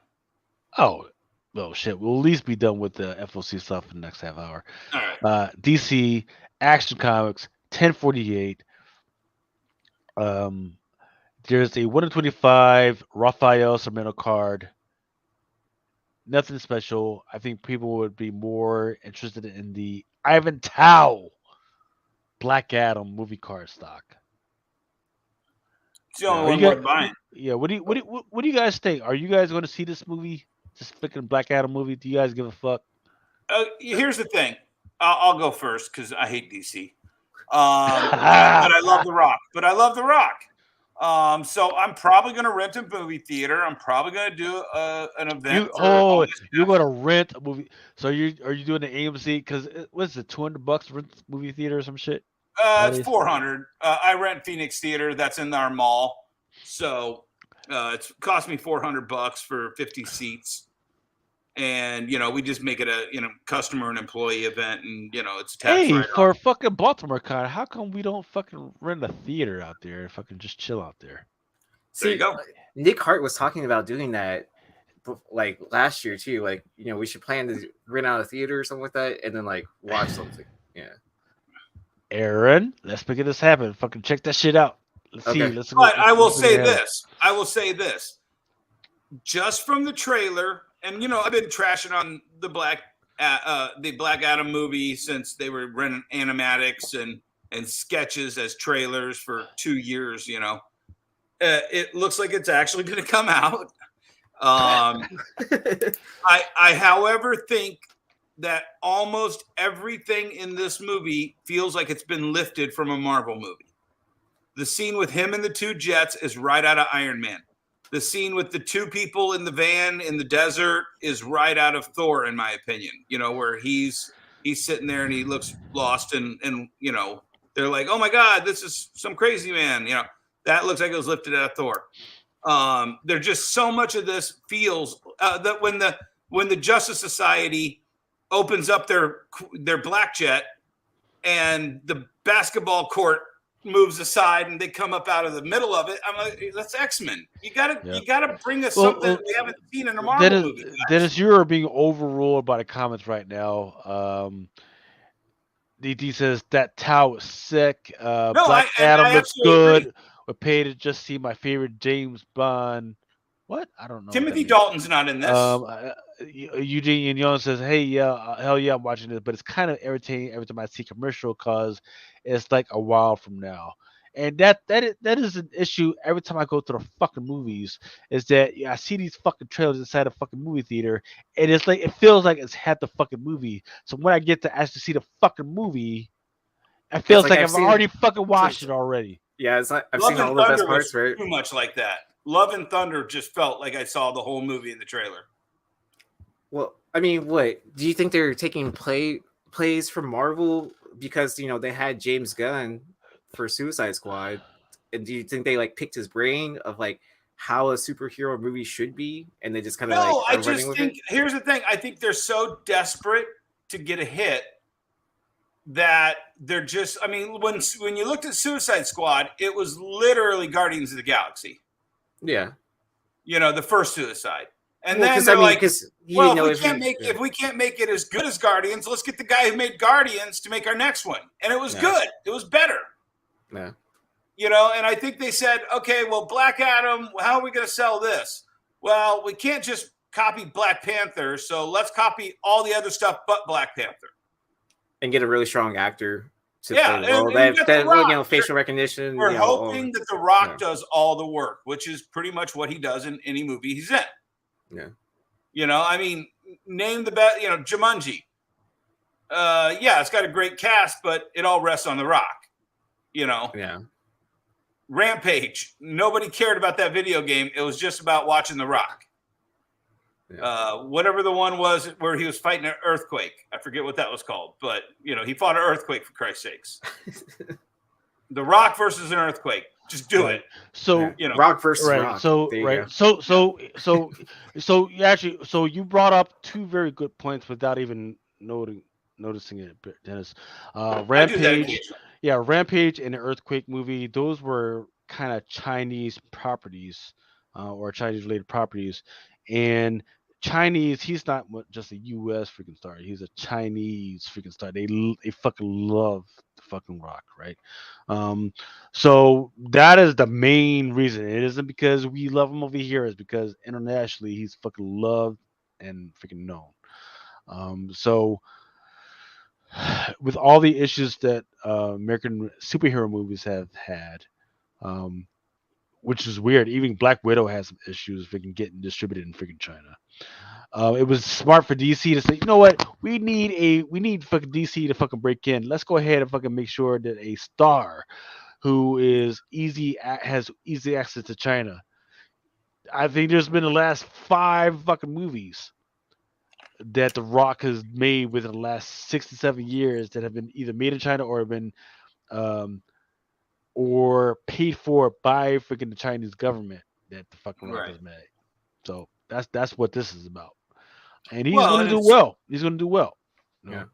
Oh, well, shit. We'll at least be done with the FOC stuff in the next half hour. All right. DC, Action Comics, 1048. There's a 1 in 25 Raphael Sarmiento card. Nothing special. I think people would be more interested in the Ivan Tao Black Adam movie card stock. It's the only one worth buying. Yeah. What do you guys think? Are you guys going to see this movie? This freaking Black Adam movie? Do you guys give a fuck? Here's the thing. I'll go first because I hate DC. But I love The Rock. So I'm probably going to rent a movie theater. I'm probably going to do an event. You're going to rent a movie. So are you doing the AMC? Because what's it, $200 rent movie theater or some shit? It's 400. I rent Phoenix Theater. That's in our mall. So it's cost me $400 for 50 seats. And, we just make it a, customer and employee event. And, it's tax Hey, write-off. for fucking Baltimore Con, how come we don't fucking rent a theater out there and fucking just chill out there? There you go. Nick Hart was talking about doing that like last year too. Like, we should plan to rent out a theater or something like that and then like watch something. Yeah. Aaron, let's make this happen. Fucking check that shit out. Let's see. Let's But I will say this. I will say this. Just from the trailer, and I've been trashing on the Black Adam movie since they were running animatics and sketches as trailers for 2 years. It looks like it's actually going to come out. I, however, think that almost everything in this movie feels like it's been lifted from a Marvel movie. The scene with him and the two jets is right out of Iron Man. The scene with the two people in the van in the desert is right out of Thor, in my opinion. Where he's sitting there and he looks lost and they're like, oh my God, this is some crazy man. That looks like it was lifted out of Thor. There's just so much of this feels that when the Justice Society opens up their black jet and the basketball court moves aside and they come up out of the middle of it, I'm like, that's X-Men. You gotta bring us something we haven't seen in a Marvel movie. Dennis, you are being overruled by the comments right now. DT says that Tao was sick. Black Adam looks good. Agree. We're paid to just see my favorite James Bond. What? I don't know. Timothy Dalton's not in this. Eugene Young says, hey, yeah, hell yeah, I'm watching this, but it's kind of irritating every time I see commercial because it's like a while from now. And that is an issue every time I go to the fucking movies, is that I see these fucking trailers inside a fucking movie theater, and it's like it feels like it's had the fucking movie. So when I get to actually see the fucking movie, it feels like I've already fucking watched it already. Yeah, it's like I've seen all the best parts, right? Too much like that. Love and Thunder just felt like I saw the whole movie in the trailer. Well, I mean, what do you think they're taking plays from Marvel because they had James Gunn for Suicide Squad, and do you think they like picked his brain of like how a superhero movie should be, and they just kind of I just think here's the thing: I think they're so desperate to get a hit that they're just. I mean, when you looked at Suicide Squad, it was literally Guardians of the Galaxy. Yeah, the first Suicide. And then they're like, well, if we can't make it as good as Guardians, let's get the guy who made Guardians to make our next one. And it was good. It was better. Yeah. And I think they said, okay, well, Black Adam, how are we going to sell this? Well, we can't just copy Black Panther, so let's copy all the other stuff but Black Panther. And get a really strong actor to play the role. Facial recognition. We're hoping that The Rock does all the work, which is pretty much what he does in any movie he's in. Yeah. I mean, name the best, Jumanji. It's got a great cast, but it all rests on The Rock. Yeah. Rampage. Nobody cared about that video game. It was just about watching The Rock. Yeah. Whatever the one was where he was fighting an earthquake. I forget what that was called, but he fought an earthquake for Christ's sakes. The Rock versus an earthquake. Just do it. So Rock versus Rock. So So you brought up two very good points without even noticing it, Dennis. Rampage. Yeah, Rampage and the Earthquake movie. Those were kind of Chinese properties, or Chinese related properties, and Chinese. He's not just a U.S. freaking star. He's a Chinese freaking star. They fucking love the fucking Rock, right? So that is the main reason. It isn't because we love him over here. It's because internationally he's fucking loved and freaking known. So with all the issues that American superhero movies have had, which is weird. Even Black Widow has some issues freaking getting distributed in freaking China. It was smart for DC to say, you know what, we need fucking DC to fucking break in. Let's go ahead and fucking make sure that a star who has easy access to China. I think there's been the last 5 fucking movies that The Rock has made within the last 6 to 7 years that have been either made in China or have been or paid for by freaking the Chinese government that the fucking Rock Right. has made. So that's what this is about, and he's Well, going to do well. He's going to do well. You know?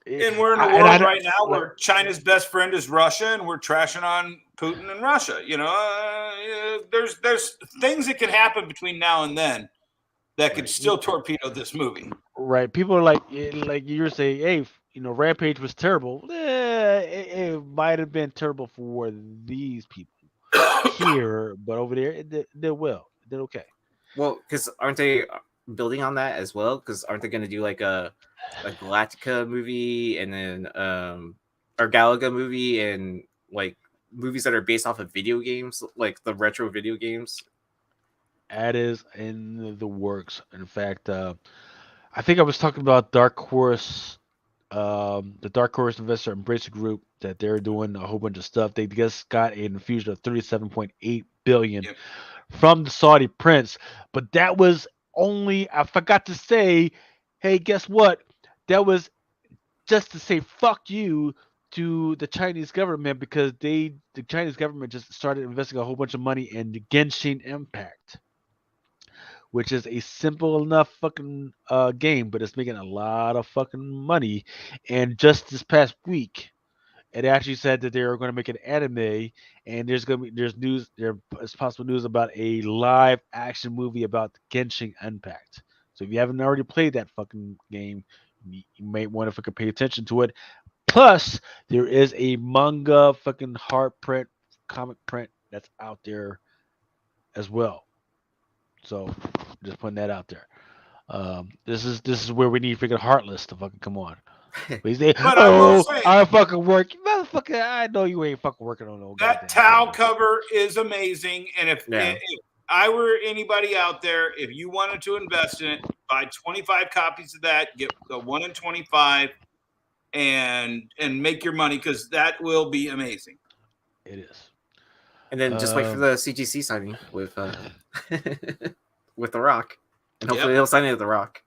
And we're in a world right now where China's best friend is Russia, and we're trashing on Putin and Russia. You know, there's things that can happen between now and then that could still torpedo this movie. Right. People are like you were saying, hey, you know, Rampage was terrible. It might have been terrible for these people here, but over there, it did well. It did okay. Well, because aren't they building on that as well? Because aren't they going to do like a Galactica movie and then or Galaga movie and like movies that are based off of video games, like the retro video games? That is in the works. In fact, I think I was talking about Dark Horse, the Dark Horse Investor Embracer Group, that they're doing a whole bunch of stuff. They just got an infusion of $37.8 billion from the Saudi prince, but that was only, I forgot to say, hey, guess what? That was just to say fuck you to the Chinese government, because the Chinese government just started investing a whole bunch of money in the Genshin Impact, which is a simple enough fucking game, but it's making a lot of fucking money. And just this past week, it actually said that they are going to make an anime, and there's possible news about a live action movie about Genshin Impact. So if you haven't already played that fucking game, you may want to fucking pay attention to it. Plus, there is a manga fucking hard print, comic print that's out there as well. So just putting that out there. This is where we need freaking Heartless to fucking come on. But say, I fucking work, motherfucker. I know you ain't fucking working on no. That Tao cover is amazing, and if I were anybody out there, if you wanted to invest in it, buy 25 copies of that, get the 1 in 25, and make your money, because that will be amazing. It is. And then just wait for the CGC signing with with The Rock, and hopefully he'll sign it with The Rock.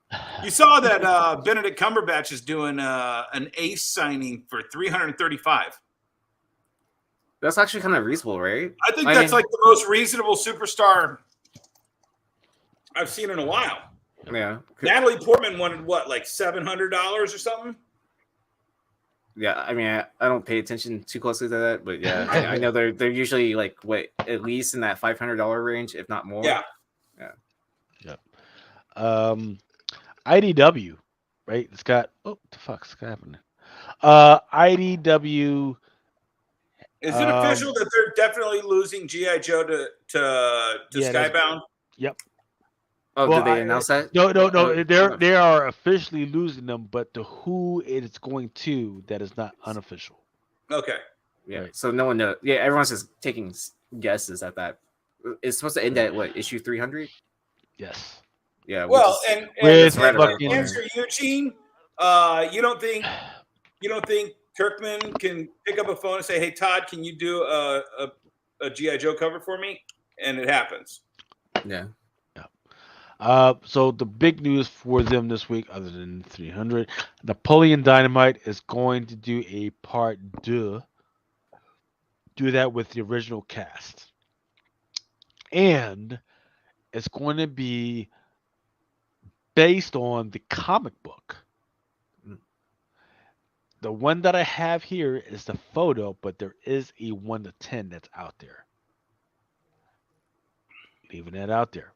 You saw that Benedict Cumberbatch is doing an ace signing for $335. That's actually kind of reasonable, right? I think that's like the most reasonable superstar I've seen in a while. Yeah. Natalie Portman wanted what, like $700 or something? Yeah, I mean, I don't pay attention too closely to that, but yeah, I know they're usually like at least in that $500 range, if not more. Yeah. IDW, right? It's got the fuck's happening? IDW. Is it official that they're definitely losing G.I. Joe to Skybound? Yep. Oh, did they announce that? No. They are officially losing them, but to who it's going to, that is not unofficial. Okay. Yeah. Right. So no one knows. Yeah, everyone's just taking guesses at that. It's supposed to end at what, issue 300? Yes. Yeah. Well, and fucking answer Eugene, you don't think Kirkman can pick up a phone and say, "Hey Todd, can you do a G.I. Joe cover for me?" And it happens. Yeah. So the big news for them this week, other than 300, Napoleon Dynamite is going to do a part 2. Do that with the original cast, and it's going to be based on the comic book. The one that I have here is the photo, but there is a 1 to 10 that's out there. Leaving that out there.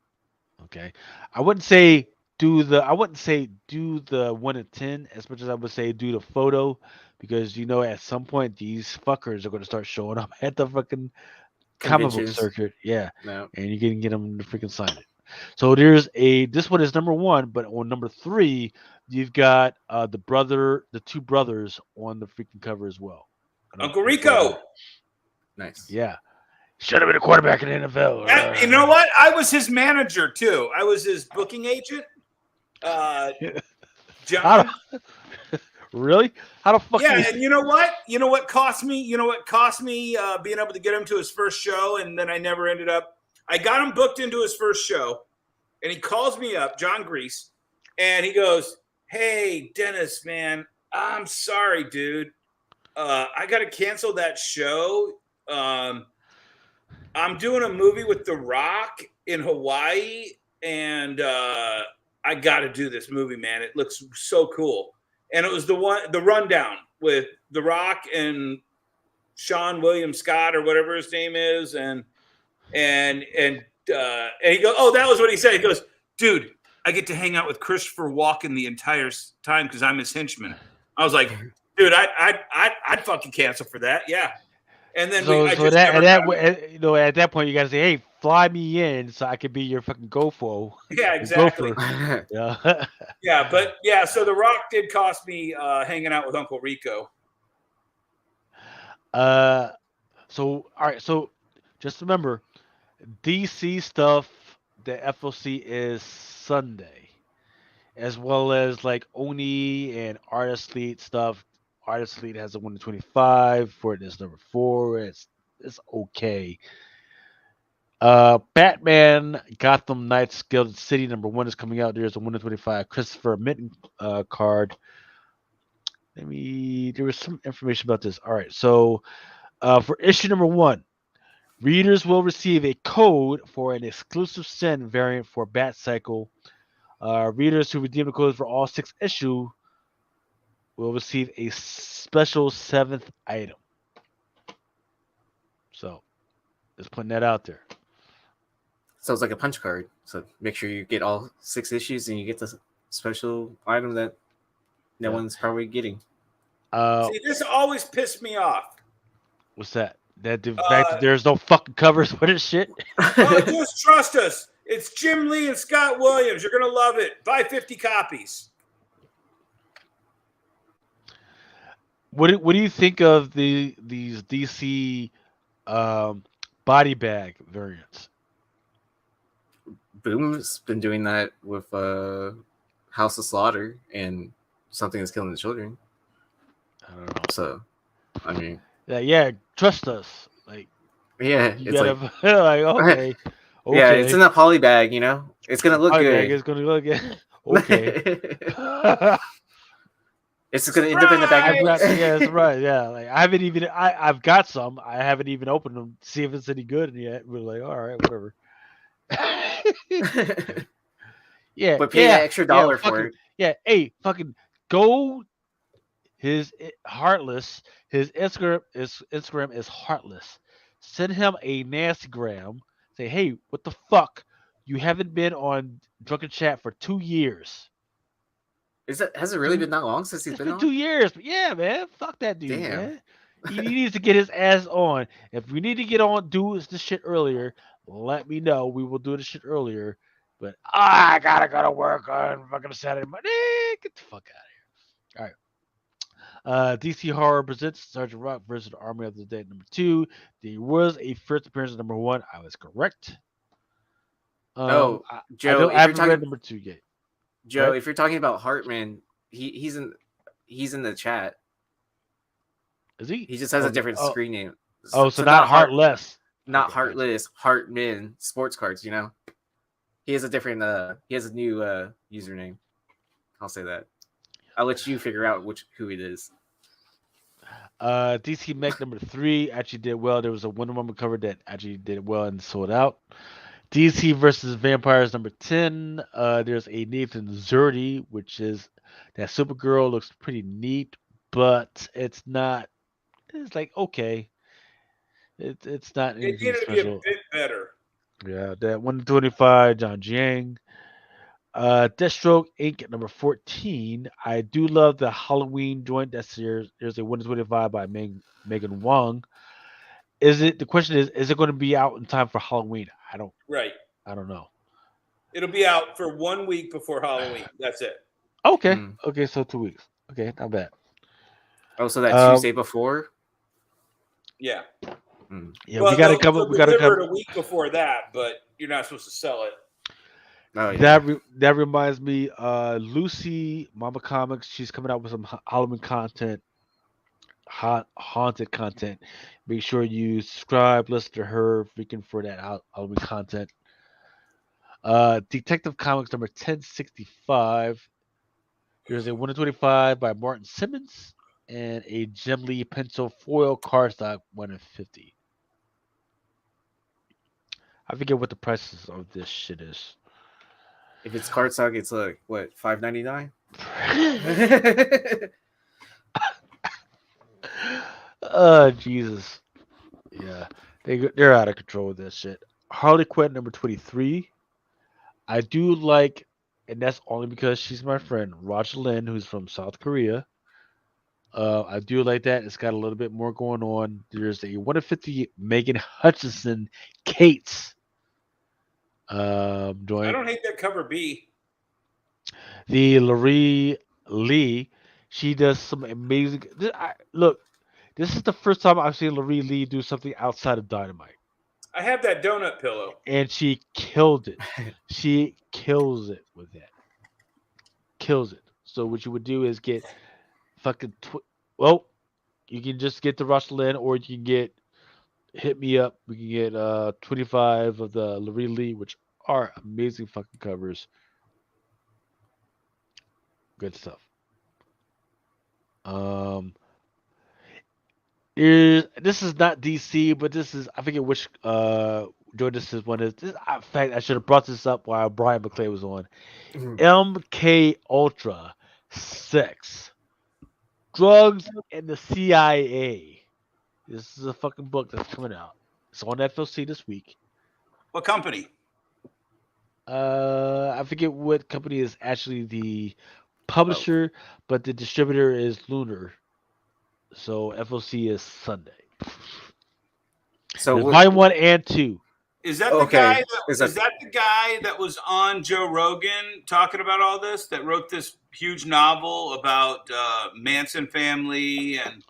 Okay. I wouldn't say do the 1 to 10 as much as I would say do the photo, because at some point these fuckers are going to start showing up at the fucking comic book circuit. Yeah. No. And you can get them to freaking sign it. So this one is number 1, but on number 3, you've got the 2 brothers on the freaking cover as well. Uncle Rico. Nice. Yeah. Should have been a quarterback in the NFL. You know what? I was his manager too. I was his booking agent. John. Really? How the fuck? Yeah, and you know what? You know what cost me? You know what cost me being able to get him to his first show, and then I never ended up. I got him booked into his first show, and he calls me up, John Grease, and he goes, "Hey, Dennis, man, I'm sorry, dude. I got to cancel that show. I'm doing a movie with The Rock in Hawaii, and I got to do this movie, man. It looks so cool. And it was the Rundown with The Rock and Sean William Scott or whatever his name is, and he goes, oh, that was what he said. He goes, dude, I get to hang out with Christopher Walken the entire time because I'm his henchman. I was like, dude, I'd fucking cancel for that, yeah. And then at that point you gotta say, hey, fly me in so I could be your fucking gopher. Yeah, exactly. Yeah. Yeah, but yeah, so The Rock did cost me hanging out with Uncle Rico. So all right, so just remember, DC stuff, the FOC is Sunday, as well as like Oni and Artist Lead stuff. Artist Lead has a 1 to 25 for this number 4. It's okay. Batman Gotham Knights Gilded City number 1 is coming out. There's a 1 to 25 Christopher Mitten card. There was some information about this. All right, so for issue number 1, readers will receive a code for an exclusive Sin variant for Bat Cycle. Readers who redeem the codes for all 6 issues will receive a special 7th item. So, just putting that out there. Sounds like a punch card. So make sure you get all 6 issues and you get the special item that no one's probably getting. See, this always pissed me off. What's that? The fact that there's no fucking covers for this shit? Just trust us. It's Jim Lee and Scott Williams. You're going to love it. Buy 50 copies. What do you think of these DC body bag variants? Boom's been doing that with House of Slaughter and Something That's Killing the Children. I don't know. So, I mean, yeah, trust us. Like, yeah, you it's gotta, like, okay. Yeah, it's in a poly bag. You know, it's gonna look good. It's gonna look good. Okay. It's just gonna end up in the bag. Yeah, that's right. Yeah, like I've got some. I haven't even opened them to see if it's any good yet. We're like, all right, whatever. Yeah, but pay that extra dollar for it. Yeah, hey, fucking go. His Heartless. His Instagram is Heartless. Send him a nastygram. Say, hey, what the fuck? You haven't been on Drunken Chat for 2 years. Has it really been that long since he's been on? 2 years. But yeah, man. Fuck that dude, Damn. man. He needs to get his ass on. If we need to get on, do this shit earlier, let me know. We will do this shit earlier. But I gotta go to work on fucking Saturday morning. Get the fuck out of here. All right. DC Horror presents Sergeant Rock versus the Army of the Dead number 2. There was a first appearance of number 1. I was correct. Joe, I haven't read number 2 yet. Joe, if you're talking about Hartman, he's in the chat. Is he? He just has a different screen name. So not Heartless. Not Heartless, Hartman Sports Cards, you know? He has a different he has a new username. I'll say that. I'll let you figure out who it is. DC Mech number 3 actually did well. There was a Wonder Woman cover that actually did well and sold out. DC versus Vampires number 10. There's a Nathan Zerdy, which is that Supergirl looks pretty neat, but it's not. It's like okay. It's not anything It needed special. to be a bit better. Yeah, that 125 John Jiang. Deathstroke Inc. at number 14. I do love the Halloween joint. There's a 125 by Megan Wong. The question is it going to be out in time for Halloween? I don't know. It'll be out for 1 week before Halloween. That's it. Okay. Okay, so 2 weeks. Okay, not bad. Oh, so that Tuesday before? Yeah. Yeah, we got to come up. We got to come a week before that, but you're not supposed to sell it. Oh, yeah. That reminds me, Lucy Mama Comics. She's coming out with some Halloween content, haunted content. Make sure you subscribe, listen to her freaking for that Halloween content. Detective Comics number 1065. There's a 125 by Martin Simmons. and a Jim Lee pencil foil cardstock 1 in 50. I forget what the prices of this shit is. If it's cardstock, it's like what, $5.99? Oh Jesus. Yeah. They're out of control with this shit. Harley Quinn number 23. I do like, and that's only because she's my friend, Roger Lynn, who's from South Korea. I do like that. It's got a little bit more going on. There's a 1 in 50 Megan Hutchinson Kate's I joint. don't hate that cover B. The Larry Lee, she does some amazing. Look, this is the first time I've seen Larry Lee do something outside of Dynamite, I have that donut pillow. and she killed it. She kills it with that. Kills it. So what you would do is get fucking. Well, you can just get the Russell in, or you can get hit me up. We can get 25 of the Larry Lee, which are amazing fucking covers. Good stuff. This is not DC, but this is, I forget which joint this is one is. In fact, I should have brought this up while Brian McClay was on. MK Ultra 6. Drugs and the CIA. This is a fucking book that's coming out. It's on FLC this week. What company? I forget what company is actually the publisher, but the distributor is Lunar. So FLC is Sunday. So There's volume 1 and 2. Is that the guy? Is that the guy that was on Joe Rogan talking about all this? That wrote this huge novel about Manson family and.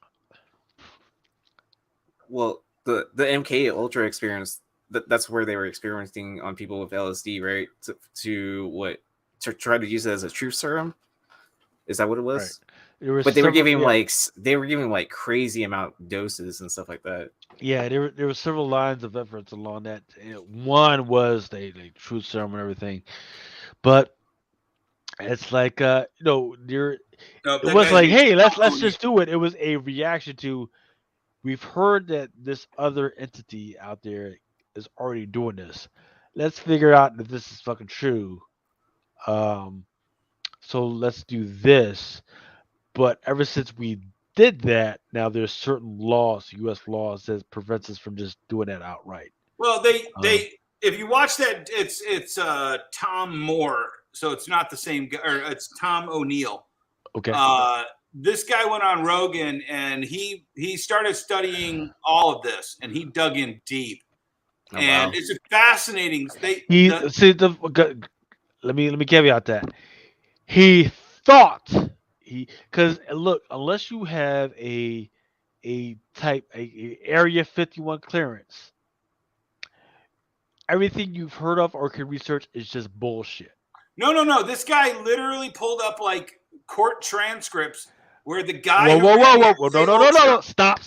Well, the MK Ultra experience. That's where they were experimenting on people with LSD, right? To try to use it as a truth serum. Is that what it was? Right. But they were giving like crazy amount doses and stuff like that. Yeah, there were several lines of efforts along that. One was the truth serum and everything, but it's like it was like, hey, let's just do it. It was a reaction to, we've heard that this other entity out there is already doing this. Let's figure out if this is fucking true. So let's do this. But ever since we did that, now there's certain laws, U.S. laws, that prevents us from just doing that outright. Well, they if you watch that, it's Tom Moore, so it's not the same guy, or it's Tom O'Neill. Okay. This guy went on Rogan and he started studying all of this, and he dug in deep. And it's a fascinating. Let me caveat that. He thought because look, unless you have a Area 51 clearance, everything you've heard of or can research is just bullshit. No. This guy literally pulled up like court transcripts where the guy. Whoa! No! Stop!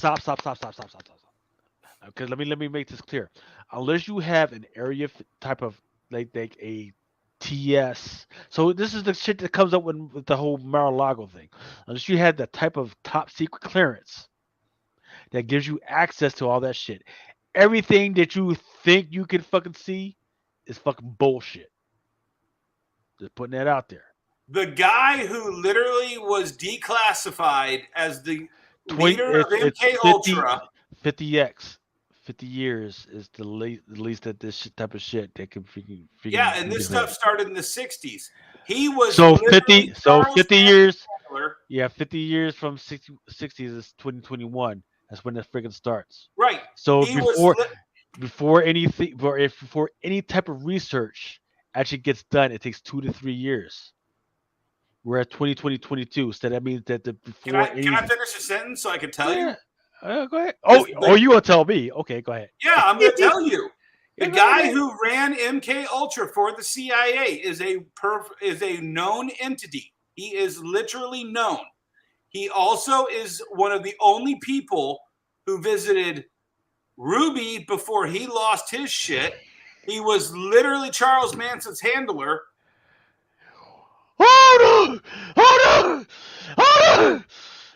Because let me make this clear. Unless you have an area type of like a TS, so this is the shit that comes up with the whole Mar-a-Lago thing. Unless you had the type of top secret clearance that gives you access to all that shit, everything that you think you can fucking see is fucking bullshit. Just putting that out there. The guy who literally was declassified as the leader of MK Ultra. 50 years is the least that this type of shit that can freaking. Yeah, and this stuff started in the 60s. He was 50 years. Yeah, 50 years from 60s is 2021. That's when it freaking starts. Right. So before any type of research actually gets done, it takes 2 to 3 years. We're at 2022, so that means that Can I finish a sentence so I can tell you? Go ahead. Oh, you gonna tell me? Okay, go ahead. Yeah, I'm gonna tell you. The guy who ran MK Ultra for the CIA is a known entity. He is literally known. He also is one of the only people who visited Ruby before he lost his shit. He was literally Charles Manson's handler. Hold on!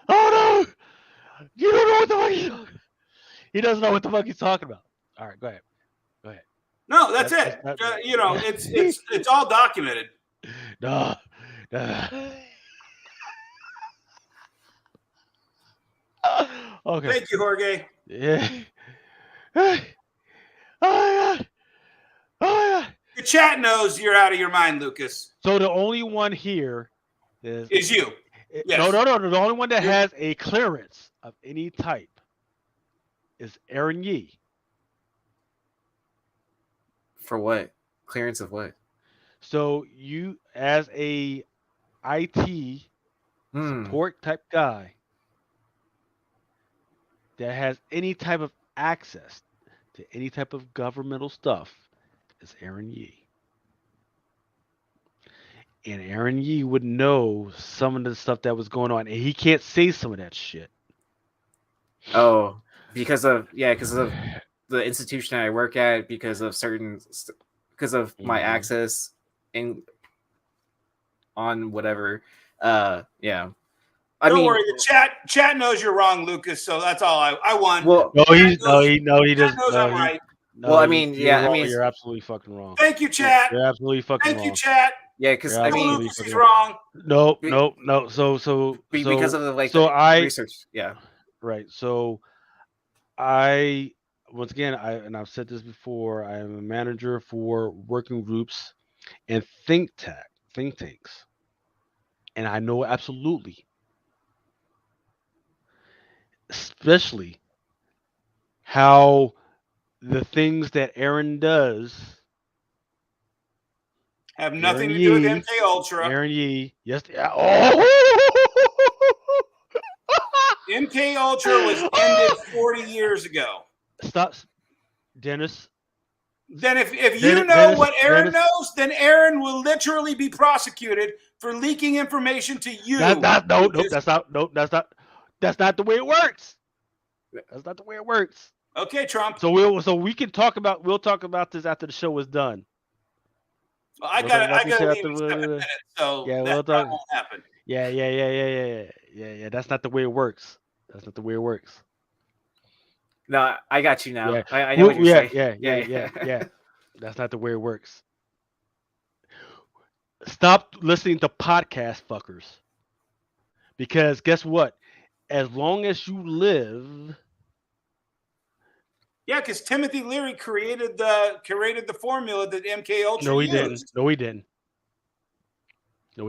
Oh no! You don't know what the fuck he's talking about. He doesn't know what the fuck he's talking about. All right, go ahead. Go ahead. No, that's it. You know, it's all documented. No. Okay. Thank you, Jorge. Yeah. Oh my god. Oh my god. The chat knows you're out of your mind, Lucas. So the only one here Is you. Yes. No. The only one that has a clearance of any type is Aaron Yee. For what? Clearance of what? So you, as a IT support type guy that has any type of access to any type of governmental stuff, is Aaron Yee. And Aaron Yee would know some of the stuff that was going on, and he can't say some of that shit. Oh, because of the institution I work at, because of my access on whatever. Yeah. Don't worry, the chat knows you're wrong, Lucas. So that's all I won. Well, he doesn't. I'm right. No, well, I mean, you're absolutely fucking wrong. Thank you, chat. You're absolutely fucking wrong. Thank you, chat. Yeah, because I mean, Lucas is wrong. No. Because of the research. Yeah. Right. So once again, I've said this before, I am a manager for working groups and think tanks. And I know absolutely, especially how the things that Aaron does have nothing to do with MK Ultra. Aaron Yee, yes. MK Ultra was ended 40 years ago. Stop, Dennis. Then if you know what Aaron knows, then Aaron will literally be prosecuted for leaking information to you. That's not the way it works. That's not the way it works. Okay, Trump. So we'll talk about this after the show is done. Well, I gotta leave in 7 minutes, so yeah, that won't happen. Yeah. That's not the way it works. No, I got you now. Yeah. I know what you're saying. Yeah. That's not the way it works. Stop listening to podcast fuckers. Because guess what? As long as you live. Yeah, because Timothy Leary created the formula that MK Ultra No, he used. didn't. No, he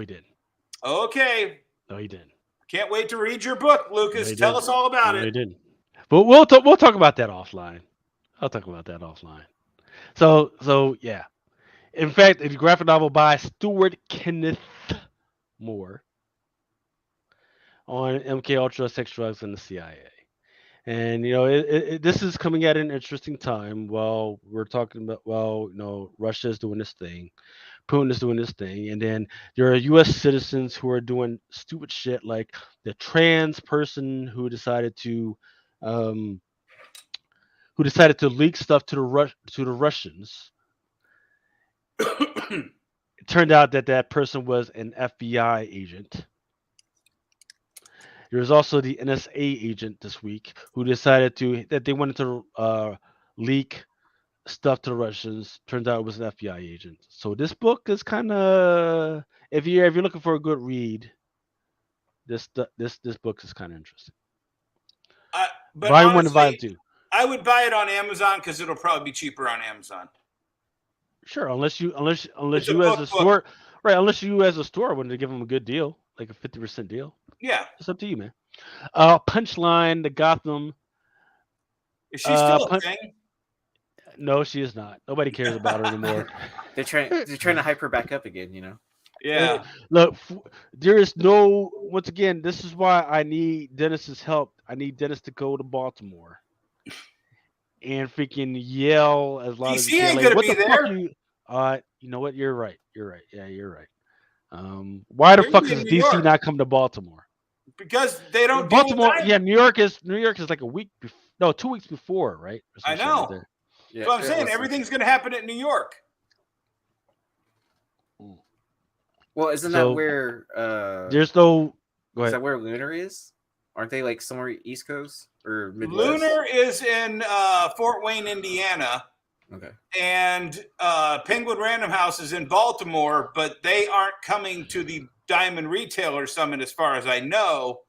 didn't. Okay. No, he didn't. Can't wait to read your book, Lucas. Tell us all about it. He didn't. But we'll talk about that offline. I'll talk about that offline. So yeah. In fact, a graphic novel by Stuart Kenneth Moore on MK Ultra, sex, drugs, and the CIA. And this is coming at an interesting time. While we're talking about, Russia is doing this thing, Putin is doing this thing, and then there are U.S. citizens who are doing stupid shit, like the trans person who decided to leak stuff to the Russians. It turned out that person was an FBI agent. There was also the NSA agent this week who decided that they wanted to leak stuff to the Russians. Turns out it was an FBI agent. So this book is kind of, if you're looking for a good read, this book is kind of interesting. But Volume 1 honestly, and Volume 2. I would buy it on Amazon because it'll probably be cheaper on Amazon. Sure, unless you as a store, right? Unless you as a store wanted to give them a good deal, like a 50% deal. Yeah, it's up to you, man. Punchline, the Gotham. Is she still a thing? No, she is not. Nobody cares about her anymore. They're trying to hype her back up again, Yeah. Look, there is no. Once again, this is why I need Dennis's help. I need Dennis to go to Baltimore and freaking yell as loud as he can. DC ain't gonna be there. You know what? You're right. Yeah, you're right. Why the fuck does DC not come to Baltimore? Because they don't. Baltimore, New York is like a week. 2 weeks before, right? I know. So I'm saying everything's going to happen at New York. Well, isn't that where? There's no. Go ahead. Is that where Lunar is? Aren't they like somewhere East Coast or Midwest? Lunar is in Fort Wayne, Indiana. Okay. And Penguin Random House is in Baltimore, but they aren't coming to the Diamond Retailer Summit as far as I know.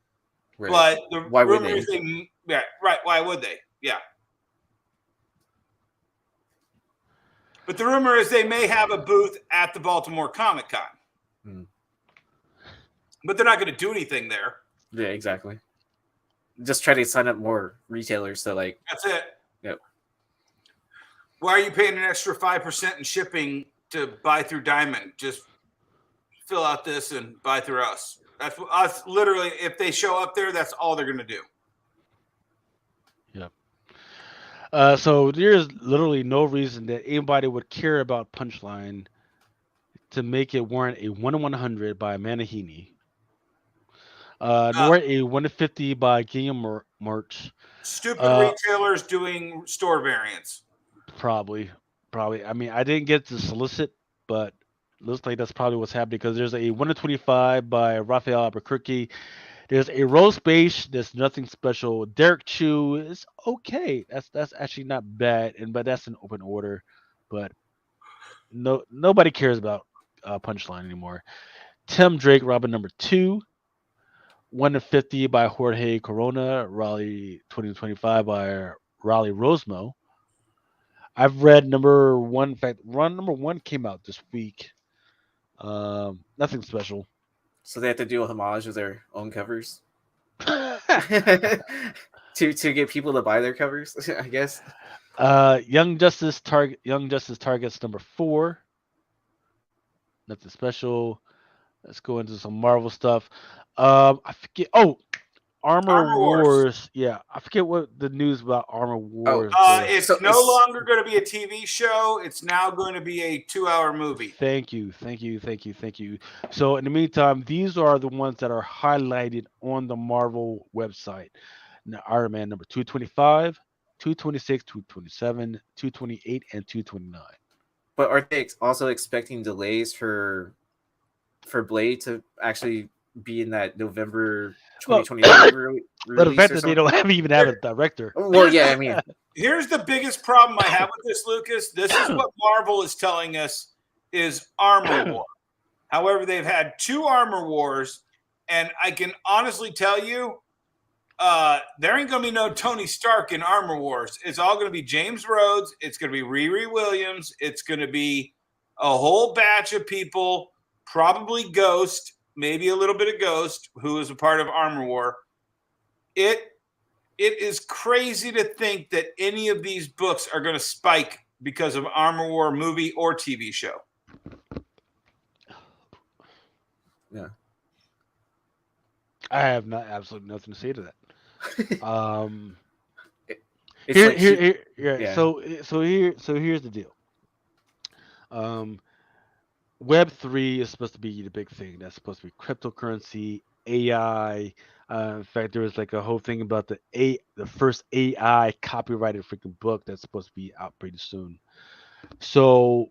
Right. But the Why would rumor they? is yeah, right. Why would they? Yeah. But the rumor is they may have a booth at the Baltimore ComicCon. Hmm. But they're not going to do anything there. Yeah, exactly. Just try to sign up more retailers to like. That's it. Yep. Why are you paying an extra 5% in shipping to buy through Diamond? Just fill out this and buy through us. That's what us literally. If they show up there, that's all they're going to do. Yep. So there's literally no reason that anybody would care about Punchline to make it warrant a 1/100 by Amanda Heaney, nor a 1/50 by Guillaume March. Stupid retailers doing store variants. Probably. I mean, I didn't get to solicit, but looks like that's probably what's happening because there's a 1/25 by Raphael Albuquerque. There's a Rose Base. There's nothing special. Derek Chu is okay. That's actually not bad, but that's an open order. But nobody cares about Punchline anymore. Tim Drake, Robin number 2. 1/50 by Jorge Corona. Raleigh 2025 by Raleigh Rosemo. I've read number 1. In fact, run number 1 came out this week. Nothing special. So they have to do a homage with their own covers to get people to buy their covers, I guess. Young Justice Targets number 4. Nothing special. Let's go into some Marvel stuff. I forget. Oh, Armor Wars. Yeah, I forget what the news about Armor Wars. It's no longer going to be a TV show. It's now going to be a 2-hour movie. Thank you. So in the meantime, these are the ones that are highlighted on the Marvel website. Now, Iron Man number 225, 226, 227, 228, and 229. But are they also expecting delays for Blade to actually be in that November 2023 release? But the fact that they don't even have a director. Well, yeah, I mean, here's the biggest problem I have with this, Lucas. This is what Marvel is telling us is Armor War. However, they've had 2 Armor Wars, and I can honestly tell you, there ain't going to be no Tony Stark in Armor Wars. It's all going to be James Rhodes. It's going to be Riri Williams. It's going to be a whole batch of people, probably Ghost, maybe a little bit of Ghost, who is a part of Armor War. It is crazy to think that any of these books are going to spike because of Armor War movie or TV show. Yeah. I have absolutely nothing to say to that. Yeah. So here's the deal. Web3 is supposed to be the big thing. That's supposed to be cryptocurrency, AI. In fact, there was like a whole thing about the first AI copyrighted freaking book that's supposed to be out pretty soon. So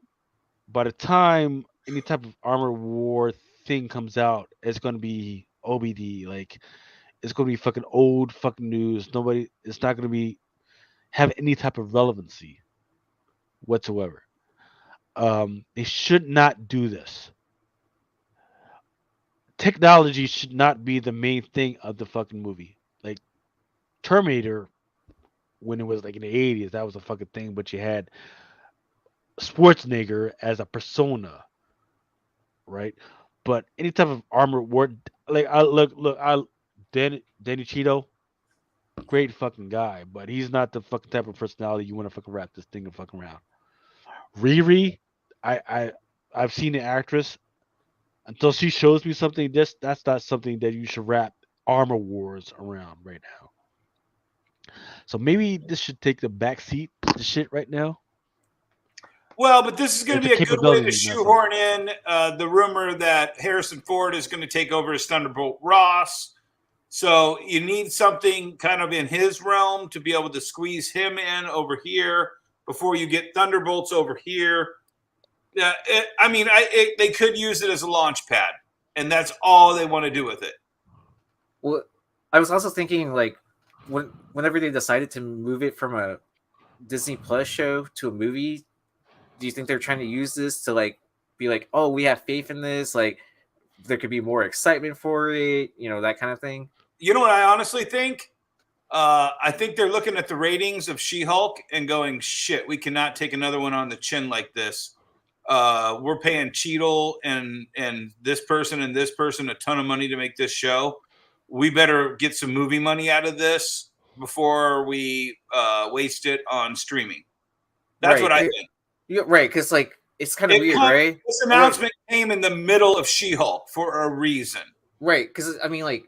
by the time any type of Armor War thing comes out, it's going to be OBD. Like, it's going to be fucking old fucking news. It's not going to have any type of relevancy whatsoever. They should not do this. Technology should not be the main thing of the fucking movie. Like Terminator, when it was like in the 80s, that was a fucking thing, but you had Schwarzenegger as a persona, right? But any type of Armor War, like Danny Cheeto, great fucking guy, but he's not the fucking type of personality you want to fucking wrap this thing fucking around. Riri, I've seen the actress. Until she shows me something, that's not something that you should wrap Armor Wars around right now. So maybe this should take the back seat to shit right now. Well, but this is going to be a good way to shoehorn in the rumor that Harrison Ford is going to take over as Thunderbolt Ross. So you need something kind of in his realm to be able to squeeze him in over here before you get Thunderbolts over here. They could use it as a launch pad, and that's all they want to do with it. Well, I was also thinking like whenever they decided to move it from a Disney Plus show to a movie, do you think they're trying to use this to like be like, oh, we have faith in this, like there could be more excitement for it, that kind of thing? You know what I honestly think? I think they're looking at the ratings of She-Hulk and going, shit, we cannot take another one on the chin like this. We're paying Cheadle and this person a ton of money to make this show. We better get some movie money out of this before we waste it on streaming. That's what I think. Right, because like it's kind of weird, right? This announcement came in the middle of She-Hulk for a reason. Right, because I mean, like,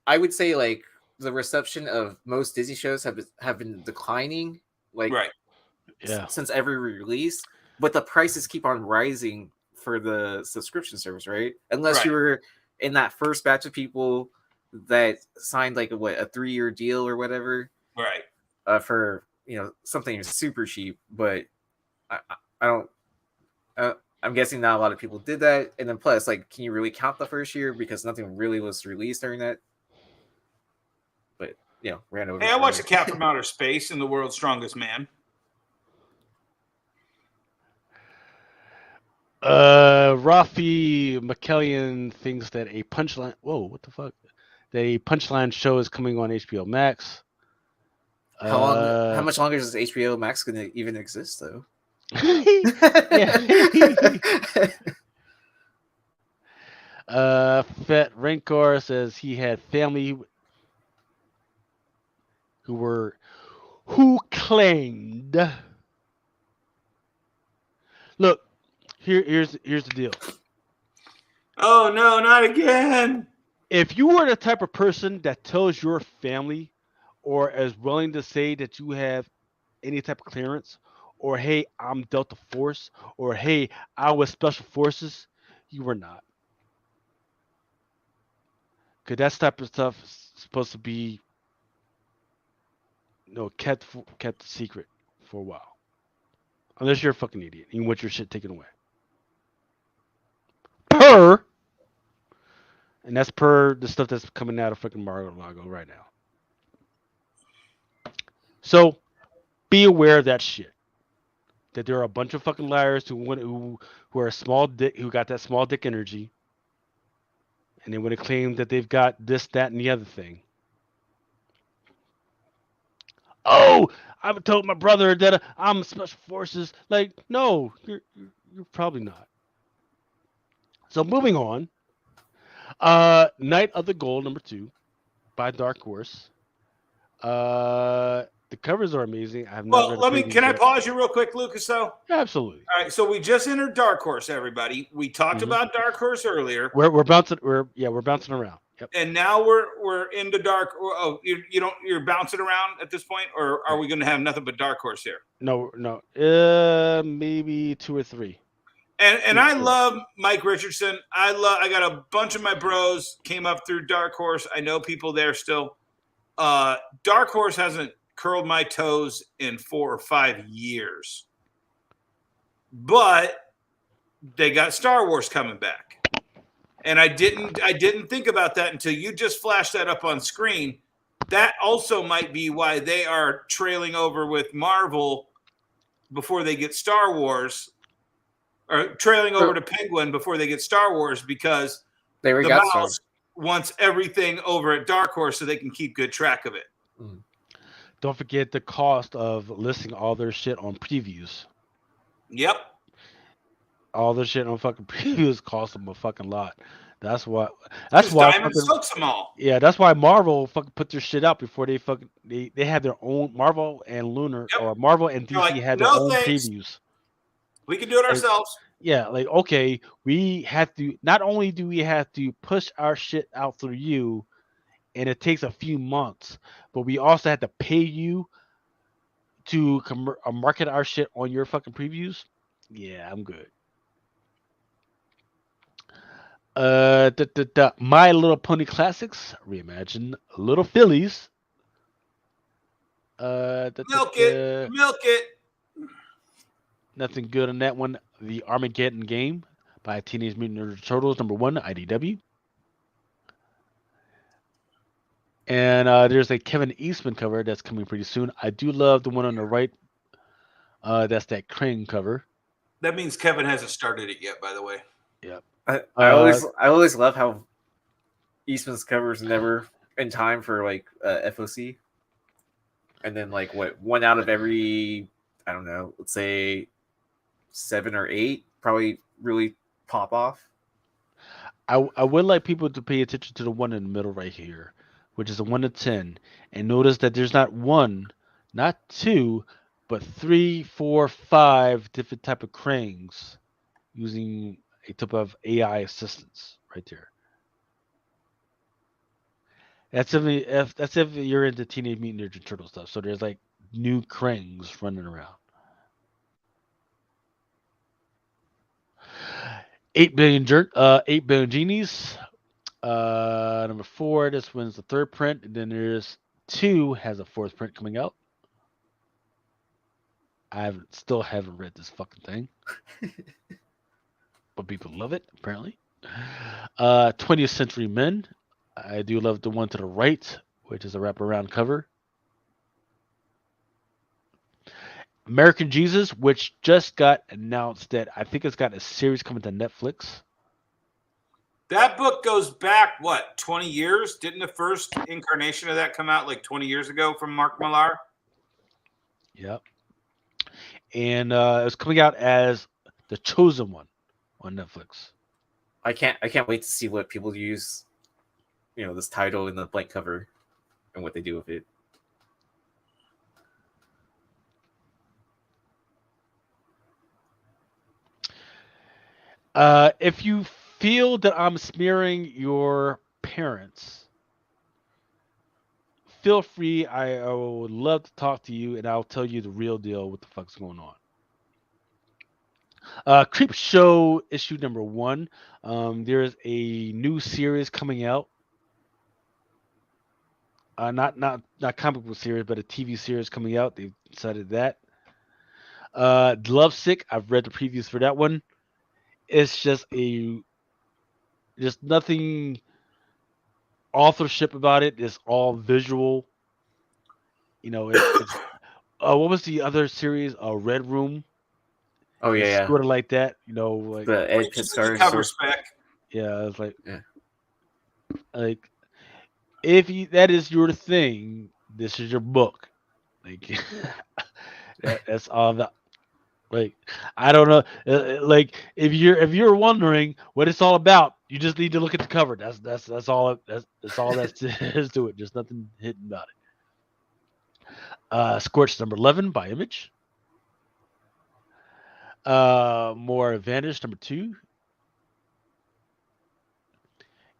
I would say like the reception of most Disney shows have been declining, like since every release, but the prices keep on rising for the subscription service, right? Unless you were in that first batch of people that signed like a 3-year deal or whatever, right? For something super cheap, but I don't. I'm guessing not a lot of people did that, and then plus, like, can you really count the first year because nothing really was released during that? But ran over. Hey, I watched The Cat from Outer Space and The World's Strongest Man. Rafi McKellian thinks that a punchline. Whoa, what the fuck? That a punchline show is coming on HBO Max. How much longer is HBO Max going to even exist, though? Fat Rancor says he had family who claimed. Look, here's the deal. Oh no, not again! If you were the type of person that tells your family, or is willing to say that you have any type of clearance, or hey, I'm Delta Force, or hey, I was Special Forces, you were not. Because that type of stuff is supposed to be, kept secret for a while. Unless you're a fucking idiot and you want your shit taken away. And that's per the stuff that's coming out of fucking Mar-a-Lago right now. So, be aware of that shit. That there are a bunch of fucking liars who are a small dick, who got that small dick energy, and they want to claim that they've got this, that, and the other thing. Oh, I've told my brother that I'm Special Forces. Like, no, you're probably not. So moving on. Night of the Gold #2 by Dark Horse. The covers are amazing. Can I pause you real quick, Lucas? Though, absolutely. All right, so we just entered Dark Horse, everybody. We talked about Dark Horse earlier. We're bouncing. We're bouncing around. Yep. And now we're into Dark. Oh, you're bouncing around at this point, or are we going to have nothing but Dark Horse here? No. Maybe 2 or 3. And I love Mike Richardson. I got a bunch of my bros came up through Dark Horse. I know people there still. Dark Horse hasn't curled my toes in 4 or 5 years, but they got Star Wars coming back, and I didn't think about that until you just flashed that up on screen. That also might be why they are trailing over with Marvel before they get Star Wars, or trailing over to Penguin before they get Star Wars, because the mouse wants everything over at Dark Horse so they can keep good track of it. Don't forget the cost of listing all their shit on previews. Yep. All their shit on fucking previews cost them a fucking lot. That's why Diamond soaks them all. Yeah, that's why Marvel fucking put their shit out before they have their own. Marvel and Lunar or Marvel and DC had their own previews. We can do it ourselves. Okay, we have to. Not only do we have to push our shit out through you, and it takes a few months, but we also have to pay you to market our shit on your fucking previews. Yeah, I'm good. My Little Pony Classics Reimagine Little Phillies. Milk it. Nothing good on that one. The Armageddon Game by Teenage Mutant Ninja Turtles #1 IDW. And there's a Kevin Eastman cover that's coming pretty soon. I do love the one on the right. That's that Crane cover. That means Kevin hasn't started it yet, by the way. Yep. I Uh, always love how Eastman's covers never in time for like FOC, and then like one out of every, I don't know, let's say 7 or 8 probably really pop off. I would like people to pay attention to the one in the middle right here, which is a 1 to 10, and notice that there's not one, not two, but 3, 4, 5 different type of cranes using a type of AI assistance right there. That's if you're into Teenage Mutant Ninja Turtle stuff. So there's like new cranes running around. 8 billion genies. Number 4, this one's the 3rd print, and then there's 2 has a 4th print coming out. Still haven't read this fucking thing, but people love it apparently. 20th Century Men. I do love the one to the right, which is a wraparound cover. American Jesus, which just got announced that I think it's got a series coming to Netflix. That book goes back, 20 years? Didn't the first incarnation of that come out like 20 years ago from Mark Millar? Yep. And it was coming out as The Chosen One on Netflix. I can't wait to see what people use, this title in the blank cover and what they do with it. If you feel that I'm smearing your parents, feel free. I would love to talk to you, and I'll tell you the real deal. What the fuck's going on? Creep Show issue number 1. There's a new series coming out. Not comic book series, but a TV series coming out. They decided that. Lovesick. I've read the previews for that one. It's just nothing authorship about it. It's all visual. It's what was the other series? Red Room. Oh yeah, sort of like that. Like the Ed Pittstar cover spec. Yeah, it's like if that is your thing, this is your book. Like that's all that. Like I don't know. Like if you're wondering what it's all about, you just need to look at the cover. That's all. That's all that's is to it. There's nothing hidden about it. Scorched number 11 by Image. More Advantage number 2.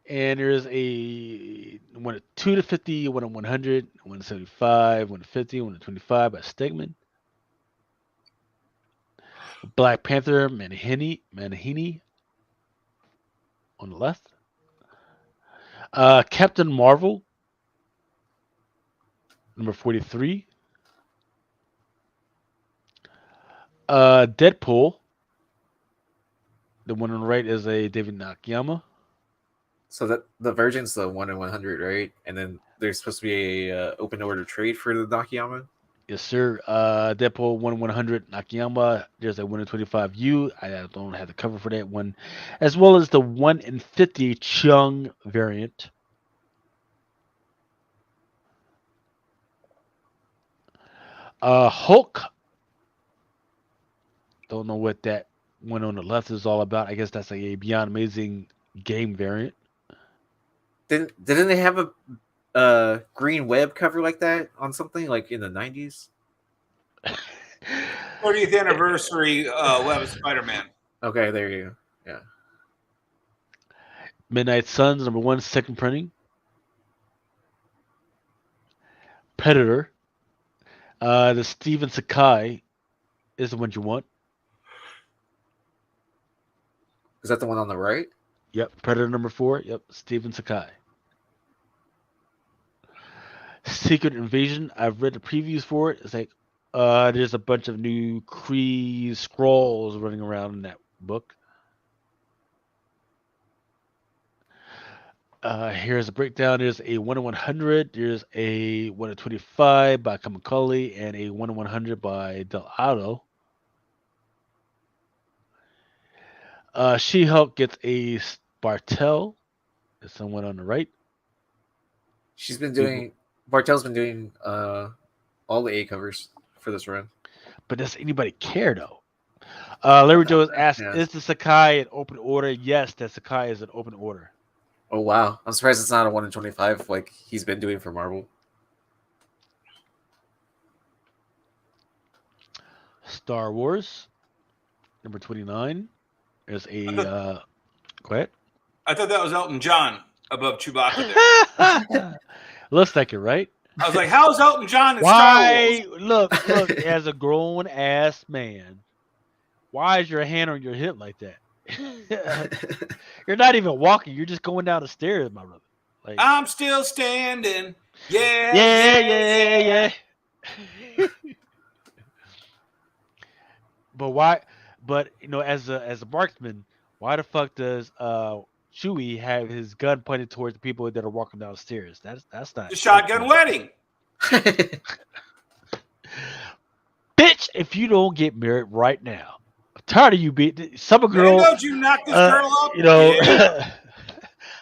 And there's a 1 2 to 50, 1 to 100, 1 to 75, 1 to 50, 1 to 25 by Stegman. Black Panther Manahini on the left. Captain Marvel number 43. Deadpool. The one on the right is a David Nakayama. So that the Virgin's the 1 in 100, right? And then there's supposed to be a open order trade for the Nakayama. Yes, sir. Deadpool 1 in 100 Nakayama. There's a 1 in 25U. I don't have the cover for that one, as well as the 1 in 50 Chung variant. Hulk. Don't know what that one on the left is all about. I guess that's like a Beyond Amazing game variant. Didn't they have a green web cover like that on something like in the 90s? 30th anniversary Web of Spider-Man. Okay, there you go. Yeah. Midnight Suns number 1 second printing. Predator. The Steven Sakai is the one you want. Is that the one on the right? Yep, Predator number 4. Yep, Steven Sakai. Secret Invasion. I've read the previews for it. It's like there's a bunch of new Kree scrolls running around in that book. Here's a breakdown. There's a 1 in 100. There's a 1 in 25 by ComicCon and a 1 in 100 by Del Auto. She-Hulk gets a Bartel. There's someone on the right. She's been doing. Bartel's been doing all the A covers for this run. But does anybody care though? Larry Joe has asked, Yeah. "Is the Sakai in open order?" Yes, the Sakai is in open order. Oh wow! I'm surprised it's not a 1 in 25 like he's been doing for Marvel. Star Wars, number 29. There's a go ahead. I thought that was Elton John above Chewbacca there. Looks like it, right? I was like, how is Elton John in Star Why? Wars? Look, as a grown ass man, why is your hand on your hip like that? You're not even walking. You're just going down the stairs, my brother. Like, I'm still standing. Yeah. yeah. But why? But as a marksman, why the fuck does Chewie have his gun pointed towards the people that are walking down the stairs? That's not The shotgun wedding. Bitch, if you don't get married right now, I'm tired of you being summer girl. Man, don't you knock this girl up? Yeah.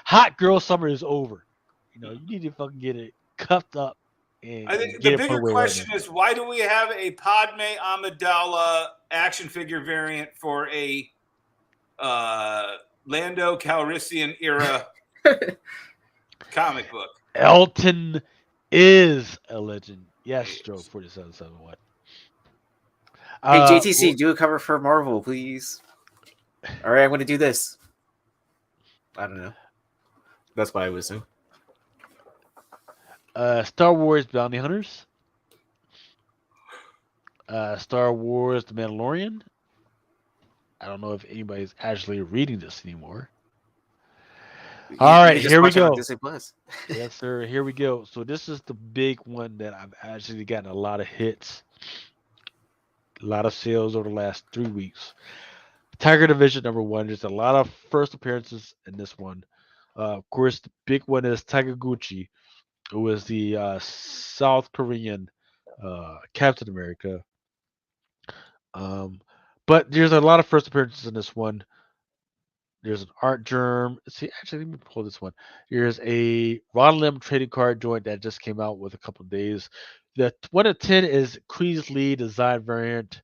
Hot girl summer is over. You need to fucking get it cuffed up. And I think get the it put bigger away question right is, why do we have a Padme Amidala action figure variant for a Lando Calrissian era comic book? Elton is a legend. Yes, Stroke 4771. Hey JTC, do a cover for Marvel, please. All right, I'm going to do this. I don't know. That's what I would assume. Star Wars Bounty Hunters. Star Wars The Mandalorian. I don't know if anybody's actually reading this anymore. All right, here we go. Yes, sir. Here we go. So this is the big one that I've actually gotten a lot of hits, a lot of sales over the last 3 weeks. Tiger Division number 1. There's a lot of first appearances in this one. Of course, the big one is Takeguchi, who was the South Korean Captain America. But there's a lot of first appearances in this one. There's an art germ. See, actually, let me pull this one. There's a Ron Lim trading card joint that just came out with a couple of days. The 1 of 10 is Kree's Lee design variant.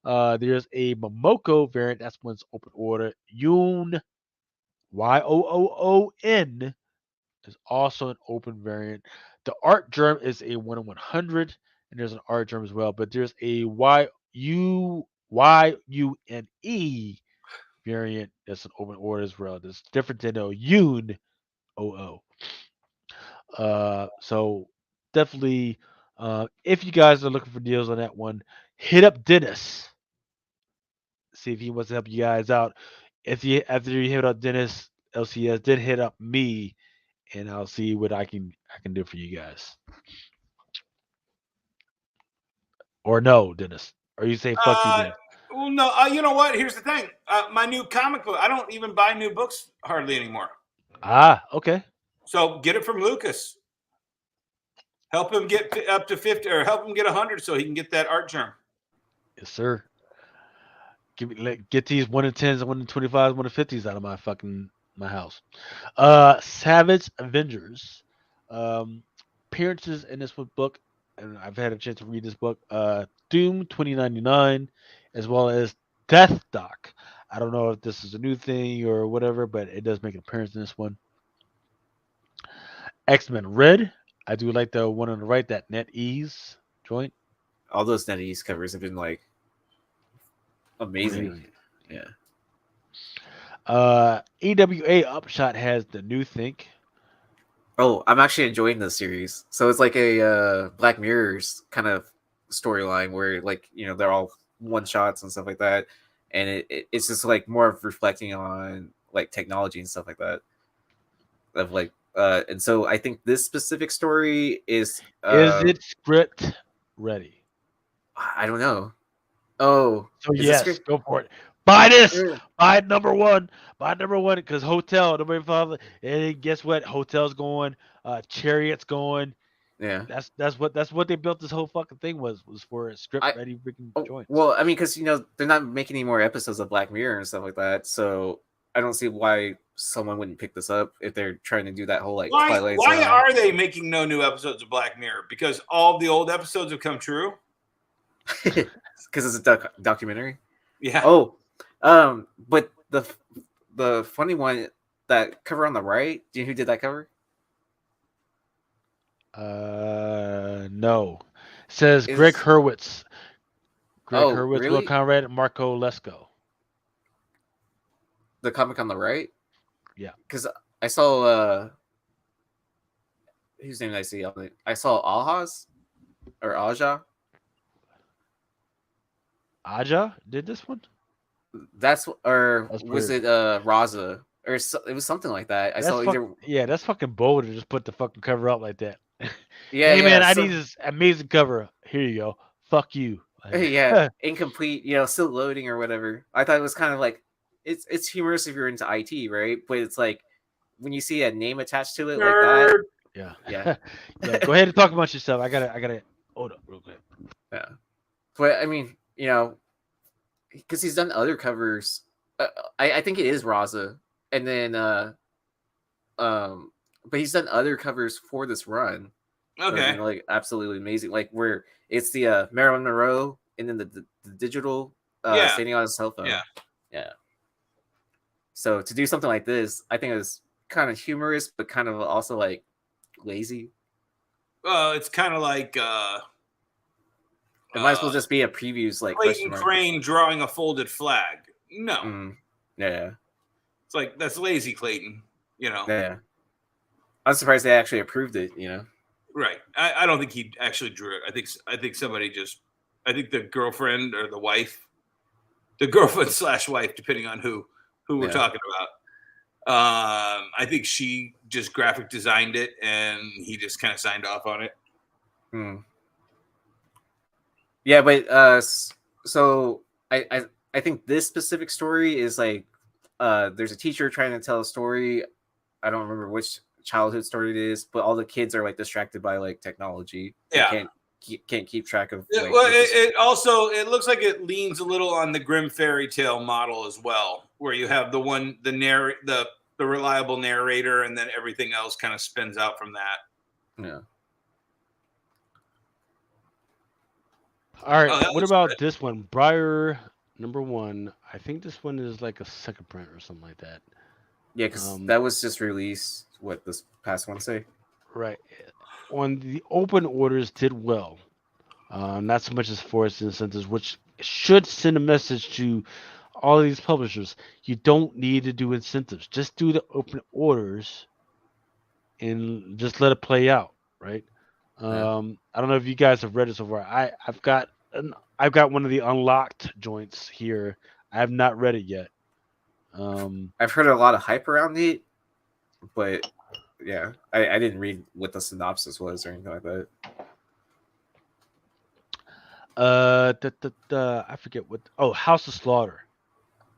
There's a Momoko variant. That's one's open order. Yoon, Yoon, is also an open variant. The art germ is a 1 in 100, and there's an art germ as well. But there's a Yune variant that's an open order as well. That's different than a Yoon OO. So definitely, if you guys are looking for deals on that one, hit up Dennis. See if he wants to help you guys out. After you hit up Dennis, LCS, then hit up me, and I'll see what I can do for you guys. Or no, Dennis. Or you say fuck you, Dennis. Well, no. You know what? Here's the thing. My new comic book. I don't even buy new books hardly anymore. Okay. So get it from Lucas. Help him get up to 50, or help him get 100, so he can get that art germ. Yes, sir. Get these 1 in 10s, 1 in 25s, 1 in 50s out of my house. Savage Avengers. Appearances in this book, and I've had a chance to read this book. Doom 2099, as well as Death Doc. I don't know if this is a new thing or whatever, but it does make an appearance in this one. X-Men Red. I do like the one on the right, that NetEase joint. All those NetEase covers have been like amazing. Yeah. EWA Upshot has the new Think. Oh, I'm actually enjoying this series. So it's like a Black Mirror's kind of storyline where, like, they're all one shots and stuff like that, and it's just like more of reflecting on like technology and stuff like that. Of like, and so I think this specific story is it script ready? I don't know. Oh, so yes, go for it. Buy this. Buy number one. Buy number one because hotel. Nobody follow. And then guess what? Hotel's going. Chariot's going. Yeah. That's what they built this whole fucking thing was for a script ready freaking joints. Well, I mean, because they're not making any more episodes of Black Mirror and stuff like that, so I don't see why someone wouldn't pick this up if they're trying to do that whole like Twilight Why Zone. are they making no new episodes of Black Mirror? Because all the old episodes have come true. Because it's a documentary. Yeah. Oh, but the funny one, that cover on the right. Do you know who did that cover? No. It says Greg Hurwitz. Hurwitz, really? Will Conrad, and Marco Lesko. The comic on the right? Yeah. Because I saw whose name did I see? I saw Ahaz or Aja. Aja did this one? That's was weird. it Raza? Or it was something like that. I saw either. Yeah, that's fucking bold to just put the fucking cover up like that. Yeah, hey man, I need this amazing cover. Here you go. Fuck you. Yeah, incomplete. Still loading or whatever. I thought it was kind of like it's humorous if you're into IT, right? But it's like when you see a name attached to it like that. Yeah. Yeah. Yeah. Go ahead and talk about yourself. I gotta hold up real quick. Yeah. But I mean, because he's done other covers. I think it is Raza, and then but he's done other covers for this run. Okay. Like absolutely amazing. Like where it's the Marilyn Monroe and then the digital standing on his cell phone. Yeah. Yeah. So to do something like this, I think it was kind of humorous, but kind of also like lazy. It's kind of like it might as well just be a previews like Clayton Crane drawing a folded flag. No. Yeah. It's like that's lazy, Clayton. Yeah. I'm surprised they actually approved it. Right. I don't think he actually drew it. I think somebody I think the girlfriend or the wife, the girlfriend / wife, depending on who we're talking about. I think she just graphic designed it and he just kind of signed off on it. Yeah, but so I think this specific story is like there's a teacher trying to tell a story. I don't remember which childhood story it is, but all the kids are like distracted by like technology. Yeah, can't keep track of. Like, well, it looks like it leans a little on the grim fairy tale model as well, where you have the reliable narrator, and then everything else kind of spins out from that. Yeah. All right. What about this one? Briar #1. I think this one is like a second print or something like that. Yeah, because that was just released. What this past Wednesday? Right. On the open orders did well. Not so much as forced incentives, which should send a message to all of these publishers. You don't need to do incentives. Just do the open orders and just let it play out, right? I don't know if you guys have read it so far. I've got one of the unlocked joints here. I have not read it yet. I've heard a lot of hype around it, but yeah, I didn't read what the synopsis was or anything like that. I forget what. Oh, House of Slaughter.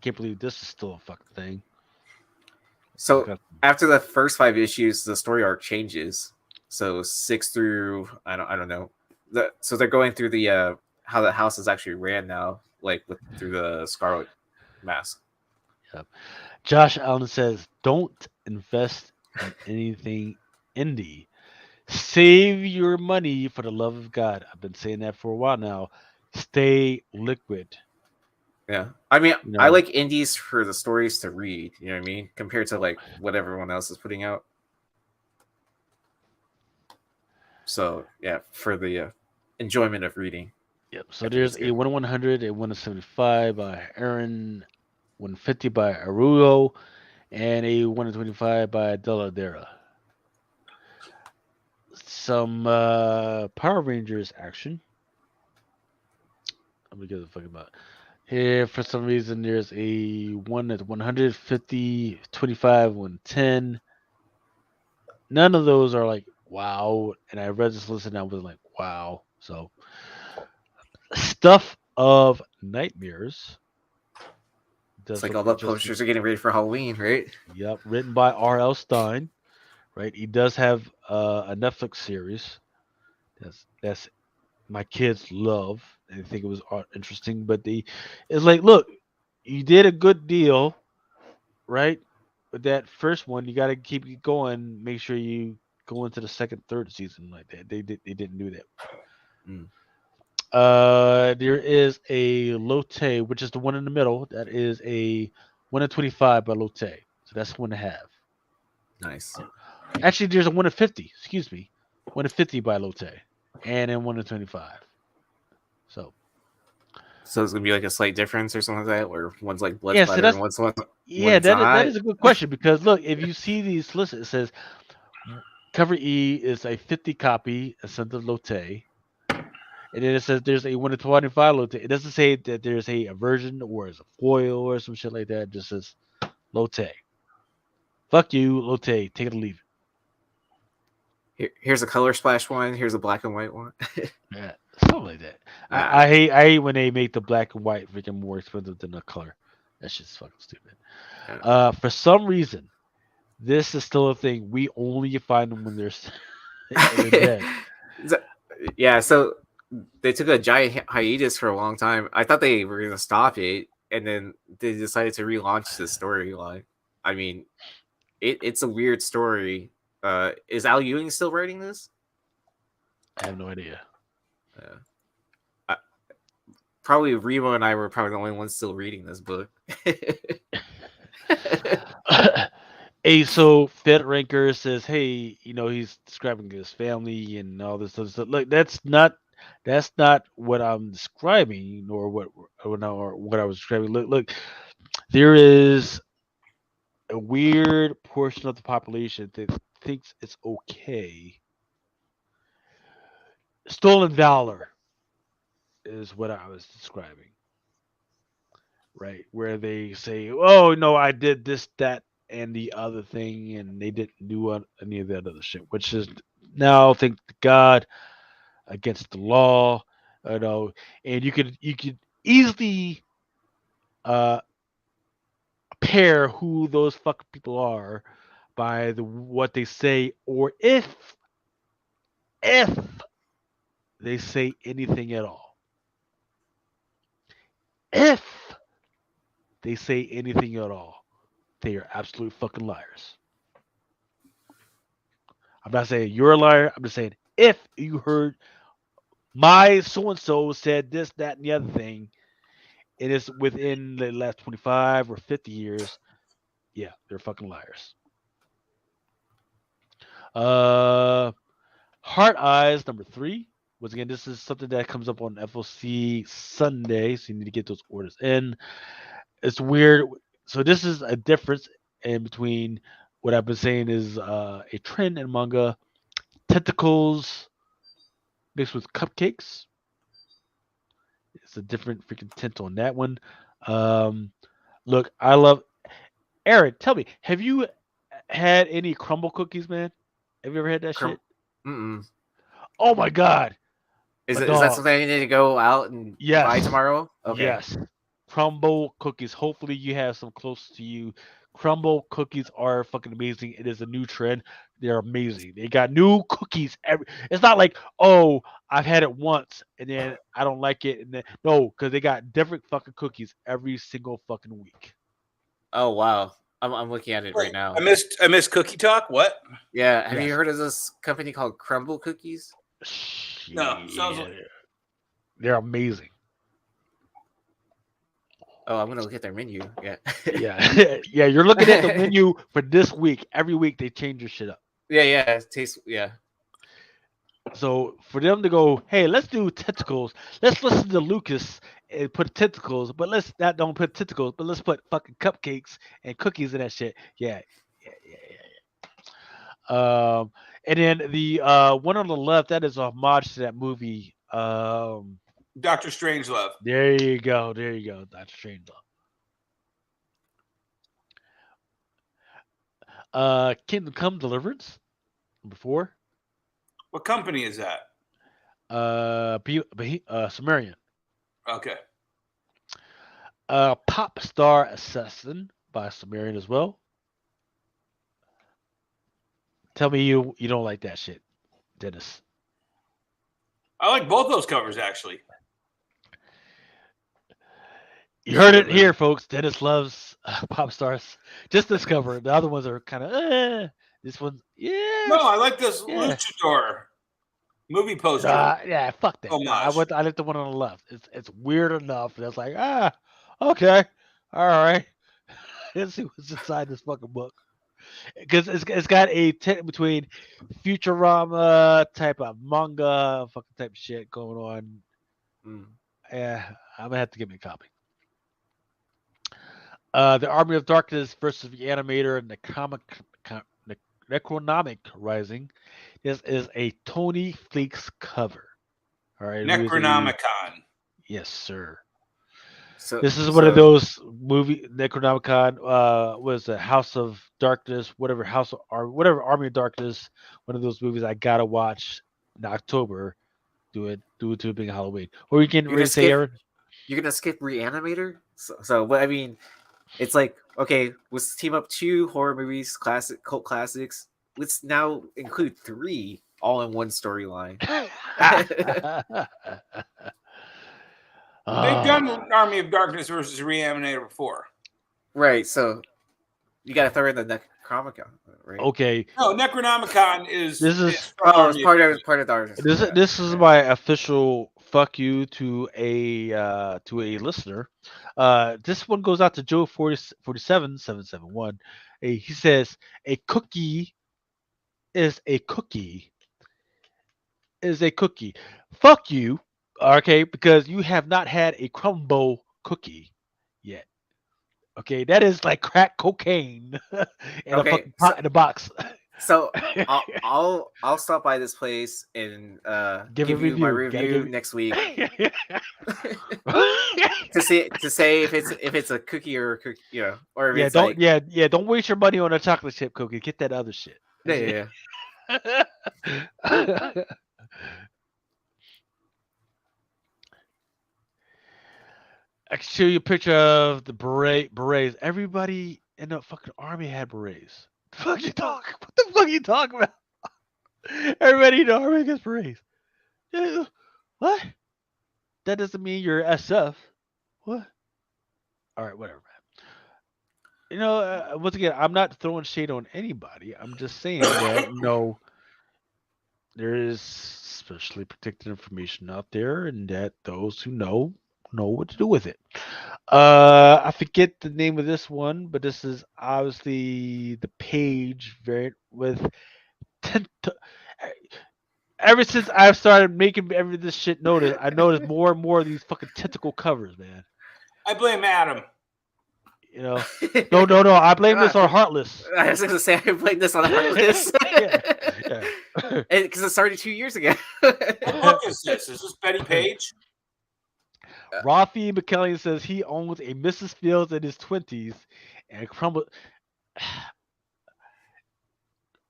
Can't believe this is still a fucking thing. So after the first 5 issues, the story arc changes. So 6 through I don't know. So they're going through the how the house is actually ran now, like through the Scarlet Mask. Yep. Josh Allen says, "Don't invest in anything indie. Save your money for the love of God." I've been saying that for a while now. Stay liquid. Yeah, I mean, I like indies for the stories to read. You know what I mean, compared to like what everyone else is putting out. So yeah, for the enjoyment of reading. Yep. So there's a 1/100, a 1/75 by Aaron, 150 by Arugo, and a 1/25 by Deladera. Some Power Rangers action. Let me get the fuck about here. For some reason, there's a 1/150, 25, 110. None of those are like wow. And I read this list and I was like wow. So Stuff of Nightmares. It's like all the posters are getting ready for Halloween, right? Yep, written by R.L. Stein. Right, he does have a Netflix series. That's my kids love. They think it was interesting, but it's like, look, you did a good deal, right? With that first one, you got to keep it going. Make sure you go into the second, third season like that. They didn't do that. Mm. There is a Lotte, which is the one in the middle. That is a 1 in 25 by Lotte. So that's 1.5. Nice. Actually, there's a 1 in 50. Excuse me, 1 in 50 by Lotte, and then 1 in 25. So it's gonna be like a slight difference or something like that, where one's like blood yeah, so splatter that's and one's that not. is a good question because look, if you see these lists, it says cover E is a 50 copy sent of Lotte, and then it says there's a 1 in 25 Lotte. It doesn't say that there's a version or it's a foil or some shit like that. It just says Lotte. Fuck you, Lotte. Take it or leave Here's a color splash one. Here's a black and white one. it. Yeah, something like that. I hate when they make the black and white freaking more expensive than the color. That shit's fucking stupid. For some reason, this is still a thing. We only find them when they're dead. Yeah, so they took a giant hiatus for a long time. I thought they were gonna stop it, and then they decided to relaunch the storyline. I mean, it's a weird story. Is Al Ewing still writing this? I have no idea. Probably Remo and I were probably the only ones still reading this book. So Fed Ranker says, "Hey, he's describing his family and all this other stuff. Look, that's not what I'm describing, nor what I was describing. Look, there is a weird portion of the population that thinks it's okay. Stolen valor is what I was describing, right? Where they say, "Oh no, I did this, that, and the other thing," and they didn't do any of that other shit, which is now, thank God, against the law. And you could easily pair who those fucking people are by what they say, or if they say anything at all. If they say anything at all, they are absolute fucking liars. I'm not saying you're a liar. I'm just saying if you heard my so-and-so said this, that, and the other thing, it is within the last 25 or 50 years, yeah, they're fucking liars. Heart Eyes number 3. Once again, this is something that comes up on FOC Sunday, so you need to get those orders in. It's weird. So this is a difference in between what I've been saying is a trend in manga: tentacles mixed with cupcakes. It's a different freaking tint on that one. Look, I love Aaron. Tell me, have you had any crumble cookies, man? Have you ever had that shit? Mm-mm. Oh my god! Is that something I need to go out and buy tomorrow? Okay. Yes. Crumble cookies. Hopefully you have some close to you. Crumble cookies are fucking amazing. It is a new trend. They're amazing. They got new cookies it's not like, oh, I've had it once and then I don't like it, and then no, because they got different fucking cookies every single fucking week. Oh wow. I'm looking at it right now. I missed Cookie Talk. What? Yeah. Have you heard of this company called Crumble Cookies? No. Sounds like they're amazing. Oh, I'm gonna look at their menu. Yeah. Yeah. You're looking at the menu for this week. Every week they change your shit up. Yeah. It tastes. Yeah. So for them to go, hey, let's do tentacles. Let's listen to Lucas and put tentacles, but let's not don't put tentacles, but let's put fucking cupcakes and cookies in that shit. Yeah. And then the one on the left, that is a homage to that movie. Dr. Strangelove. There you go, Dr. Strangelove. Kingdom Come Deliverance, number 4. What company is that? Sumerian. Okay. Pop Star Assassin by Sumerian as well. Tell me you don't like that shit, Dennis. I like both those covers actually. You heard it here, folks. Dennis loves Pop Stars. Just this cover. The other ones are kind of. This one, yeah. No, I like this Yeah. luchador movie poster. Yeah, fuck that. Homage. I like the one on the left. It's weird enough. It's like, okay, all right. Let's see what's inside this fucking book. Because it's got a between Futurama type of manga fucking type of shit going on. Yeah, I'm gonna have to give me a copy. The Army of Darkness versus the Animator and the Necronomic Rising. This is a Tony Fleeks cover. All right, Necronomicon. Yes, sir. So this is one of those movie Necronomicon. Was the House of Darkness, whatever whatever Army of Darkness. One of those movies I gotta watch in October. Do it to a big Halloween. Or you can ready to say, Aaron? You're gonna skip Reanimator. So what I mean, it's like, okay, let's team up 2 horror movies, cult classics. Let's now include 3 all in one storyline. They've done Army of Darkness versus Reanimator before. Right, so you gotta throw in the Necronomicon, right? Okay. No, Necronomicon is it's part of the This is my official fuck you to a listener. This one goes out to Joe 47771. He says a cookie is a cookie. Fuck you. Okay, because you have not had a crumble cookie yet. Okay, that is like crack cocaine in a fucking pot in a box. So I'll stop by this place and give you my review next week to say if it's a cookie or a cookie, or if it's don't waste your money on a chocolate chip cookie. Get that other shit. Yeah. I can show you a picture of the berets. Everybody in the fucking army had berets. What the fuck you talking about? Everybody in the army gets berets. What? That doesn't mean you're SF. What? All right, whatever, man. Once again, I'm not throwing shade on anybody. I'm just saying that there is specially protected information out there, and that those who know what to do with it. I forget the name of this one, but this is obviously the page with ever since I've started making this shit notice, I noticed more and more of these fucking tentacle covers, man. I blame Adam. No. I blame this on Heartless. I was going to say I blame this on Heartless. yeah. Because it started 2 years ago. What book is this? Is this Betty Page? Rafi McKellion says he owns a Mrs. Fields in his 20s and crumbled.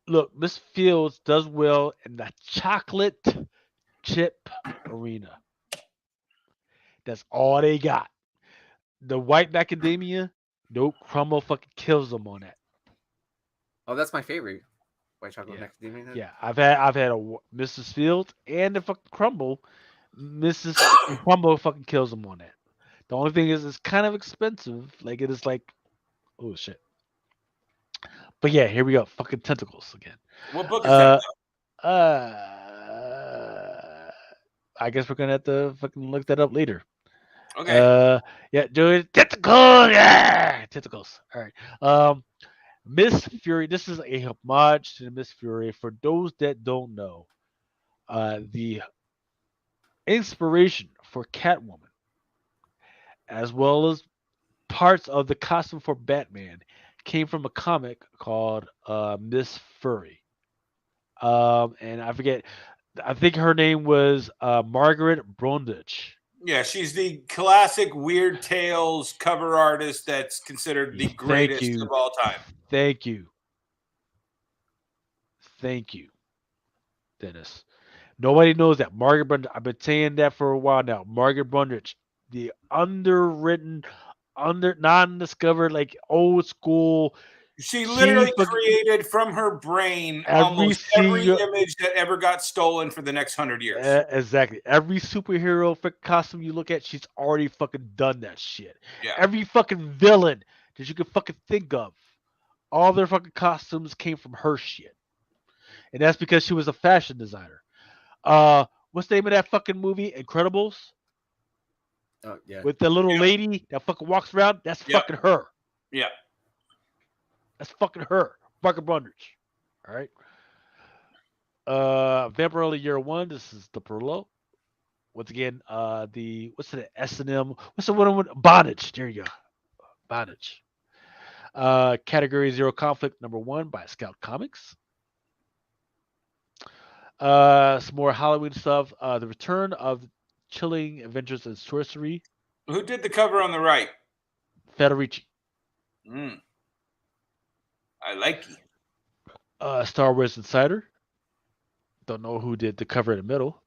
Look, Miss Fields does well in the chocolate chip arena. That's all they got. The white macadamia, nope, Crumble fucking kills them on that. Oh, that's my favorite. White chocolate macadamia. Yeah, I've had a Mrs. Fields and the fucking Crumble. Mrs. Crumble fucking kills them on that. The only thing is it's kind of expensive. Like it is like, oh shit. But yeah, here we go. Fucking tentacles again. What book is that? I guess we're gonna have to fucking look that up later. Okay. Yeah, do it. Tentacles. Yeah, tentacles. All right. Miss Fury. This is a homage to Miss Fury. For those that don't know, the inspiration for Catwoman, as well as parts of the costume for Batman, came from a comic called Miss Fury. And I forget. I think her name was Margaret Brundage. Yeah, she's the classic Weird Tales cover artist that's considered the greatest of all time. Thank you, Dennis. Nobody knows that. Margaret Brundage. I've been saying that for a while now. Margaret Brundage, the underwritten, non-discovered, like old school. She literally fucking- created from her brain Every almost every single- image that ever got stolen for the next 100 years. Exactly. Every superhero costume you look at, she's already fucking done that shit. Yeah. Every fucking villain that you could fucking think of, all their fucking costumes came from her shit. And that's because she was a fashion designer. What's the name of that fucking movie? Incredibles? Oh yeah. With the little Yeah. lady that fucking walks around? That's Yeah. fucking her. Yeah. That's fucking her. Parker Brundage. All right. Vampire Year One. This is the Perlo. Once again, what's the S&M? What's the one with Bondage? There you go. Bondage. Category Zero Conflict #1 by Scout Comics. Some more Halloween stuff. The Return of Chilling Adventures in Sorcery. Who did the cover on the right? Federici. I like you. Star Wars Insider. Don't know who did the cover in the middle.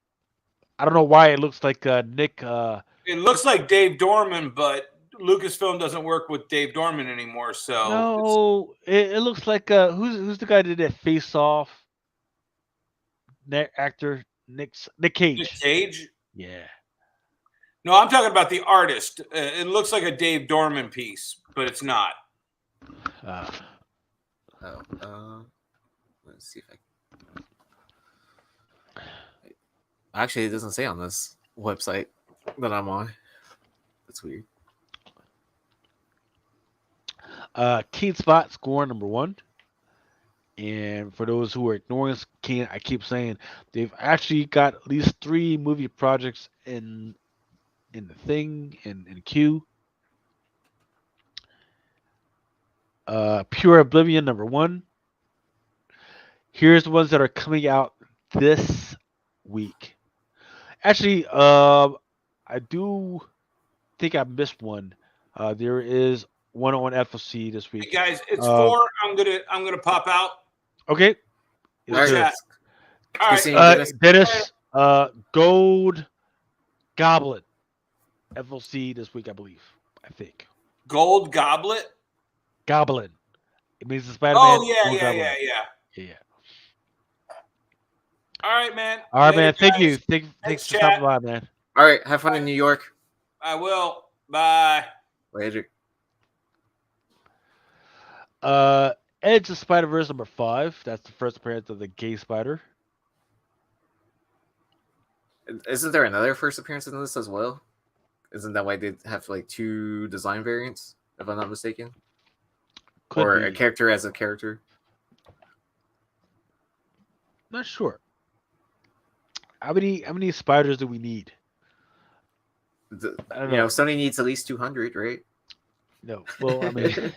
I don't know why it looks like Nick. It looks like Dave Dorman, but Lucasfilm doesn't work with Dave Dorman anymore. So No, it looks like who's the guy that did that Face Off? Actor Nick Cage. Nick Cage. Yeah. No, I'm talking about the artist. It looks like a Dave Dorman piece, but it's not. Let's see if I. Actually, it doesn't say on this website that I'm on. That's weird. Keen Spot score #1. And for those who are ignoring Keen, I keep saying they've actually got at least 3 movie projects in the thing in queue. Pure Oblivion #1. Here's the ones that are coming out this week. Actually, I do think I missed one. There is one on FLC this week. Hey guys, it's 4. I'm gonna pop out. Okay. All right. Chat. All right. Dennis, Gold Goblin, FLC this week, I believe. I think. Gold Goblet. Goblin. It means the Spider-Man. Oh yeah. All right, man. All right, Later, man. Thank guys. you. Thanks for chat. stopping by, man. All right. Have fun in New York. I will. Bye. Later. Edge of Spider-Verse #5. That's the first appearance of the gay spider. Isn't there another first appearance in this as well? Isn't that why they have like 2 design variants, if I'm not mistaken? Could a be. character as a character? Not sure. How many spiders do we need? I don't know. Sony needs at least 200, right? No. Well, I mean,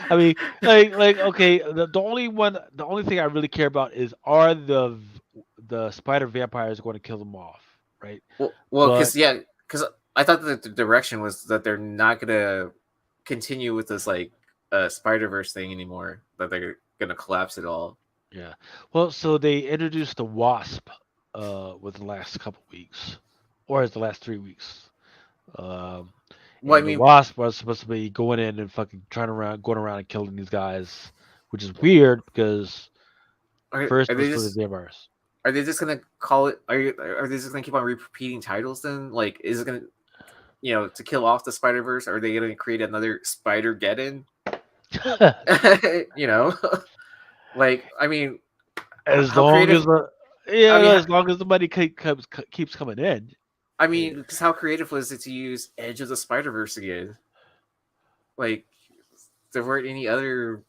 I mean, like okay. The only thing I really care about is are the spider vampires going to kill them off, right? Well, because I thought that the direction was that they're not gonna continue with this like Spider-Verse thing anymore. That they're gonna collapse it all. Yeah. Well, so they introduced the Wasp with the last couple weeks, or is the last 3 weeks. The Wasp was supposed to be going in and fucking going around and killing these guys, which is weird because first was for the vampires. Are they just gonna call it? Are they just gonna keep on repeating titles then? Like, is it gonna, to kill off the Spider-Verse? Are they gonna create another Spider-Geddon? Like, I mean, as long as the money keeps coming in. I mean, because how creative was it to use Edge of the Spider-Verse again? Like, there weren't any other.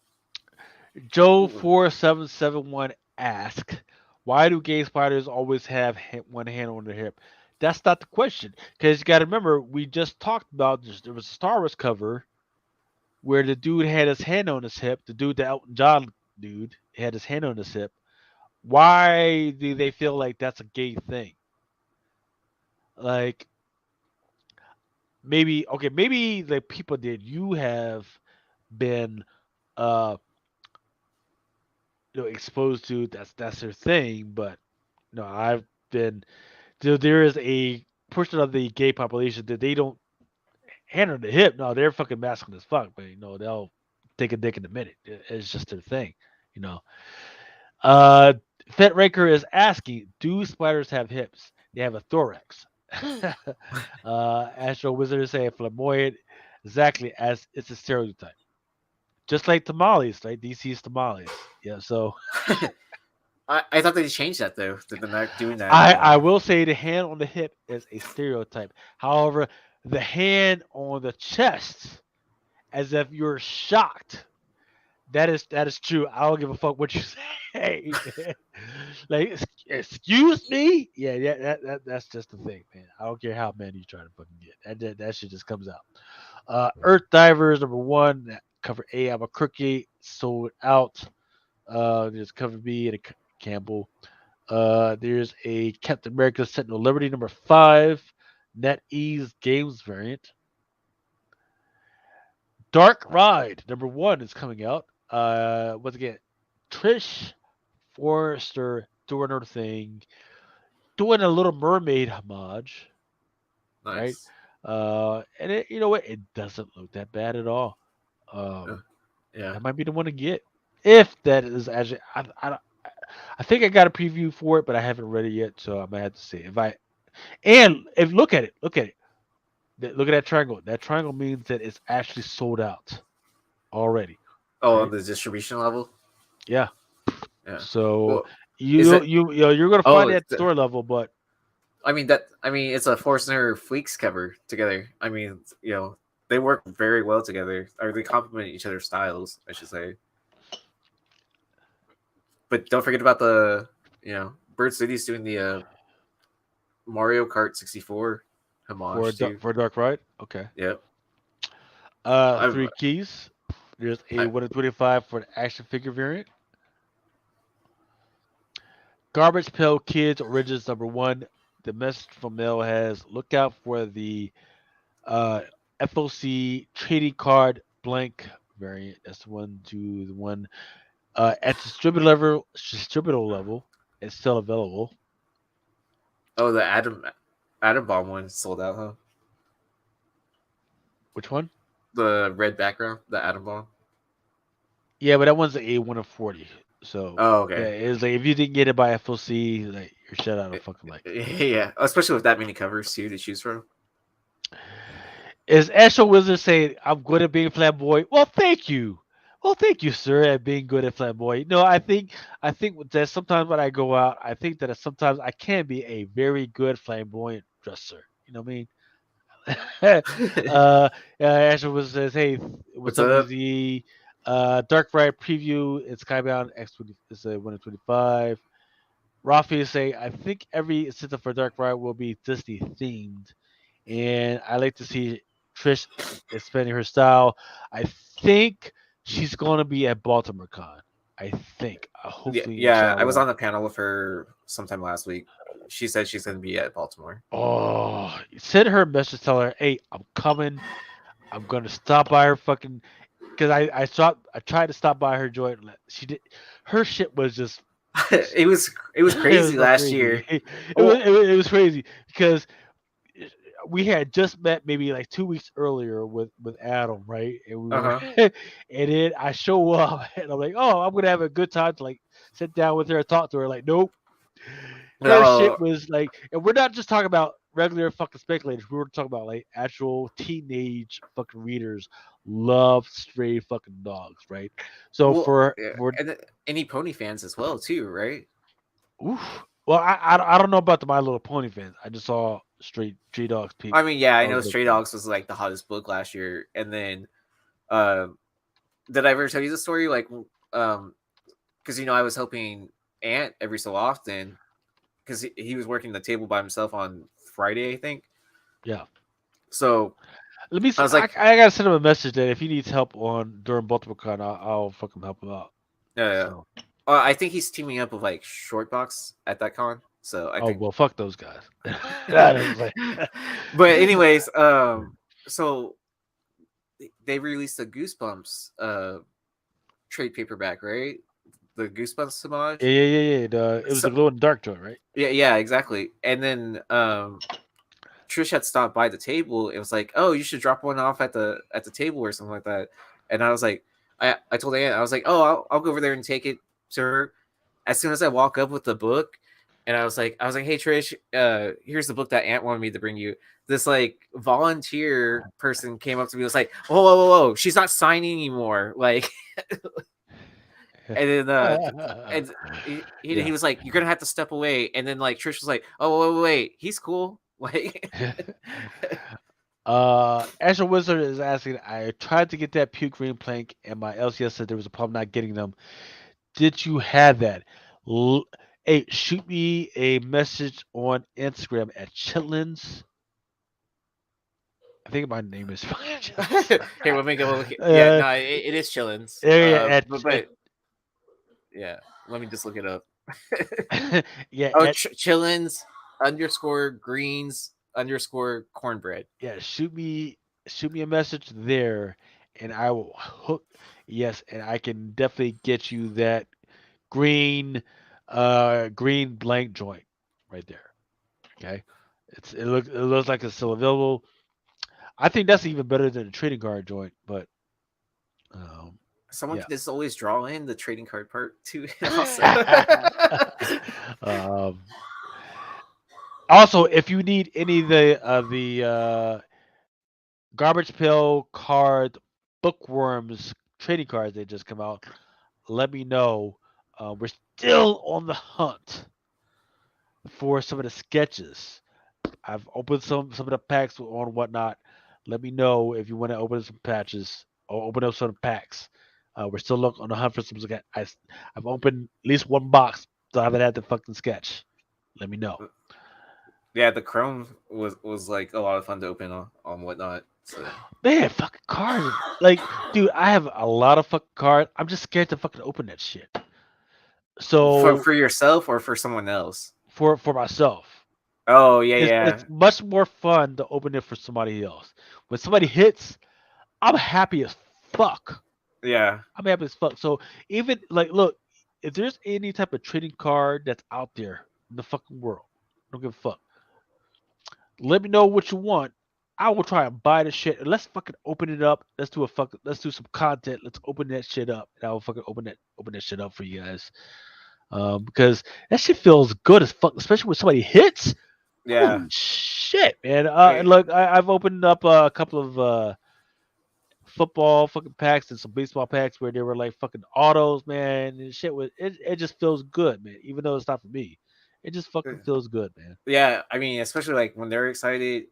Joe4771 asked, why do gay spiders always have one hand on their hip? That's not the question. Because you got to remember, we just talked about this. There was a Star Wars cover where the dude had his hand on his hip. The dude, the Elton John dude, had his hand on his hip. Why do they feel like that's a gay thing? Like, maybe the people that you have been exposed to, that's their thing, but no, I've been there is a portion of the gay population that they don't hand on the hip. No, they're fucking masculine as fuck, but they'll take a dick in a minute. It's just their thing, you know. Fet Raker is asking, do spiders have hips? They have a thorax. Astro Wizard is saying flamboyant, exactly as it's a stereotype. Just like tamales, right? DC's tamales. Yeah, so I thought they changed that though. They're not doing that I anymore. will say the hand on the hip is a stereotype. However, the hand on the chest, as if you're shocked, that is true. I don't give a fuck what you say. Like, excuse me? Yeah, that's just the thing, man. I don't care how many you try to fucking get. That shit just comes out. Earth Divers #1, that cover A. I'm a crookie, sold out. There's cover B and a Campbell. There's a Captain America Sentinel Liberty #5, NetEase Games variant. Dark Ride #1 is coming out. Once again, Trish Forrester doing her thing, doing a Little Mermaid homage, right? Nice. And you know what? It doesn't look that bad at all. Yeah. That might be the one to get. If that is actually, I think I got a preview for it, but I haven't read it yet, so I might have to see. If look at it. Look at that triangle. That triangle means that it's actually sold out already. Oh, Right. on the distribution level. Yeah. Yeah. So Well, you're gonna find Oh, it at the store level, but I mean it's a Forstner Fleeks cover together. I mean, they work very well together, or they complement each other's styles, I should say. But don't forget about the Bird City's doing the Mario Kart 64 homage too. for Dark Ride, okay. Yep. 3 keys. There's a 1 in 25 for the action figure variant. Garbage Pail Kids Origins #1. The message from Mel has look out for the FOC trading card blank variant. That's the one at distributor level. It's still available. Oh, the Atom Bomb one sold out, huh? Which one? The red background, the Atom Bomb. Yeah, but that one's a 1 of 40. So okay. Yeah, it's like if you didn't get it by FOC, like you're shut out of fucking like. Yeah, especially with that many covers too to choose from. Is Astro Wizard saying I'm good at being flamboyant? Well, thank you. Well, thank you, sir, at being good at flamboyant. No, I think that sometimes when I go out, I think that sometimes I can be a very good flamboyant dresser. You know what I mean? Astro Wizard says, "Hey, what's up, Izzy? Dark Ride preview. It's Skybound X20. It's a 1 in 25. Rafi is saying, I think every system for Dark Ride will be Disney themed, and I like to see Trish expanding her style. I think she's going to be at Baltimore Con. I think. Hopefully. Yeah, I was on the panel with her sometime last week. She said she's going to be at Baltimore. Oh, send her a message. Tell her, hey, I'm coming. I'm going to stop by her fucking. Because I tried to stop by her joint. She did. Her shit was just. it was crazy last year. It was crazy because we had just met maybe like 2 weeks earlier with Adam, right? And we were, and then I show up and I'm like, oh, I'm gonna have a good time to like sit down with her and talk to her. Like, nope. Her shit was like, and we're not just talking about regular fucking speculators. We were talking about like actual teenage fucking readers love stray fucking dogs, right? So for and any pony fans as well too, right? Oof. Well, I don't know about the My Little Pony fans. I just saw Stray Dogs. I mean, yeah, I know Stray Dogs was like the hottest book last year, and then, did I ever tell you the story? Like, because I was helping Ant every so often. Because he was working the table by himself on Friday, I think. Yeah. So let me. I was like, I gotta send him a message that if he needs help during Baltimore Con, I'll fucking help him out. Yeah. So. I think he's teaming up with like Shortbox at that con. So I think. Well, fuck those guys. But anyways, so they released the Goosebumps trade paperback, right? The Goosebumps homage. Yeah. It was the glow in the dark joint, right? Yeah, exactly. And then Trish had stopped by the table. It was like, oh, you should drop one off at the table or something like that. And I was like, I told Aunt, I was like, oh, I'll go over there and take it to her. As soon as I walk up with the book, and I was like, hey Trish, here's the book that Aunt wanted me to bring you. This like volunteer person came up to me, was like, whoa, she's not signing anymore. Like, and then he was like, you're gonna have to step away. And then like Trish was like, oh wait, he's cool. Like, Astro Wizard is asking, I tried to get that puke green plank, and my LCS said there was a problem not getting them. Did you have that? Hey, shoot me a message on Instagram at Chitlins. I think my name is. Here, let me go look. Yeah, no, it is Chillins. But yeah, let me just look it up. Yeah. Oh, Chillins _greens _cornbread. Yeah, shoot me a message there, and I will hook. Yes, and I can definitely get you that green blank joint right there. Okay, it looks like it's still available. I think that's even better than the trading card joint, but someone can just always draw in the trading card part too. Also, if you need any of the Garbage Pail card bookworms trading cards that just come out, let me know. We're still on the hunt for some of the sketches. I've opened some of the packs on whatnot. Let me know if you want to open some patches or open up some packs. We're still on the hunt for some sketch. I've opened at least one box, so I haven't had the fucking sketch. Let me know. Yeah, the Chrome was like a lot of fun to open on whatnot. So. Man, fucking cards. Like, dude, I have a lot of fucking cards. I'm just scared to fucking open that shit. So for yourself or for someone else? For myself. Oh yeah, It's much more fun to open it for somebody else. When somebody hits, I'm happy as fuck. Yeah, I'm happy as fuck. So even like, look, if there's any type of trading card that's out there in the fucking world, don't give a fuck. Let me know what you want. I will try and buy the shit and let's fucking open it up. Let's do some content. Let's open that shit up. And I will fucking open that shit up for you guys. Because that shit feels good as fuck, especially when somebody hits. Yeah. Holy shit, man. And look, I've opened up a couple of football fucking packs and some baseball packs where they were like fucking autos, man. And shit it just feels good, man. Even though it's not for me. It just fucking feels good, man. Yeah, I mean, especially like when they're excited.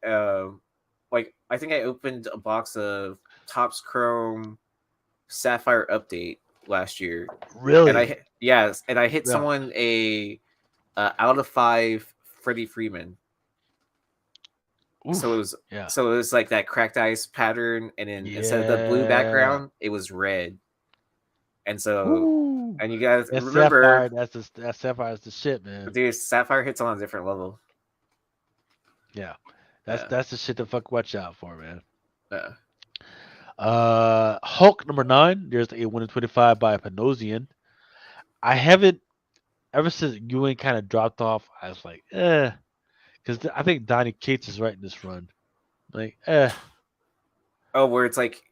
Like I think I opened a box of Topps Chrome Sapphire Update last year. Really? And I hit someone a out of 5 Freddie Freeman. Oof, so it was like that cracked ice pattern, and then instead of the blue background, it was red. And so, and you guys remember that Sapphire is the shit, man. Dude, Sapphire hits on a different level. Yeah. That's the shit to fuck watch out for, man. Yeah. Hulk number 9. There's a 1 in 25 by Panosian. I haven't ever since Ewing kind of dropped off. I was like, because I think Donnie Cates is writing this run. Like, Oh, where it's like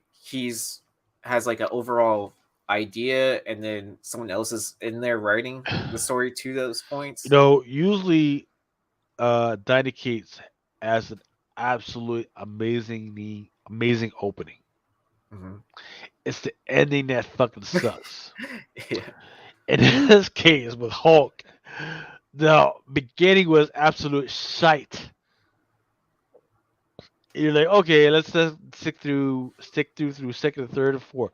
has like an overall idea, and then someone else is in there writing the story to those points. You know, usually, Donnie Cates has an absolute amazing opening. Mm-hmm. It's the ending that fucking sucks. Yeah. In this case with Hulk, the beginning was absolute shite. You're like, okay, let's just stick through second and third and fourth.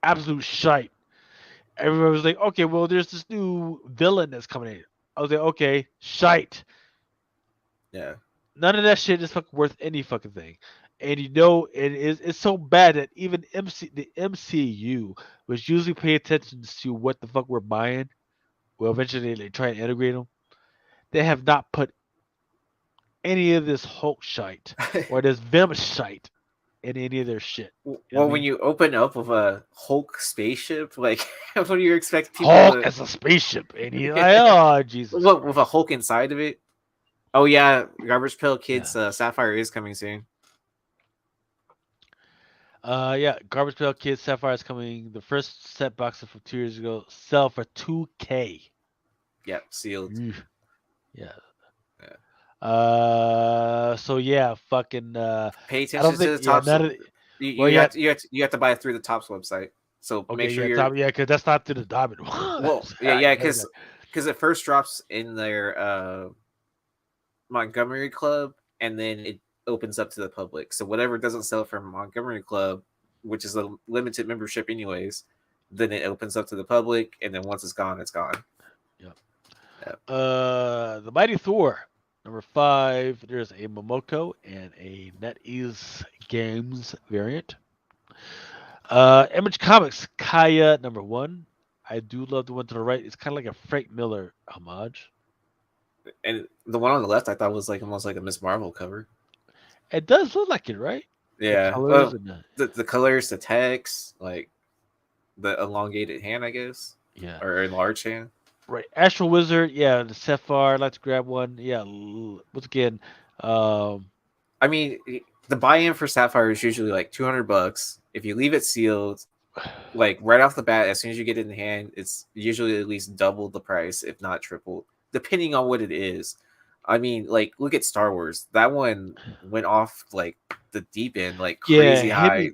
Absolute shite. Everyone was like, okay, well, there's this new villain that's coming in. I was like, okay, shite. Yeah. None of that shit is fucking worth any fucking thing. And you know, it's so bad that even the MCU, which usually pay attention to what the fuck we're buying, well, eventually they try and integrate them. They have not put any of this Hulk shite or this Venom shite in any of their shit. Well, when you open up with a Hulk spaceship, like, what do you expect people Hulk as a spaceship, and he's like, oh, Jesus. Look, with a Hulk inside of it? Oh yeah, Garbage Pail Kids Sapphire is coming soon. Yeah, Garbage Pail Kids Sapphire is coming. The first set boxes from 2 years ago sell for $2K. Yep, sealed. Yeah. Yeah. So yeah, fucking. Pay I attention don't to think. the Yeah, top. none of. You have to buy it through the Topps website. So Okay, make sure yeah, you're. top, yeah, because that's not through the diamond one. Well, yeah, because it first drops in their Montgomery Club, and then it opens up to the public. So whatever doesn't sell from Montgomery Club, which is a limited membership anyways, then it opens up to the public, and then once it's gone, it's gone. Yep. Yep. The Mighty Thor, number 5. There's a Momoko and a NetEase Games variant. Image Comics, Kaya, number 1. I do love the one to the right. It's kind of like a Frank Miller homage. And the one on the left, I thought was like almost like a Miss Marvel cover. It does look like it, right? Yeah, The colors and the colors, the text, like the elongated hand, I guess. Yeah. Or enlarged hand. Right. Astral Wizard, yeah, the Sapphire. I'd like to grab one. Yeah. Once again, I mean, the buy-in for Sapphire is usually like $200. If you leave it sealed, like right off the bat, as soon as you get it in hand, it's usually at least double the price, if not triple, depending on what it is. I mean, like, look at Star Wars. That one went off like the deep end, like crazy high.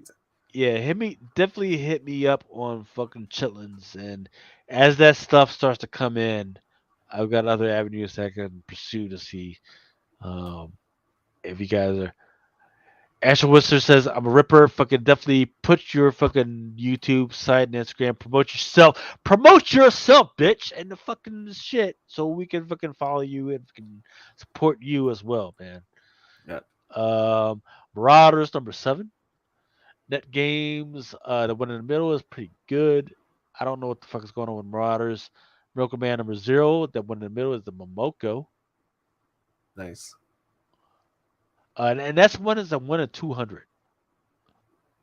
Definitely hit me up on fucking chitlins, and as that stuff starts to come in, I've got other avenues that I can pursue to see if you guys are. Astral Wizard says, I'm a ripper. Fucking definitely put your fucking YouTube site and Instagram. Promote yourself. Promote yourself, bitch, and the fucking shit so we can fucking follow you and fucking support you as well, man. Yeah. Marauders, number 7. Net Games, the one in the middle is pretty good. I don't know what the fuck is going on with Marauders. Miracle Man, number 0. That one in the middle is the Momoko. Nice. And that's one is a 1 in 200.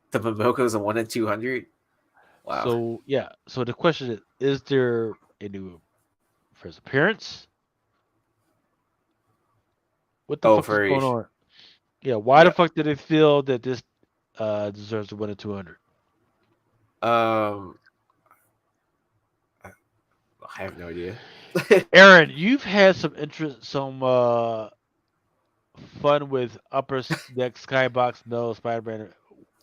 The Momoko is a 1 in 200. Wow. So yeah. So the question is there a new first appearance? What the fuck is going on? Yeah. Why the fuck did they feel that this deserves a 1 in 200? I have no idea. Aaron, you've had some interest, some fun with Upper Deck Skybox, no Spider-Man.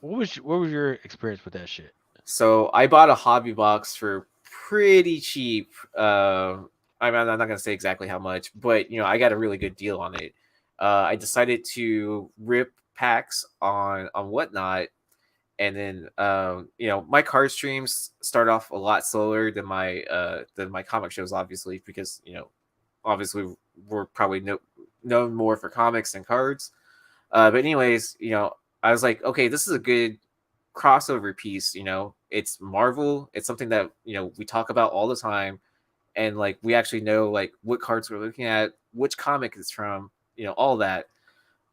What was your experience with that shit? So I bought a hobby box for pretty cheap. I'm not gonna say exactly how much, but I got a really good deal on it. I decided to rip packs on Whatnot, and then my card streams start off a lot slower than my comic shows, obviously, because obviously we're probably known more for comics than cards. But anyways, I was like, okay, this is a good crossover piece. It's Marvel. It's something that we talk about all the time, and like we actually know like what cards we're looking at, which comic it's from, all that.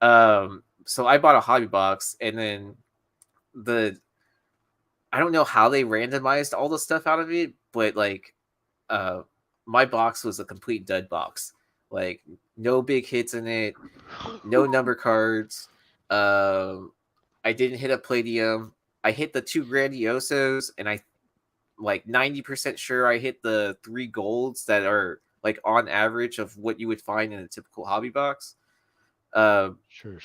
So I bought a hobby box, and then I don't know how they randomized all the stuff out of it, but like my box was a complete dud box. Like no big hits in it, no number cards. I didn't hit a Palladium. I hit the 2 Grandiosos, and I like 90% sure I hit the 3 golds that are like on average of what you would find in a typical hobby box. Sure.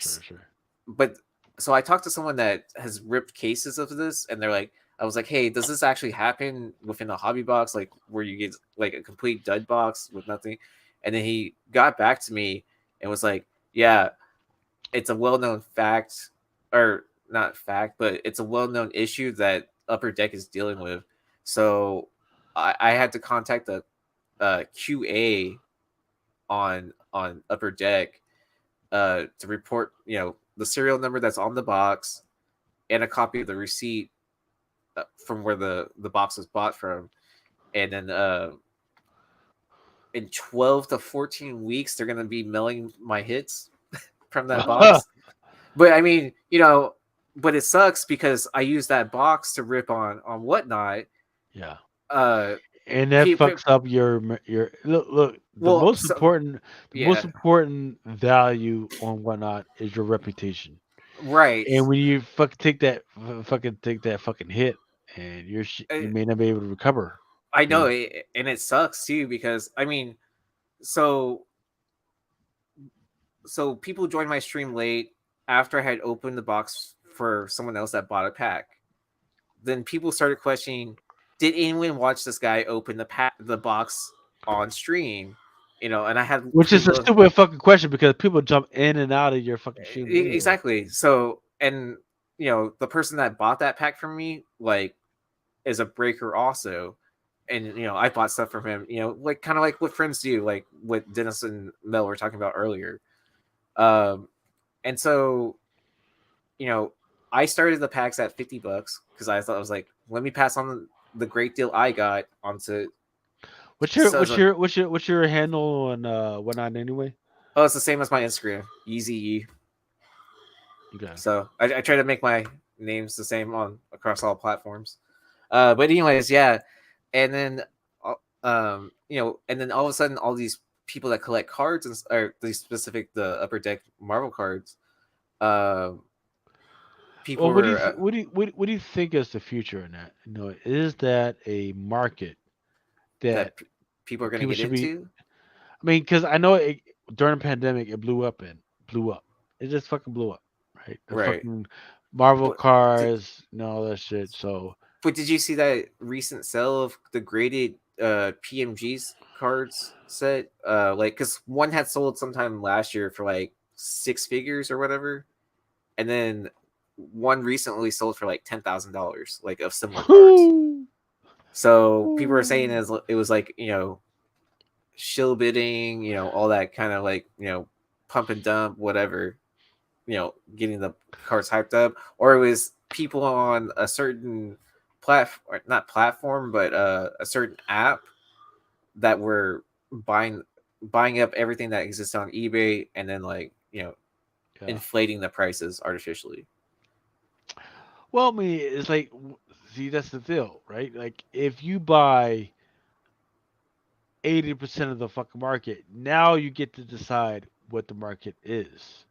But so I talked to someone that has ripped cases of this, and I was like, hey, does this actually happen within a hobby box, like where you get like a complete dud box with nothing? And then he got back to me and was like, yeah, it's a well-known fact, or not fact, but it's a well-known issue that Upper Deck is dealing with. So I had to contact the QA on Upper Deck to report, the serial number that's on the box and a copy of the receipt from where the box was bought from. And then in 12 to 14 weeks, they're going to be mailing my hits from that box. But I mean, but it sucks because I use that box to rip on Whatnot. Yeah. And that Pe- pe- fucks up your look. The well, most so important, the most yeah, important value on whatnot is your reputation. right. And when you fucking take that fucking hit, and you Uh, may not be able to recover. I know, Okay. and it sucks too because I mean, so people joined my stream late after I had opened the box for someone else that bought a pack. Then people started questioning, did anyone watch this guy open the box on stream? And I had Which is a people stupid fucking question because people jump in and out of your fucking stream anyway. exactly. So, and the person that bought that pack from me, like, is a breaker also. And I bought stuff from him, like kind of like what friends do, like what Dennis and Mel were talking about earlier. And so, I started the packs at $50 because I thought I was like, let me pass on the great deal I got onto. What's your handle on whatnot anyway? Oh, it's the same as my Instagram, Easy. Okay. So I try to make my names the same across all platforms. But anyways, yeah, and then and then all of a sudden, all these people that collect cards or the Upper Deck Marvel cards, people Well, were what do you think is the future in that? Is that a market that people are going to people get should be? into. I mean, because I know during the pandemic it blew up. It just fucking blew up, right? The Right. fucking Marvel But cars and all that shit. So did you see that recent sale of the graded PMG's cards set? Like, because one had sold sometime last year for like 6 figures or whatever, and then one recently sold for like $10,000, like of similar cards. So people were saying it was like shill bidding, all that kind of like pump and dump, whatever, getting the cards hyped up, or it was people on a certain not platform, but a certain app that were buying up everything that exists on eBay and then like inflating the prices artificially. well, I mean, it's like, see, that's the deal, right? Like, if you buy 80% of the fucking market, now you get to decide what the market is.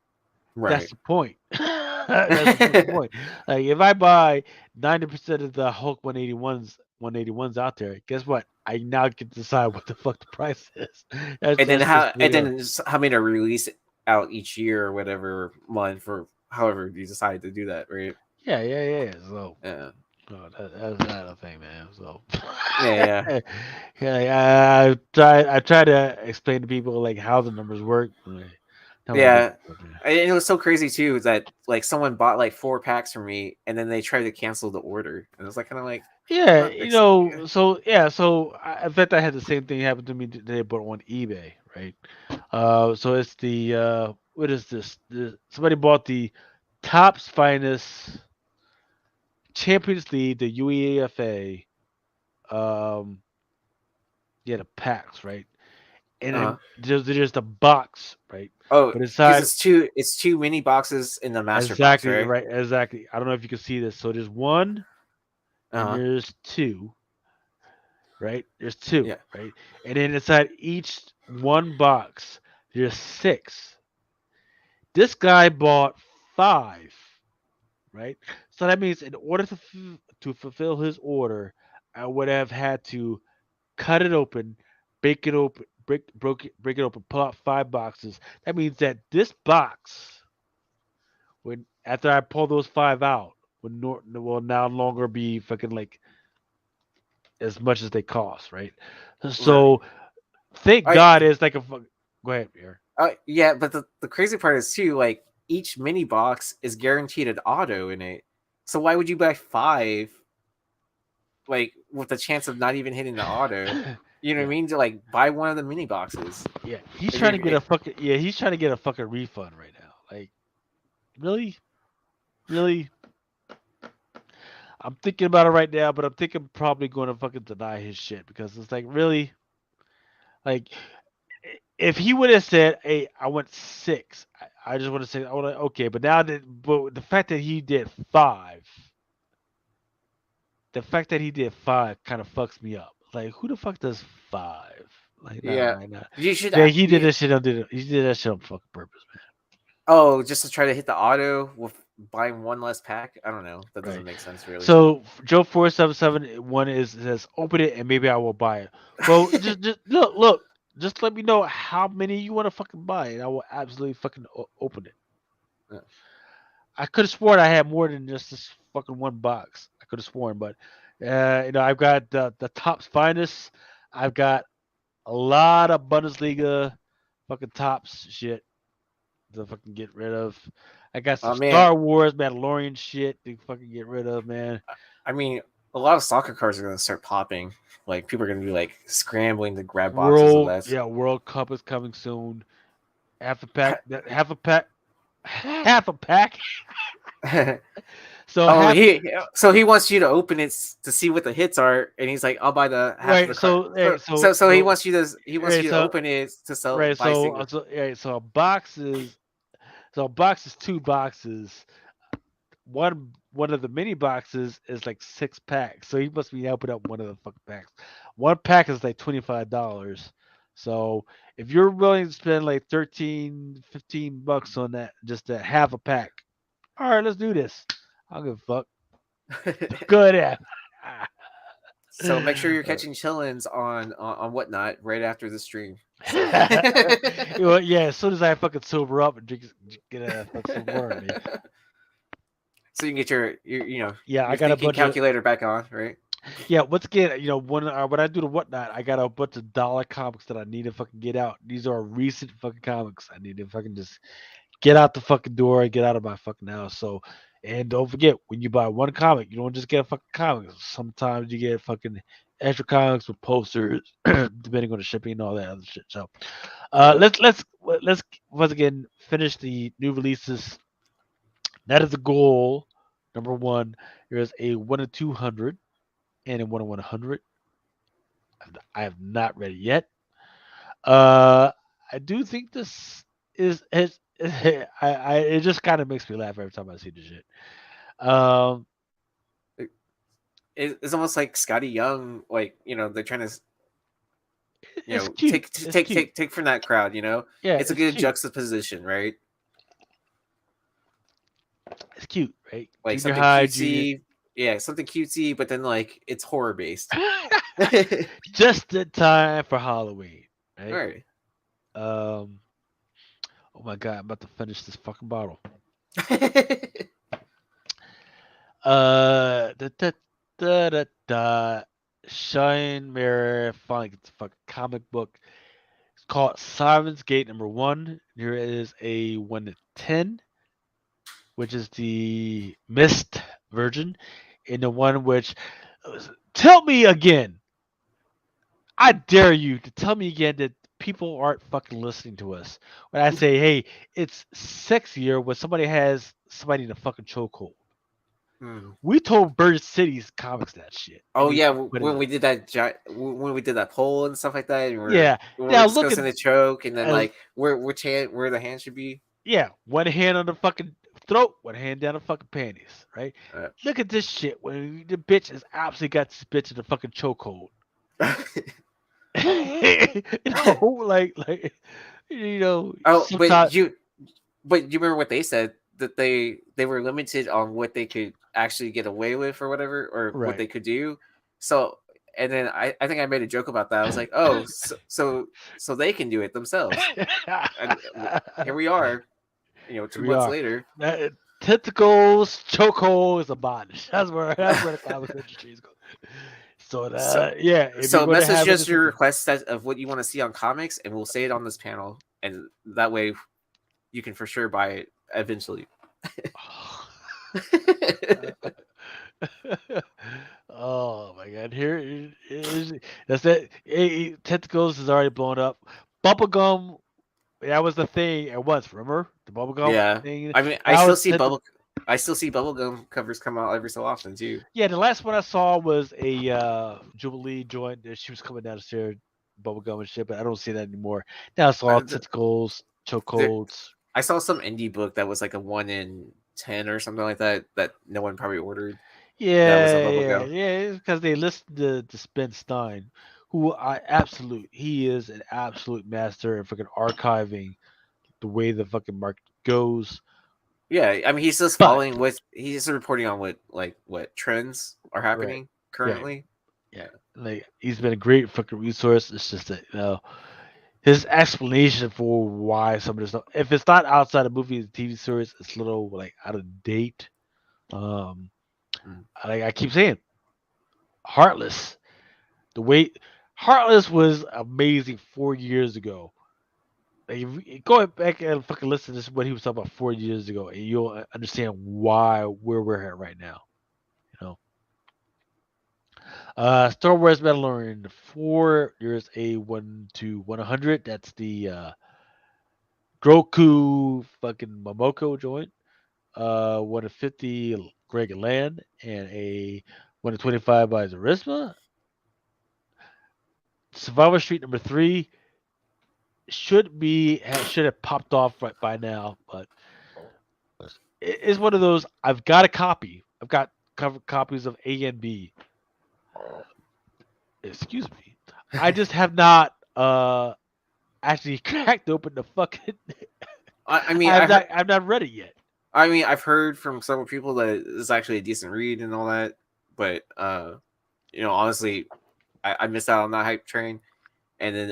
That's Right. the point. That's the fucking point. Like, if I buy 90% of the Hulk 181s out there, guess what? I now get to decide what the fuck the price is. And then That's how many to release it out each year or whatever month, for however you decide to do that, right? yeah. So, Yeah. that's not a thing, man. So, Yeah. yeah, I try to explain to people like how the numbers work. Tell me Yeah. what they- And it was so crazy too that like someone bought like 4 packs from me and then they tried to cancel the order, and it was like kind of like Yeah, not ex- in fact, I had the same thing happen to me today, but on eBay, right? So it's the what is this? Somebody bought the Topps Finest Champions League, the UEFA, um, the packs, right? And then there's the box, right? Oh, But because inside, it's two mini boxes in the master box, exactly, right? right, exactly. I don't know if you can see this. So there's one and Uh-huh. there's two, right? There's two, Yeah. right? And then inside each one box, there's six. This guy bought five, right? So that means in order to fulfill his order, I would have had to cut it open, break it open, pull out 5 boxes. That means that this box, when after I pull those 5 out, will now longer be fucking like as much as they cost, right? Right. So thank I God it's like a fuck. Go ahead, Pierre. Yeah, but the crazy part is too, like each mini box is guaranteed an auto in it. So why would you buy 5, like with the chance of not even hitting the auto? You know what I mean? To like buy one of the mini boxes. Yeah, he's If trying to you're- he's trying to get a fucking refund right now. Like, really, really. I'm thinking about it right now, but I'm thinking probably going to fucking deny his shit because it's like, really, like, if he would have said, "Hey, I want 6," I just want to say, okay, but but the fact that he did 5, kind of fucks me up. Like, who the fuck does 5? Like, nah, Yeah. nah. You should. Yeah, he did this shit. He did that shit on fucking purpose, man. Oh, just to try to hit the auto with buying one less pack. I don't know. That doesn't Right. make sense, really. So Joe 477 is says open it and maybe I will buy it. Well, just look. Just let me know how many you want to fucking buy, and I will absolutely fucking open it. Yeah. I could have sworn I had more than just this fucking one box. I could have sworn, but I've got the Topps finest. I've got a lot of Bundesliga fucking Topps shit to fucking get rid of. I got some man. Star Wars Mandalorian shit to fucking get rid of, man. I mean, a lot of soccer cards are going to start popping. Like, people are going to be like scrambling to grab boxes of that. World Cup is coming soon. Half a pack. Half a pack. So he wants you to open it to see what the hits are, and he's like, "I'll buy the half of the card." So he wants you to open it to sell. Right. Buy So a box is 2 boxes. One of the mini boxes is like 6 packs. So he must be opening up one of the fucking packs. One pack is like $25. So if you're willing to spend like $13-15 on that, just to have a pack, all right, let's do this. I don't give a fuck. Good at. So make sure you're catching chillins on Whatnot right after the stream. Well, yeah, as soon as I fucking sober up and get a fucking word. So you can get your I got a bunch calculator back on, right? Yeah, once again, when I do the Whatnot, I got a bunch of dollar comics that I need to fucking get out. These are recent fucking comics. I need to fucking just get out the fucking door and get out of my fucking house. So, and don't forget, when you buy one comic, you don't just get a fucking comic. Sometimes you get fucking extra comics with posters, depending on the shipping and all that other shit. So, let's once again finish the new releases. That is the goal. Number 1, there is a 1 in 200 and a 1 in 100. I have not read it yet. I do think this is it just kind of makes me laugh every time I see the shit. It's almost like Scotty Young, like, they're trying to take from that crowd, Yeah, it's a good cute. juxtaposition, right? It's cute, right? Like Junior something high, cutesy, something cutesy, but then like it's horror based. just in time for Halloween, right? All right. Oh my god, I'm about to finish this fucking bottle. Shine Mirror finally gets a fucking comic book. It's called Simon's Gate number 1. Here is a 1 to 10, which is the mist version, and the one which tell me again. I dare you to tell me again that people aren't fucking listening to us when I say, hey, it's sexier when somebody has somebody in a fucking chokehold. We told Bird City's comics that shit. Oh yeah, when we did that poll and stuff like that. And yeah, we're discussing the choke, and then like where the hand should be. Yeah, one hand on the fucking throat, one hand down the fucking panties. Right? Look at this shit. When the bitch has absolutely got this bitch in the fucking chokehold. But you remember what they said, that they were limited on what they could actually get away with or whatever, or what they could do. So, and then I think I made a joke about that. I was like, oh, so they can do it themselves. And here we are, 2 months later. Tentacles, chokehold is a bondage. That's where the comic industry is going. So message us your request of what you want to see on comics, and we'll say it on this panel, and that way you can for sure buy it eventually. Oh my god! Here is that's it. Tentacles is already blown up. Bubblegum, that was the thing at once. Remember the bubblegum thing? I mean, I still see bubblegum covers come out every so often too. Yeah, the last one I saw was a Jubilee joint. She was coming down the stairs, bubblegum and shit, but I don't see that anymore. Now it's all tentacles, chokeholds. I saw some indie book that was like a 1 in 10 or something like that no one probably ordered. That was a Yeah, little yeah, ago. yeah. It's because they listened to Spence Stein, who he is an absolute master in fucking archiving the way the fucking market goes. Yeah, I mean, he's just But following what he's reporting on what trends are right, happening right, currently. yeah. Like he's been a great fucking resource. It's just that his explanation for why some of this stuff, if it's not outside of movies and TV series, it's a little like out of date. Um, Mm. I keep saying, Heartless. The way Heartless was amazing 4 years ago. Like, if you go back and fucking listen to what he was talking about 4 years ago, and you'll understand where we're at right now. You know, Star Wars Mandalorian 4. There's a 1-100. That's the Groku fucking Momoko joint. 1-50 Greg Land, and a 1-25 by Zarisma. Survivor Street number 3 should have popped off right by now, but it's one of those. I've got a copy. I've got copies of A and B. Excuse me. I just have not actually cracked open the fucking. I mean, I'm not ready yet. I mean, I've heard from several people that it's actually a decent read and all that, but honestly, I missed out on that hype train. And then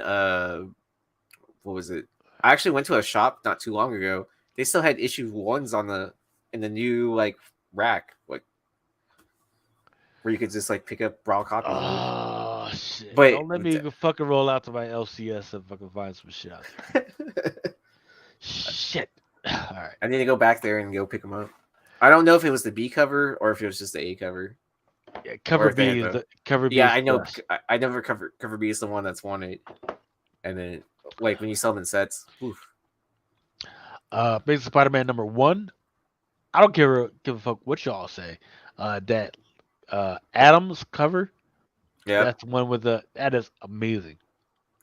what was it? I actually went to a shop not too long ago. They still had issue 1s in the new like rack, like where you could just like pick up raw copies. Oh shit! But Don't let me fucking roll out to my LCS and fucking find some shit out there. Shit. All right. I need to go back there and go pick them up. I don't know if it was the B cover or if it was just the A cover. Yeah, cover B is the cover B. Yeah, is I know. best. I never cover B is the one that's wanted, and then like when you sell them in sets. Oof. Amazing Spider-Man number 1. I don't give a fuck what y'all say. That Adams cover. Yeah, That's the one with that is amazing.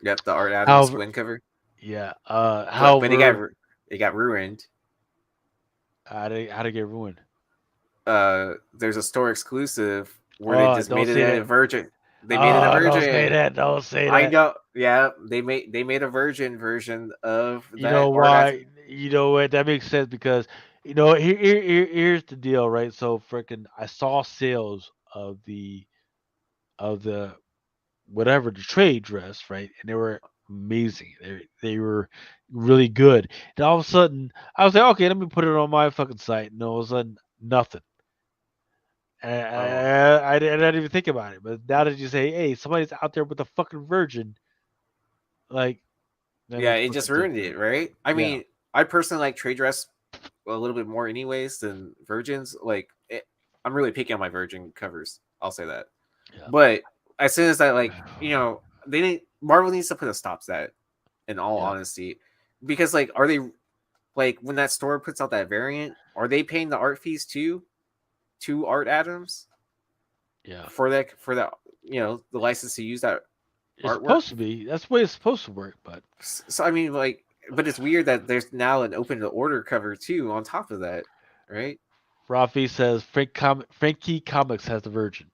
Yep, the Art Adams win cover. Yeah. But it got ruined. How'd it get ruined? There's a store exclusive where they just made it a virgin. They made it a virgin. Don't say that. Don't say that. I know. Yeah, they made a virgin version of that. You know why? You know what? That makes sense because here's the deal, right? So freaking, I saw sales of the whatever the trade dress, right? And they were amazing. They were really good. And all of a sudden, I was like, okay, let me put it on my fucking site. And all of a sudden, nothing. And I didn't even think about it. But now that you say, hey, somebody's out there with a fucking virgin, like, yeah, it just ruined it, right? I mean, I personally like trade dress a little bit more, anyways, than virgins. Like, I'm really picky on my virgin covers. I'll say that. Yeah. But as soon as Marvel needs to put a stop to that. In all honesty, because like, are they like when that store puts out that variant? Are they paying the art fees to Art Adams? Yeah, for that the license to use that. It's supposed to be. That's the way it's supposed to work. But so I mean, like, but it's weird that there's now an open to order cover too on top of that, right? Rafi says Frankie Comics has the Virgin.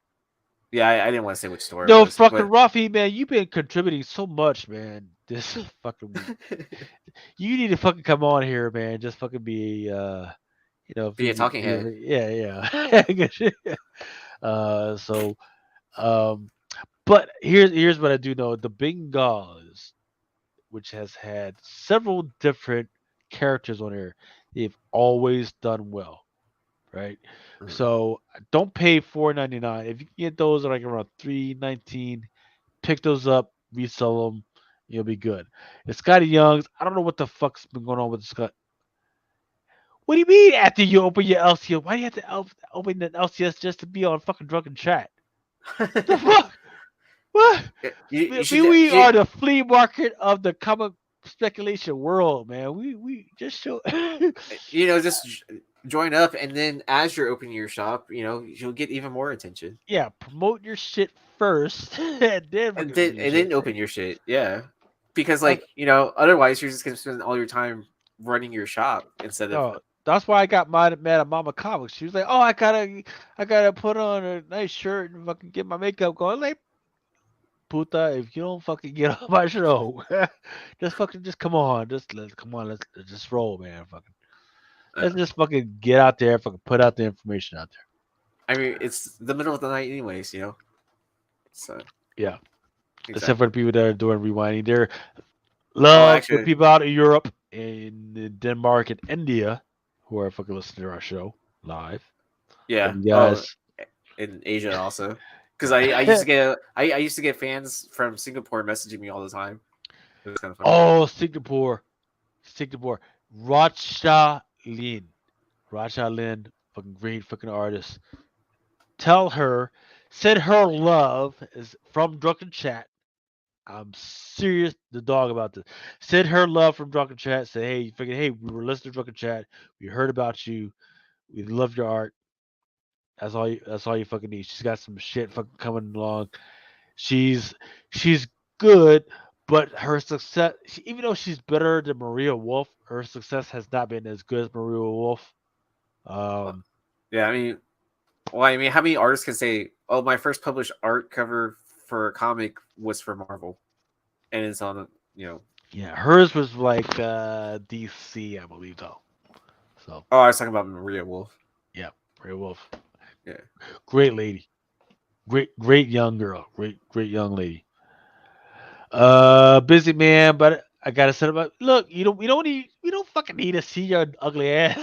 Yeah, I didn't want to say which store. No, fucking Rafi, man, you've been contributing so much, man. This fucking week. You need to fucking come on here, man. Just fucking be be a talking head. Yeah. But here's what I do know: the Bengals, which has had several different characters on here, they've always done well, right? Mm-hmm. So don't pay $4.99 if you can get those at like around $3.19. Pick those up, resell them, you'll be good. And Scotty Young's, I don't know what the fuck's been going on with Scott. What do you mean after you open your LCS? Why do you have to open the LCS just to be on fucking Drunken chat? The fuck? What? We are the flea market of the comic speculation world, man. We just show just join up, and then as you're opening your shop, you'll get even more attention. Yeah, promote your shit first, and then open your shit. Yeah, because otherwise you're just gonna spend all your time running your shop instead of That's why I got mad at Mama Comics. She was like, "Oh, I gotta put on a nice shirt and fucking get my makeup going." Like, puta, if you don't fucking get on my show, just come on, let's just roll, man. Fucking, let's just fucking get out there, fucking put out the information out there. I mean, it's the middle of the night, anyways. So Yeah. exactly. Except for the people that are doing rewinding, they're Oh, love actually, the people out of Europe and Denmark and India who are fucking listening to our show live. yeah. Love you guys. In Asia also, because I used to get fans from Singapore messaging me all the time. It was kind of funny. Oh, Singapore, Racha Lin, fucking great fucking artist. Tell her, send her love is from Drunken Chat. I'm serious, the dog about this. Send her love from Drunken Chat. Say, hey, we were listening to Drunken Chat. We heard about you. We love your art. That's all you fucking need. She's got some shit fucking coming along. She's good, but her success, even though she's better than Maria Wolf, her success has not been as good as Maria Wolf. Yeah, I mean, how many artists can say, "Oh, my first published art cover for a comic was for Marvel," and it's on, Yeah, hers was like DC, I believe, though. So. Oh, I was talking about Maria Wolf. Yeah, Maria Wolf. Yeah. Great lady. Great young girl. Great young lady. Busy man, but I gotta set up. Look, we don't fucking need to see your ugly ass.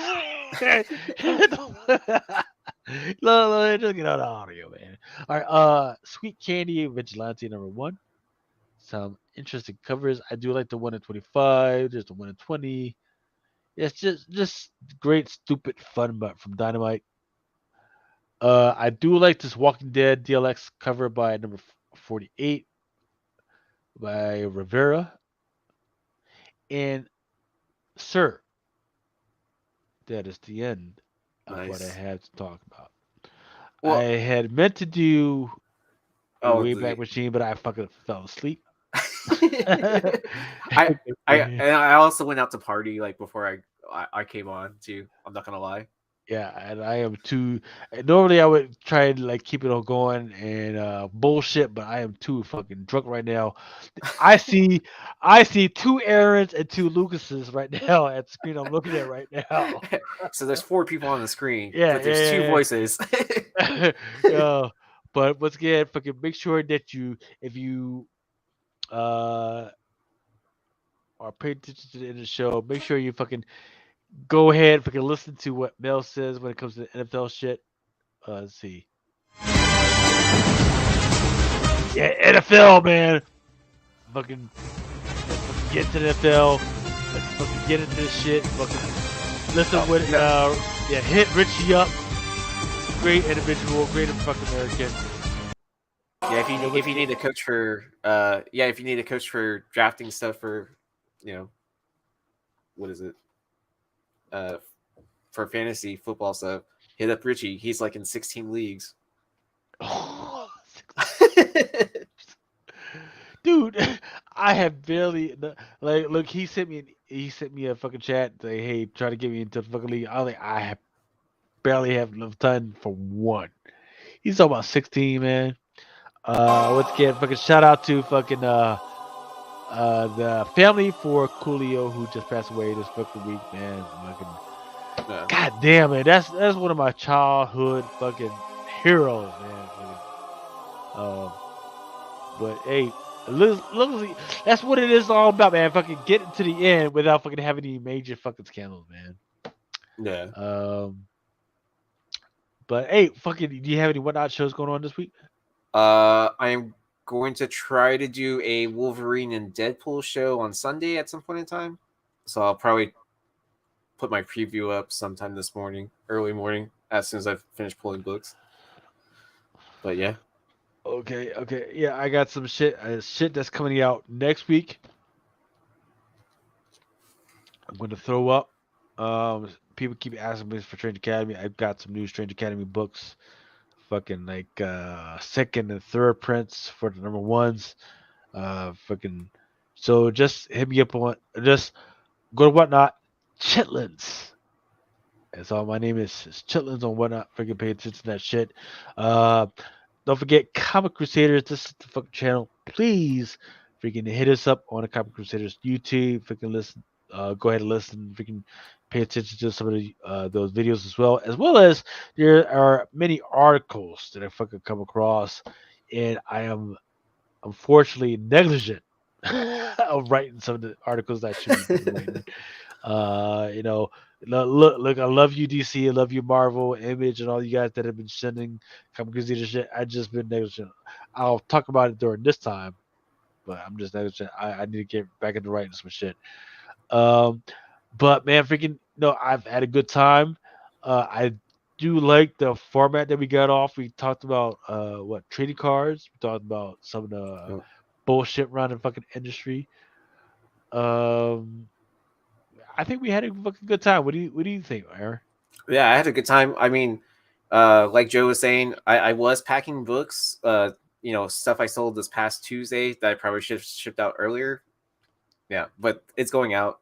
Look, just get out of audio, man. All right, Sweet Candy Vigilante #1. Some interesting covers. I do like the one in 25. There's the one in 20. It's just great, stupid fun, but from Dynamite. I do like this Walking Dead DLX cover by number 48 by Rivera. And, sir, that is the end of what I Nice. had to talk about. Well- I had meant to do Oh, Wayback Machine, but I fucking fell asleep. I also went out to party like before I came on too. I'm not gonna lie. Yeah, and I am too. Normally, I would try and like keep it all going and bullshit, but I am too fucking drunk right now. I see 2 Aarons and 2 Lucases right now at the screen I'm looking at right now. So there's 4 people on the screen, Yeah, but there's 2 voices. Yeah, but once again, fucking make sure that if you are paying attention to the end of the show, make sure you fucking go ahead, fucking listen to what Mel says when it comes to NFL shit. Let's see. Yeah, NFL, man. Fucking get to the NFL. Let's fucking get into this shit. Fucking listen with hit Richie up. Great individual, great fucking American. Yeah, if you need a coach for if you need a coach for drafting stuff for, what is it? For fantasy football stuff, hit up Richie. He's like in 16 leagues. Dude, I have barely look. He sent me a fucking chat. Say, hey, try to get me into the fucking league. I have barely have enough time for one. He's talking about 16, man. Once again, fucking shout out to fucking the family for Coolio who just passed away this fucking week, man. Fucking, God damn it, that's one of my childhood fucking heroes, man. But hey, look, that's what it is all about, man. Fucking getting to the end without fucking having any major fucking scandals, man. Yeah. But hey, fucking, do you have any whatnot shows going on this week? I am going to try to do a Wolverine and Deadpool show on Sunday at some point in time. So I'll probably put my preview up sometime this morning, early morning, as soon as I've finished pulling books. But yeah. Okay. Yeah, I got some shit that's coming out next week. I'm going to throw up. People keep asking me for Strange Academy. I've got some new Strange Academy books. Fucking like second and third prints for the number ones. Fucking, so just hit me up on, just go to whatnot chitlins And so my name is Chitlins on whatnot. Freaking pay attention to that shit. Uh, don't forget Comic Crusaders. This is the fucking channel. Please freaking hit us up on the Comic Crusaders YouTube. Freaking listen. Go ahead and listen. Freaking pay attention to some of the those videos as well as there are many articles that I fucking come across, and I am unfortunately negligent of writing some of the articles that I should be fucking writing. You know, look, I love you, DC. I love you, Marvel, Image, and all you guys that have been sending Comic Crusader shit. I just been negligent. I'll talk about it during this time, but I'm just negligent. I need to get back into writing some shit. Um, but man, freaking no, I've had a good time. I do like the format that we got off. We talked about what trading cards. We talked about some of the Oh. bullshit around the fucking industry. Um, I think we had a fucking good time. What do you think, Aaron? Yeah, I had a good time. I mean, like Joe was saying, I was packing books. Stuff I sold this past Tuesday that I probably should have shipped out earlier. Yeah, but it's going out,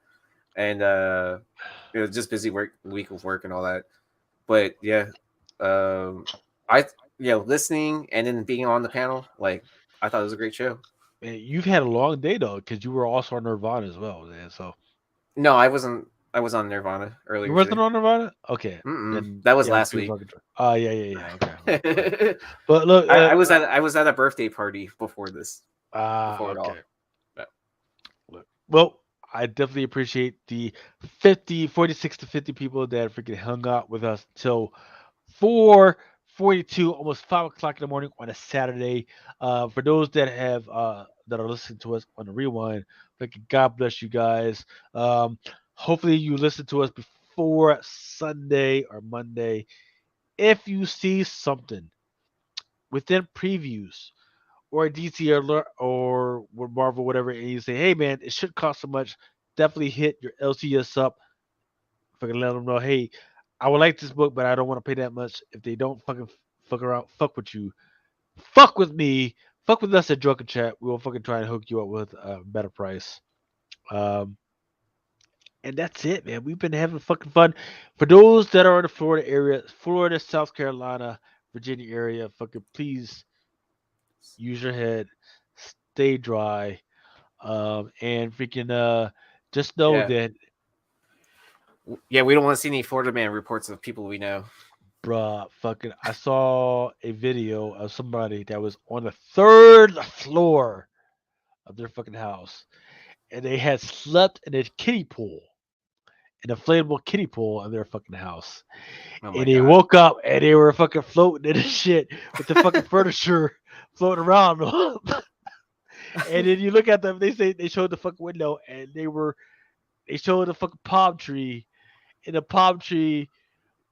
and it was just busy week of work and all that. But yeah, I listening and then being on the panel, like I thought it was a great show. Man, you've had a long day though, because you were also on Nirvana as well, man. So No, I wasn't. I was on Nirvana you earlier wasn't today. on Nirvana? Okay, Mm-mm. then That was yeah, last too week. fucking. Oh yeah. Okay. Okay. But look, I was at a birthday party before this. Before it all. okay. Yeah. Look, well, I definitely appreciate the 46 to 50 people that freaking hung out with us till 4:42, almost 5 o'clock in the morning on a Saturday. For those that have that are listening to us on the rewind, freaking God bless you guys. Hopefully you listen to us before Sunday or Monday. If you see something within previews or a DC alert or with Marvel, whatever, and you say, hey man, it should cost so much, definitely hit your LCS up. Fucking let them know, hey, I would like this book, but I don't want to pay that much. If they don't fucking fuck around, fuck with you, fuck with me, fuck with us at Drunken Chat. We will fucking try and hook you up with a better price. Um, and that's it, man. We've been having fucking fun. For those that are in the Florida area, Florida, South Carolina, Virginia area, fucking please use your head, stay dry, and freaking just know Yeah. that, Yeah, we don't want to see any Florida Man reports of people we know. bruh, fucking, I saw a video of somebody that was on the third floor of their fucking house, and they had slept in a kiddie pool, an inflatable kiddie pool in their fucking house. Oh my And they god. woke up and they were fucking floating in the shit with the fucking furniture floating around them. And then you look at them, they showed the fucking window and they showed the fucking palm tree, and the palm tree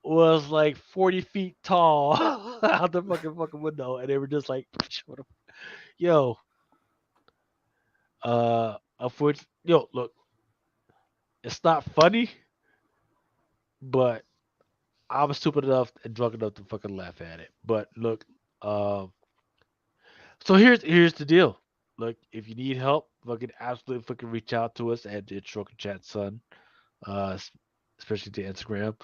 was like 40 feet tall out the fucking window, and they were just like, what the yo, unfortunately, yo, look, it's not funny, but I was stupid enough and drunk enough to fucking laugh at it. But look, um, so here's the deal. Look, if you need help, fucking absolutely fucking reach out to us at It's Drunken Chat Son, especially to Instagram.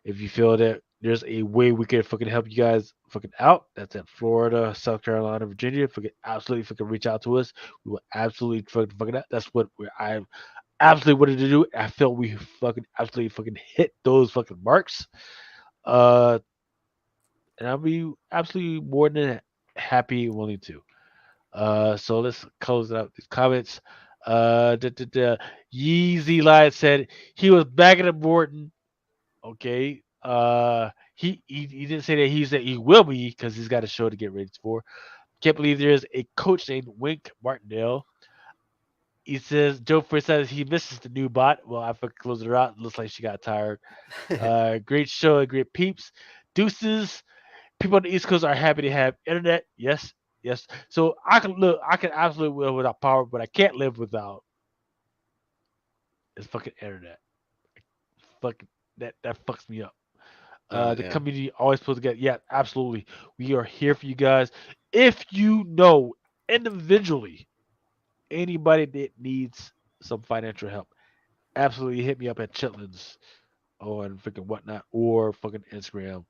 If you feel that there's a way we can fucking help you guys fucking out, that's at Florida, South Carolina, Virginia. Fucking absolutely fucking reach out to us. We will absolutely fucking out. That's what I absolutely wanted to do. I felt we fucking absolutely fucking hit those fucking marks. Uh, and I'll be absolutely more than happy and willing to. So let's close out these comments. Yeezy Lion said he was backing up Morton. Okay. He didn't say that he said he will be because he's got a show to get ready for. Can't believe there's a coach named Wink Martindale. He says Joe first says he misses the new bot. Well, I fucking closed her out. Looks like she got tired. Great show and great peeps. Deuces. People on the East Coast are happy to have internet. Yes, yes. So I can absolutely live without power, but I can't live without this fucking internet. Fucking that fucks me up. The Yeah. community always put together. Yeah, absolutely. We are here for you guys. If you know individually anybody that needs some financial help, absolutely hit me up at Chitlins on freaking whatnot or fucking Instagram.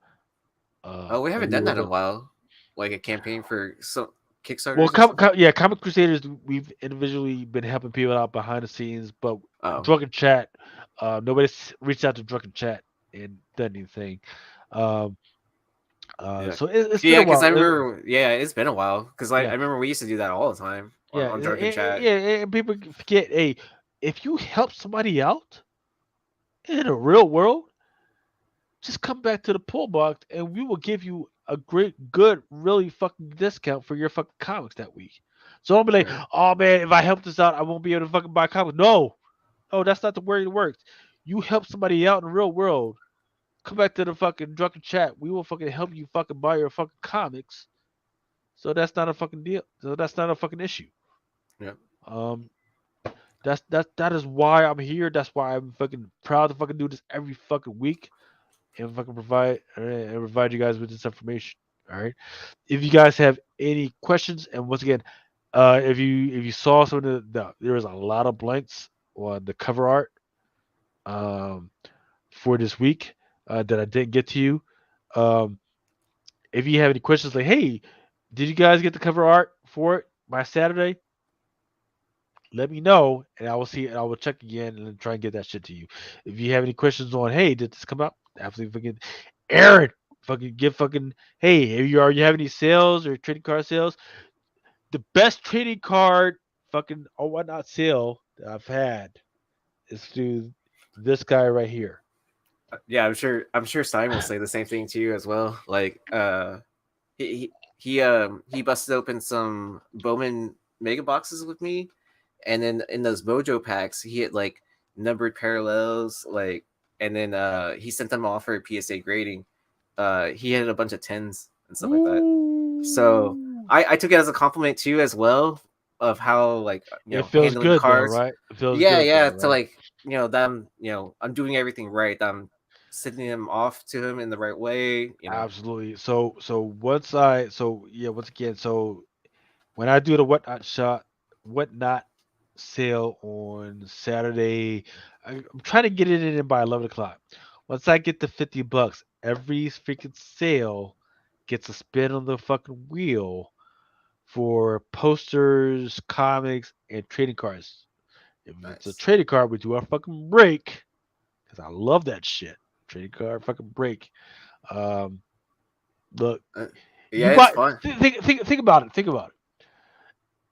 Oh, we haven't done that in a while. Like a campaign for some Kickstarters. Well, or something? yeah, Comic Crusaders. We've individually been helping people out behind the scenes, but Oh. Drunken Chat, nobody's reached out to Drunken Chat and done anything. Yeah. So it's Yeah, been a because I while. remember. Yeah, it's been a while. Because I Yeah. remember we used to do that all the time Yeah, on Drunken Chat. yeah, and people forget. Hey, if you help somebody out in the real world, just come back to the pull box, and we will give you a good, really fucking discount for your fucking comics that week. So don't be like, Right. oh man, if I help this out, I won't be able to fucking buy comics. No, that's not the way it works. You help somebody out in the real world, come back to the fucking Drunken Chat. We will fucking help you fucking buy your fucking comics. So that's not a fucking deal. So that's not a fucking issue. Yeah. That is why I'm here. That's why I'm fucking proud to fucking do this every fucking week and fucking provide you guys with this information. All right. If you guys have any questions, and once again, if you saw some of there was a lot of blanks on the cover art for this week that I didn't get to you. If you have any questions, like, hey, did you guys get the cover art for it by Saturday? Let me know, and I will see. And I will check again and try and get that shit to you. If you have any questions on, hey, did this come out? Absolutely, fucking Aaron, fucking give fucking. Hey, if you have any sales or trading card sales? The best trading card fucking or whatnot sale that I've had is through this guy right here. Yeah, I'm sure Simon will say the same thing to you as well. Like, he busted open some Bowman mega boxes with me, and then in those Mojo packs, he hit like numbered parallels, like, and then he sent them off for a PSA grading. He had a bunch of 10s and stuff like that. So I took it as a compliment too, as well, of how, like, it feels handling good cards. though, right? It feels yeah, good, yeah. though, To right? like, them, I'm doing everything right. I'm sending them off to him in the right way. Absolutely. So once again, so when I do the whatnot sale on Saturday, I'm trying to get it in by 11 o'clock. Once I get to $50, every freaking sale gets a spin on the fucking wheel for posters, comics, and trading cards. If it's a Nice. trading card, we do our fucking break because I love that shit. Trading card fucking break. Look, Yeah, you it's buy. fun. Think about it. Think about it.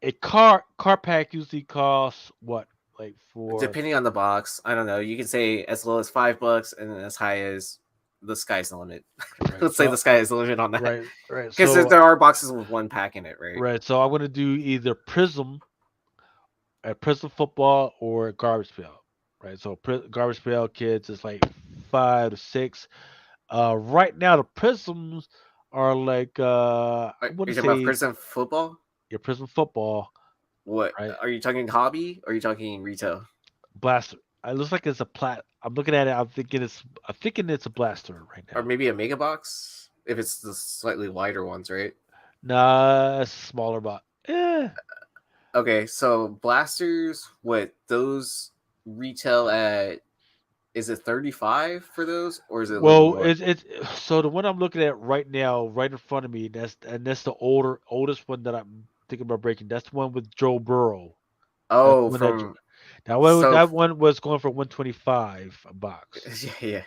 A car pack usually costs what, like for Depending on the box, I don't know. You can say as low as $5 and then as high as the sky's the limit. right, Let's say the sky is the limit on that. right. Because So there are boxes with one pack in it, right? right. So I'm gonna do either a Prism football, or a garbage pail. Right. So garbage pail kids is like 5 to 6. Right now the Prisms are like I Are want you to talking about say Prism football? your Prism football. What Right. are you talking hobby or are you talking retail? Blaster. It looks like it's a plat. I'm looking at it. I'm thinking it's a blaster right now. Or maybe a mega box if it's the slightly lighter ones, right? Nah, it's a smaller bot. Eh. Okay, so blasters, what those retail at? Is it 35 for those, or is it a little Well, more? it's so the one I'm looking at right now, right in front of me. That's the oldest one that I'm thinking about breaking. That's the one with Joe Burrow. That's the Oh, one that from that so one was going for 125 a box. Right?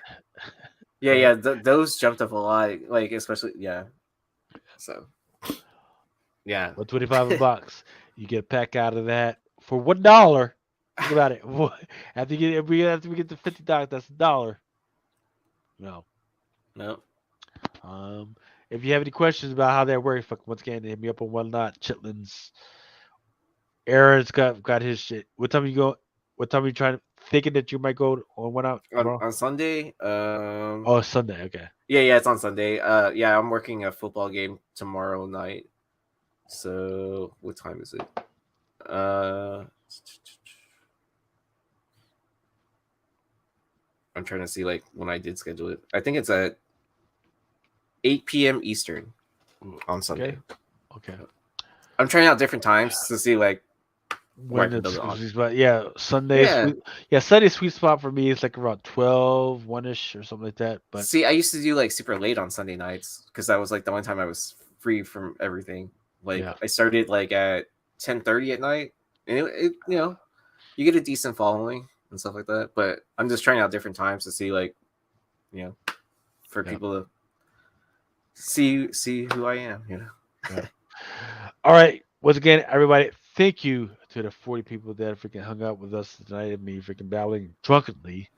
yeah. Those jumped up a lot, like especially So yeah, 125 a box. You get a pack out of that for $1. Think about it. After we get to $50, that's $1. No. no. If you have any questions about how that works, once again, hit me up on Whatnot, Chitlins. Aaron's got his shit. What time you go? What time are you thinking that you might go on Whatnot tomorrow? On Sunday. Oh, it's Sunday. Okay. Yeah, it's on Sunday. Yeah, I'm working a football game tomorrow night. So what time is it? I'm trying to see like when I did schedule it. I think it's at 8 p.m. Eastern on Sunday. Okay. I'm trying out different times to see like when the it's build on. sweet spot. Yeah, Sunday. Yeah. Sunday sweet spot for me is like around 12, 1-ish or something like that. But See, I used to do like super late on Sunday nights because that was like the one time I was free from everything. Like Yeah. I started like at 10:30 at night, and it you know, you get a decent following and stuff like that. But I'm just trying out different times to see, like, you know, for people to see who I am. You know. Yeah. All right. Once again, everybody, thank you to the 40 people that freaking hung out with us tonight and me freaking battling drunkenly.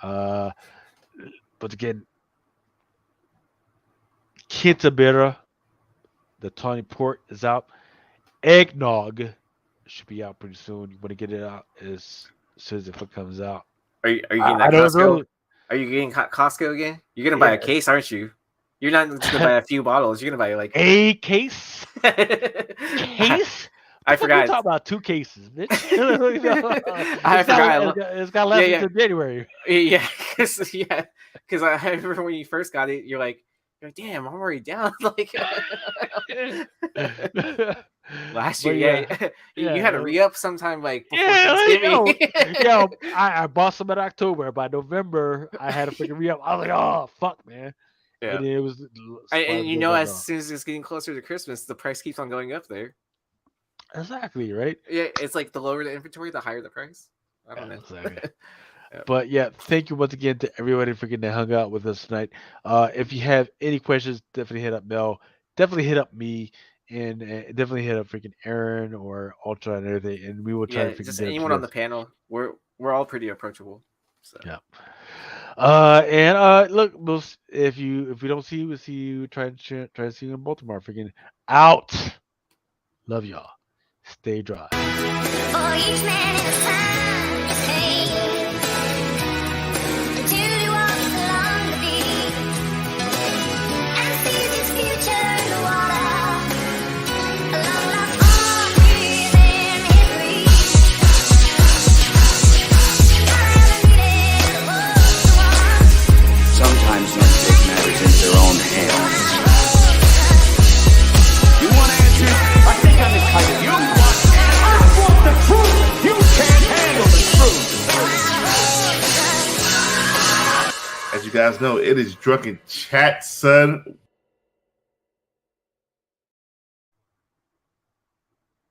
But again, Quintabera, the Tawny Port is out. Eggnog should be out pretty soon. You want to get it out as soon as it comes out. Are you getting that Costco? Are you getting Costco again? You're gonna buy a case, aren't you? You're not just gonna buy a few bottles. You're gonna buy like a case. Case? I forgot. We're talking about 2 cases, bitch. I forgot. It's got less until January. Yeah, because I remember when you first got it, you're like, damn, I'm already down. Like last year, you had to re-up sometime like before Thanksgiving. I bought some in October. By November, I had to freaking re-up. I was like, oh fuck, man. Yeah. And it was, and you know, as soon as it's getting closer to Christmas, the price keeps on going up there. Exactly, right? Yeah, it's like the lower the inventory, the higher the price. I don't know. Exactly. But yeah, thank you once again to everybody for getting to hung out with us tonight. If you have any questions, definitely hit up Mel. Definitely hit up me, and definitely hit up freaking Aaron or Ultra and everything, and we will try to just anyone on the panel. We're all pretty approachable. So. Yeah. And look, if we don't see you, we'll see you. Try to see you in Baltimore. Freaking out. Love y'all. Stay dry. For each man in his time to take, until he walks along the beach and sees his future in the water, along lost arms within his reach. I haven't needed a book to Sometimes men take matters into their own hands. You want answers? I think I'm entitled. You want the truth. You can't handle the truth. As you guys know, it is Drunken Chat, son.